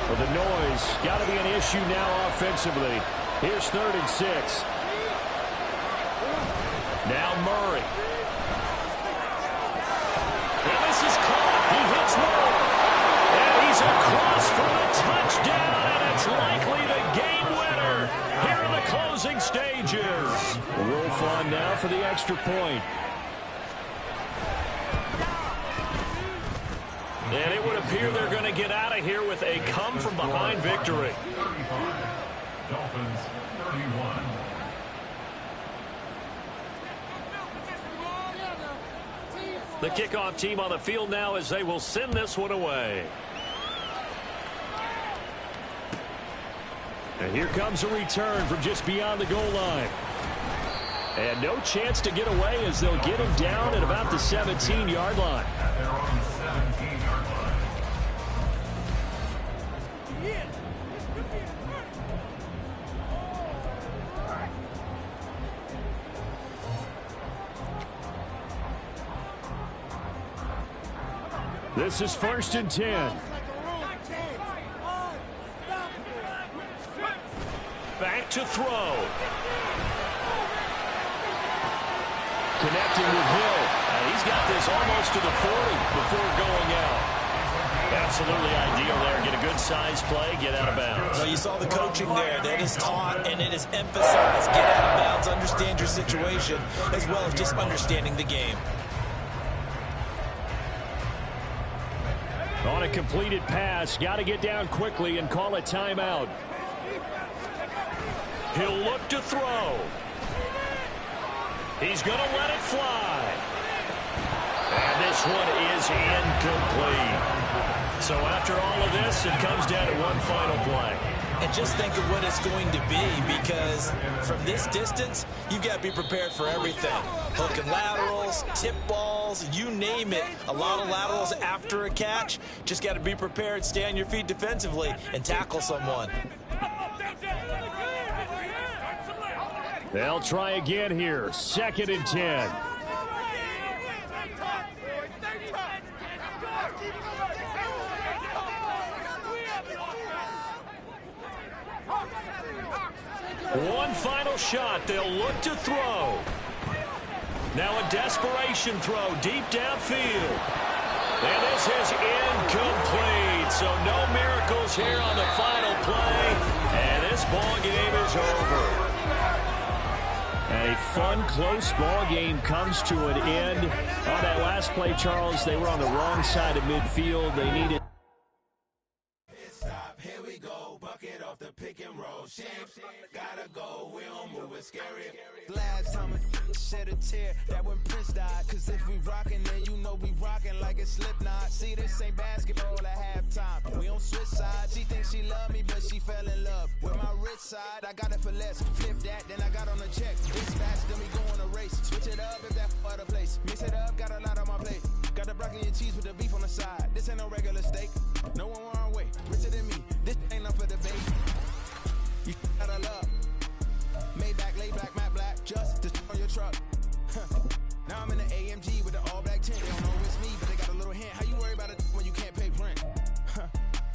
Well, the noise got to be an issue now offensively. Here's 3rd and 6. Now Murray. And this is caught. He hits one. And he's across for a touchdown, and it's likely the game winner here in the closing stages. Wolf on now for the extra point. And it would appear they're going to get out of here with a come-from-behind victory. 35. Dolphins 31. The kickoff team on the field now as they will send this one away. And here comes a return from just beyond the goal line. And no chance to get away as they'll get him down at about the 17-yard line. At their own 17-yard line. This is 1st and 10. Back to throw. Connecting with Hill. He's got this almost to the 40 before going out. Absolutely ideal there. Get a good size play, get out of bounds. Well, you saw the coaching there. That is taught and it is emphasized. Get out of bounds, understand your situation, as well as just understanding the game. On a completed pass, got to get down quickly and call a timeout. He'll look to throw. He's going to let it fly. And this one is incomplete. So after all of this, it comes down to one final play. And just think of what it's going to be, because from this distance, you've got to be prepared for everything. Hook and laterals, tip balls, you name it. A lot of laterals after a catch. Just got to be prepared, stay on your feet defensively, and tackle someone. They'll try again here. 2nd and 10. One final shot. They'll look to throw. Now a desperation throw deep downfield. And this is incomplete. So no miracles here on the final play. And this ball game is over. A fun, close ball game comes to an end. On that last play, Charles, they were on the wrong side of midfield. They needed... Here we go, bucket off the pick and roll. Shapes, gotta go, we don't move it scary. Last time a shed a tear, that when Prince died. Cause if we rockin', then you know we rockin' like a Slipknot. See, this ain't basketball at halftime. We don't switch sides. She thinks she love me, but she fell in love with my rich side. I got it for less. Flip that, then I got on a check. This fast, then we go on a race. Switch it up if that other place. Mix it up, got a lot on my plate. Got the broccoli and cheese with the beef on the side. This ain't no regular steak. No one wrong way. Richer than me. This ain't up for debate. You gotta love. Maybach, lay back, matte black. Just to on your truck. Now I'm in the AMG with the all black tint. They don't know it's me, but they got a little hint. How you worry about it when you can't pay rent?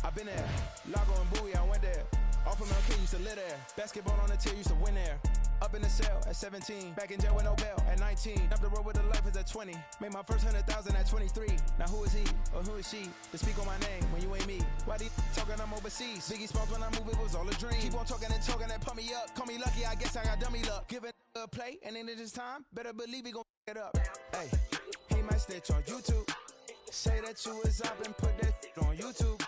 I've been there. Lago and Bowie, I went there. Off of Mount King, used to live there. Basketball on the tier, used to win there. Up in the cell at 17. Back in jail with no bail at 19. Up the road with the life is at 20. Made my first 100,000 at 23. Now who is he or who is she to speak on my name when you ain't me? Why they talking I'm overseas? Biggie Smalls when I move, it was all a dream. Keep on talking and pump me up. Call me lucky, I guess I got dummy luck. Give it a play and then it's time. Better believe we gon' it up. Hey, he might snitch on YouTube. Say that you was up and put that on YouTube.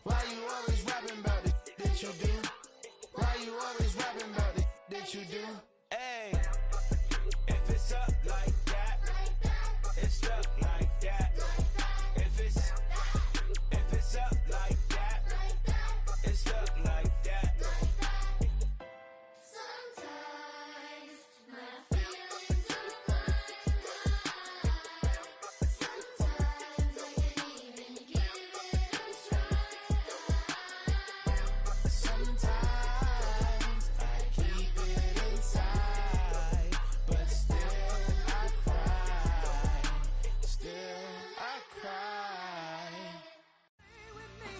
Why you always rapping about it that you do? Why you always rapping about it that you do? Hey, if it's up like that, it's stuck like that. If it's up like that, it's stuck like that. Sometimes my feelings are running high. Sometimes I can't even give it a try. Sometimes I keep it inside, but still I cry. Still I cry. Stay with me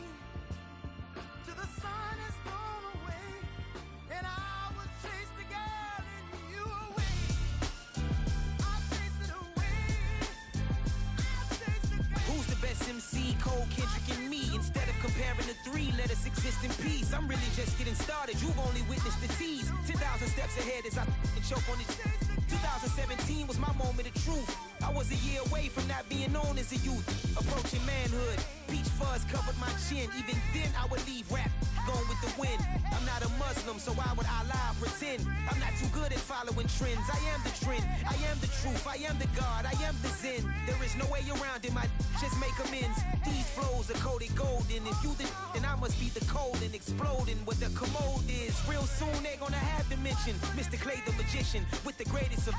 till the sun is gone away, and I will chase the girl in you away. I'll chase it away. I'll chase the girl. Who's the best MC? Cole, Kendrick, and me. Instead of comparing the three, let us exist in peace. I'm really just getting started. You've only witnessed the tease. 10,000 steps ahead as I choke on it. 2017 was my moment of truth. I was a year away from not being known as a youth. Approaching manhood. Peach fuzz covered my chin. Even then I would leave rap going with the wind. I'm not a Muslim, so why would I lie or pretend? I'm not too good at following trends. I am the trend. I am the truth. I am the God. I am the Zen. There is no way around it. My just make amends. These flows are coated golden. If you then I must be the cold and exploding what the commode is. Real soon they're gonna have to mention Mr. Clay the magician with the greatest of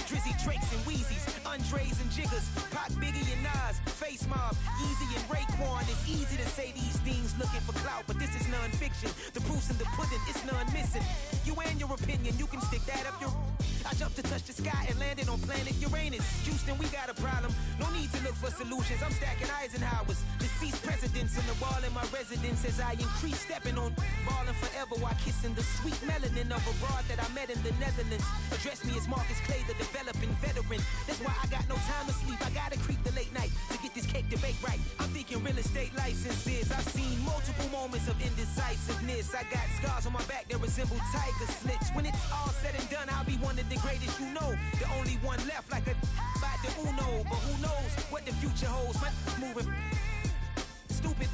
Drizzy, Drakes, and Wheezies, Andres and Jiggers, Pac, Biggie, and Nas, Face Mob, Yeezy, and Raekwon. It's easy to say these things looking for clout, but this is non-fiction. The proof's in the pudding, it's none missing. You and your opinion, you can stick that up your... I jumped to touch the sky and landed on planet Uranus. Houston, we got a problem. No need to look for solutions. I'm stacking Eisenhowers. Deceased presidents in the wall in my residence as I increase stepping on ballin' forever while kissing the sweet melanin of a broad that I met in the Netherlands. Address me as Marcus Clay, the developing veteran. That's why I got no time to sleep. I gotta creep the late night to get this cake to bake right. I'm thinking real estate licenses. I've seen multiple moments of indecisiveness. I got scars on my back that resemble tiger slits. When it's all said and done, I'll be one of the greatest you know. The only one left like a by the Uno. But who knows what the future holds. My moving stupid.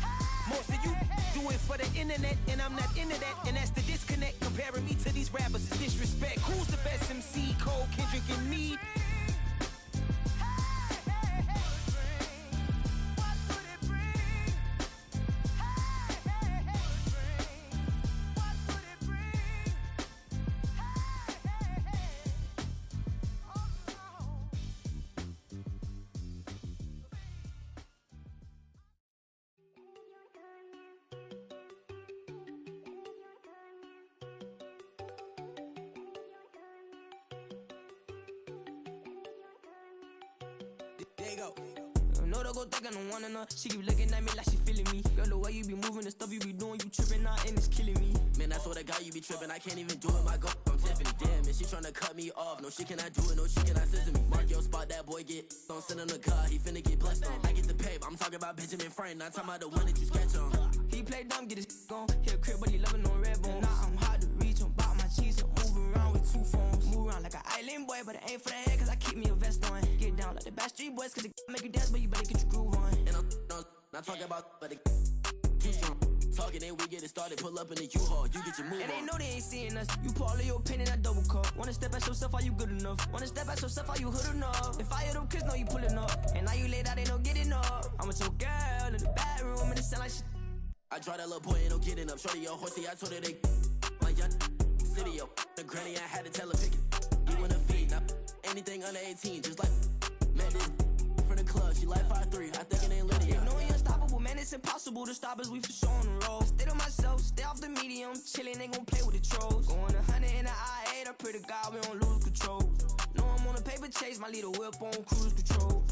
Most of you do it for the internet, and I'm not into that. And that's the disconnect. Comparing me to these rappers is disrespect. Who's the best MC? Cole, Kendrick, and me. There you go. You know they go think I'm the one in her. She keep looking at me like she feeling me. Girl, the way you be moving, the stuff you be doing, you tripping out and it's killing me. Man, I swear to God, you be tripping. I can't even do it. My girl, I'm Tiffany. Damn, and she tryna cut me off. No shit can I do it. No shit can I scissor me. Mark your spot, that boy get don't send him the car. He finna get blessed on. I get the paper. I'm talking about Benjamin Franklin. Not talking about the one that you sketch on. He play dumb, get his gone. Hit a crib, but he loving on red bone. Now I'm hard to reach. I'm bout my cheese. I'm moving around with 2 phones. Move around like an island boy, but it ain't for the head, cause I keep me a vest on. Get down like the Backstreet Boys, cause it make you dance, but you better get your groove on. And I'm not talking about, but it too strong. Talking, then we get it started. Pull up in the U-Haul, you get your move on. And they know they ain't seeing us. You pull all of your pen in that double cup. Wanna step at yourself, are you good enough? Wanna step at yourself, are you hood enough? If I hear them kids, know you pulling up. And now you laid out, they don't get enough. I'm with your girl in the bedroom, and it sound like shit. I draw that little boy, ain't no getting up. Shorty your horsey, I told her they my young city, yo. The granny, I had to tell her pick it. You wanna feed, now anything under 18, just like met this from the club. She like 5'3", I think it ain't Lydia. You know we unstoppable, man, it's impossible to stop us. We for sure on the road. Stay to myself, stay off the medium, chillin', ain't gon' play with the trolls. Going 100 in the I-8, I pray to God we don't lose control. Know I'm on a paper chase, my little whip on cruise control.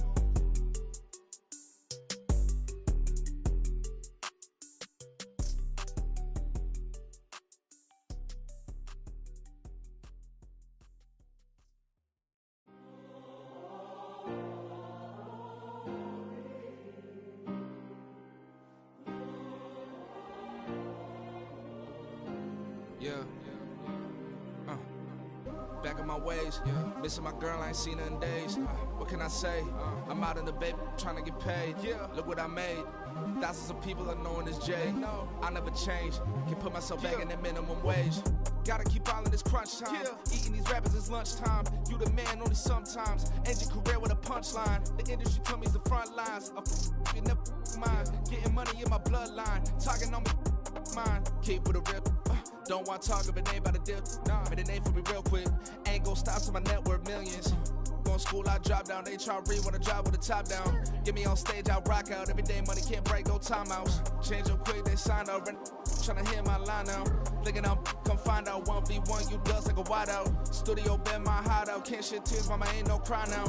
Yeah. Back in my ways, missing my girl, I ain't seen her in days. What can I say? I'm out in the baby, trying to get paid. Look what I made. Thousands of people are knowing this Jay. I never change. Can put myself back in that minimum wage. Gotta keep all in this crunch time. Eating these rappers is lunchtime. You the man only sometimes. End your career with a punchline. The industry told me it's the front lines. You never mind. Getting money in my bloodline. Talking on me, mine. Keep with a rip. Don't want to talk if it ain't about a dip. But it ain't for me real quick. Ain't gon' stop till my net worth millions. Going school, I drop down. They try to read when I drop with the top down. Get me on stage, I rock out. Every day money can't break, no timeouts. Change up quick, they signed up. Tryna hear my line now. Thinking I'm come find out 1v1, you dust like a wideout. Studio been my hideout. Can't shed tears, mama ain't no cry now.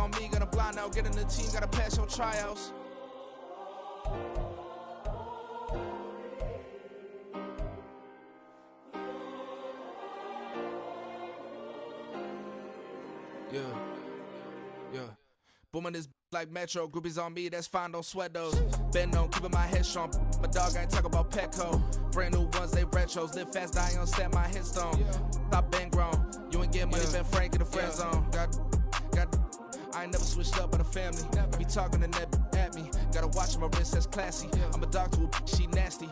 On me, gonna blind out. Get in the team, gotta pass your tryouts. Yeah. Booming this like Metro, groupies on me, that's fine, don't sweat those. Been on, keeping my head strong. My dog ain't talk about Petco. Brand new ones, they retros. Live fast, die on set my headstone. Stop been grown. You ain't getting money, been Frank in the friend zone. I ain't never switched up on the family. Be talking to that at me. Gotta watch my wrist, that's classy. I'm a dog to a she nasty.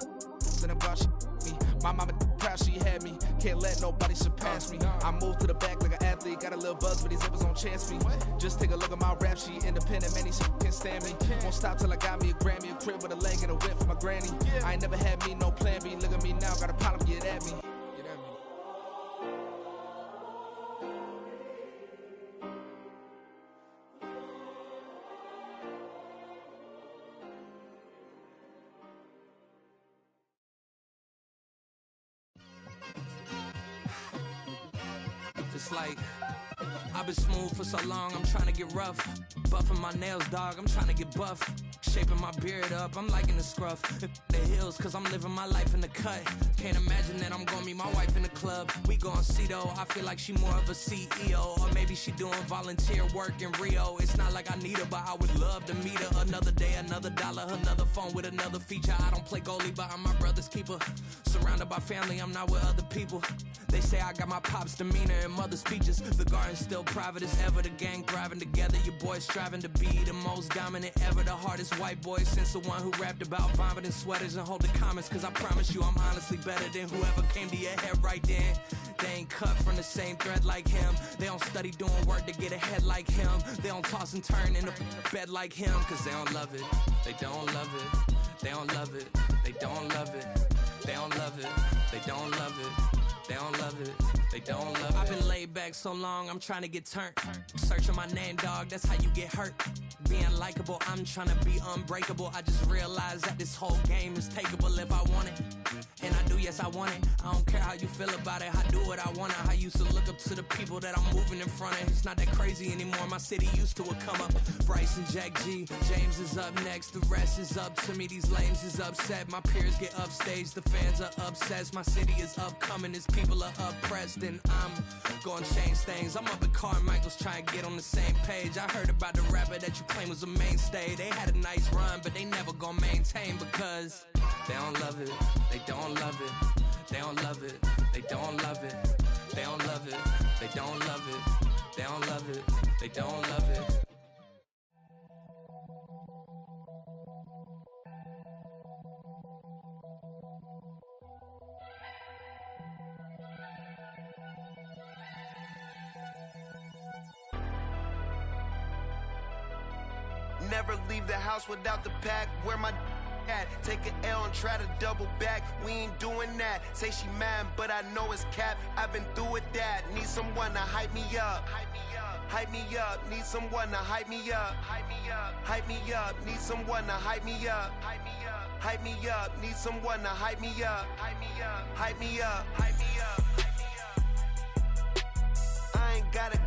And I'm glad she me. My mama proud she had me. Can't let nobody surpass me. I moved to the back like an athlete. Got a little buzz, but these zippers don't chance me. Just take a look at my rap sheet. Independent, man, these can't stand me. Won't stop till I got me a Grammy. A crib with a leg and a whip for my granny. I ain't never had me no plan B. Look at me now, got a problem, get at me. It's like I've been smooth for so long, I'm trying to get rough. Buffing my nails, dog, I'm trying to get buff. Shaping my beard up, I'm liking the scruff. The hills, cause I'm living my life in the cut. Can't imagine that I'm gonna meet my wife in the club. We gon' see though, I feel like she more of a CEO. Or maybe she doing volunteer work in Rio. It's not like I need her, but I would love to meet her. Another day, another dollar, another phone with another feature. I don't play goalie, but I'm my brother's keeper. Surrounded by family, I'm not with other people. They say I got my pop's demeanor and mother's features. The garden's still private as ever, the gang thriving together. Your boys striving to be the most dominant ever. The hardest white boy since the one who rapped about vomiting sweaters and holding comments. Cause I promise you I'm honestly better than whoever came to your head right then. They ain't cut from the same thread like him. They don't study doing work to get ahead like him. They don't toss and turn in the bed like him. Cause they don't love it, they don't love it. They don't love it, they don't love it. They don't love it, they don't love it. They don't love it. They don't love it. I've been laid back so long, I'm trying to get turned. Searching my name, dog, that's how you get hurt. Being likable, I'm trying to be unbreakable. I just realized that this whole game is takeable if I want it. And I do, yes, I want it. I don't care how you feel about it. I do what I want it. I used to look up to the people that I'm moving in front of. It's not that crazy anymore. My city used to a come up. Bryce and Jack G. James is up next. The rest is up to me. These lames is upset. My peers get upstaged. The fans are obsessed. My city is upcoming. His people are oppressed. And I'm gonna change things. I'm up at Carmichael's trying to get on the same page. I heard about the rapper that you claim was a mainstay. They had a nice run, but they never gonna maintain because they don't love it. They don't love it. They don't love it. They don't love it. They don't love it. They don't love it. They don't love it. They don't love it. Never leave the house without the pack. Where my at? Take an L and try to double back. We ain't doing that. Say she mad, but I know it's cap. I've been through with that. Need someone to hype me up. Hype me up. Need someone to hype me up. Hype me up. Need someone to hype me up. Hype me up. Need someone to hype me up. Hype me up. Hype me up. Hype me up. I ain't got it,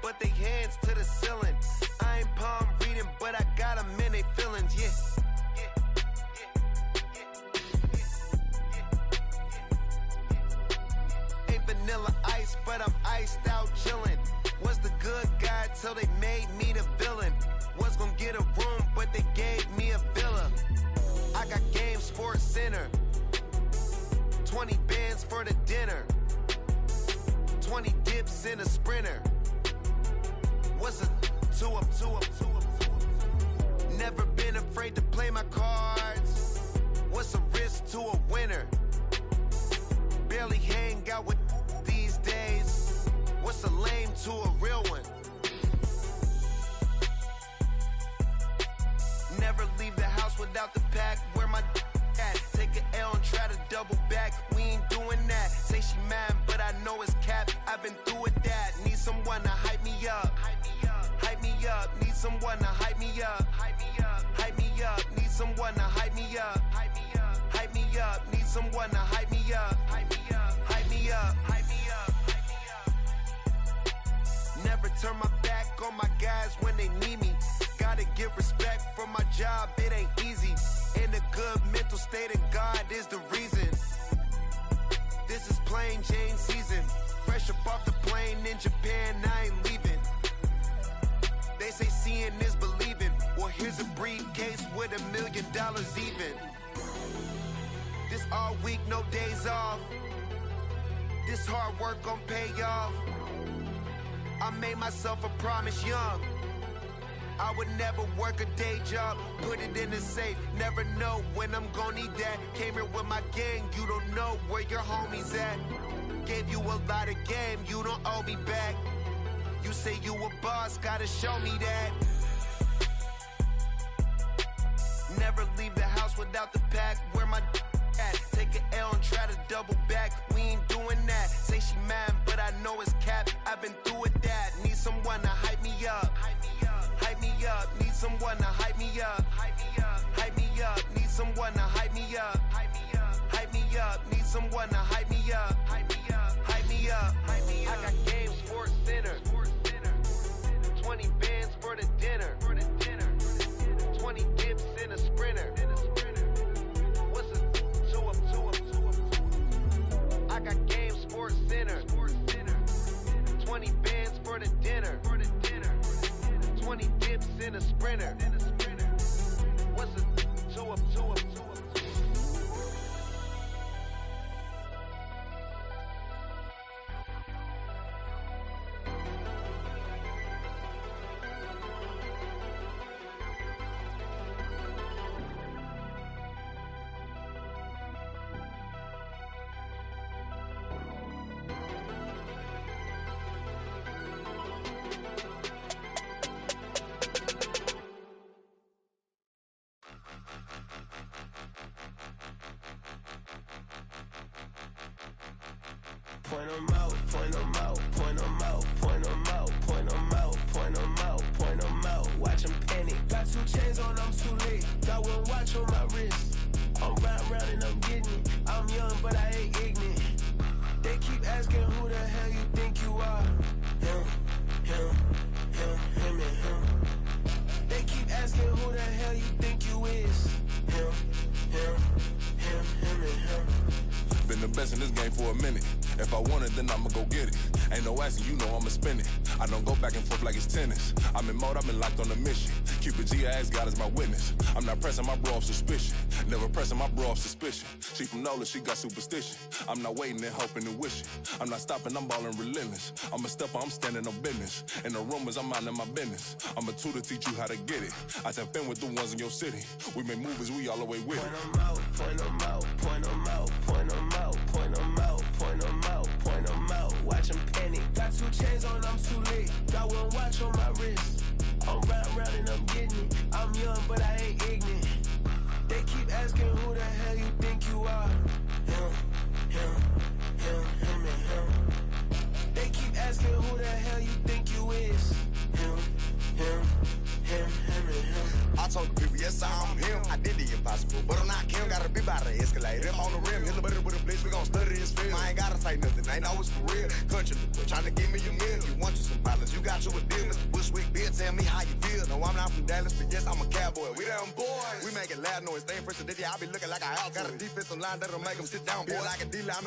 but they hands to the ceiling. I ain't palm reading, but I got them in they feelings, yeah. Ain't vanilla ice, but I'm iced out chillin'. Was the good guy till they made me the villain. Was gonna get a room, but they gave me a villa. I got Game Sports Center. 20 bands for the dinner. 20 dips in a sprinter. What's a two up? Never been afraid to play my cards. What's a risk to a winner? Barely hang out with these days. What's a lame to a real one? Never leave the house without the pack. Where my at? Take an L and try to double back. We ain't doing that. Say she mad, but I know it's cap. I've been through with that. Need someone to hype me up. Hype me up. Need someone to hype me up. Hype me up. Need someone to hype me up. Hype me up. Need someone to hype me up. Hype me up. Hype me up. Never turn my back on my guys when they need me. Gotta give respect for my job, it ain't easy. In a good mental state and God is the reason. This is plain Jane season. Fresh up off the plane in Japan, I ain't leaving. They say seeing is believing. Well, here's a briefcase with $1 million even. This all week, no days off. This hard work gon' pay off. I made myself a promise young. I would never work a day job, put it in the safe. Never know when I'm gon' need that. Came here with my gang, you don't know where your homies at. Gave you a lot of game, you don't owe me back. You say you a boss, gotta show me that. Never leave the house without the pack. Where my at? Take an L and try to double back. We ain't doing that. Say she mad, but I know it's cap. I've been through with that. Need someone to hype me up. Hype me up. Need someone to hype me up. Hype me up. Need someone to hype me up. Hype me up. Need someone to hype me up. Hype me up. I got Game Sports Center. 20 bands for the dinner. 20 dips in a sprinter. What's a two up? I got Game Sports Center. 20 bands for the dinner. 20 dips in a sprinter. point 'em out, point 'em out, point 'em out, point 'em out, point 'em out, point 'em out, point 'em out. Watch 'em panic. Got 2 chains on, I'm too late. Got 1 watch on my wrist. I'm round and I'm getting it. I'm young, but I ain't ignorant. They keep asking who the hell you think you are. Him, and him. They keep asking who the hell you think you is. Him, and him. Been the best in this game for a minute. If I want it, then I'ma go get it. Ain't no asking, you know I'ma spend it. I don't go back and forth like it's tennis. I'm in mode, I've been locked on a mission. Keep it G, I ask God as my witness. I'm not pressing my bro off suspicion. Never pressing my bro off suspicion. She from NOLA, she got superstition. I'm not waiting and hoping and wishing. I'm not stopping, I'm balling relentless. I'm a stepper, I'm standing on business. In the rumors, I'm minding my business. I'm a tutor, teach you how to get it. I tap in with the ones in your city. We make movies, we all the way with it. Point 'em out, point 'em out, point 'em out, point 'em out, point 'em out, point 'em out, point 'em out. Watch 'em panic. Got 2 chains on, I'm too late. Got 1 watch on my wrist. I'm round and I'm getting it. I'm young, but I ain't ignorant. They keep asking who the hell you think you are. Him, and him. They keep asking who the hell you think you is. Him, and him. I told the people, yes, I'm him. I did the impossible, but I'm not Kim. Gotta be by the escalator. I'm on the rim, hit the butter with a blitz. We gon' study this film. I ain't gotta say nothing, ain't know it's for real. Country, trying to give me a meal. You want you some violence, you got you a deal. Mr. Bushwick, Bill, tell me how you feel. No, I'm not from Dallas, but yes, I'm a cowboy. We them boys. We making loud noise. Staying fresh to this, I be looking like a house. Got a defensive line that'll make them sit down, boy. Like a D-line.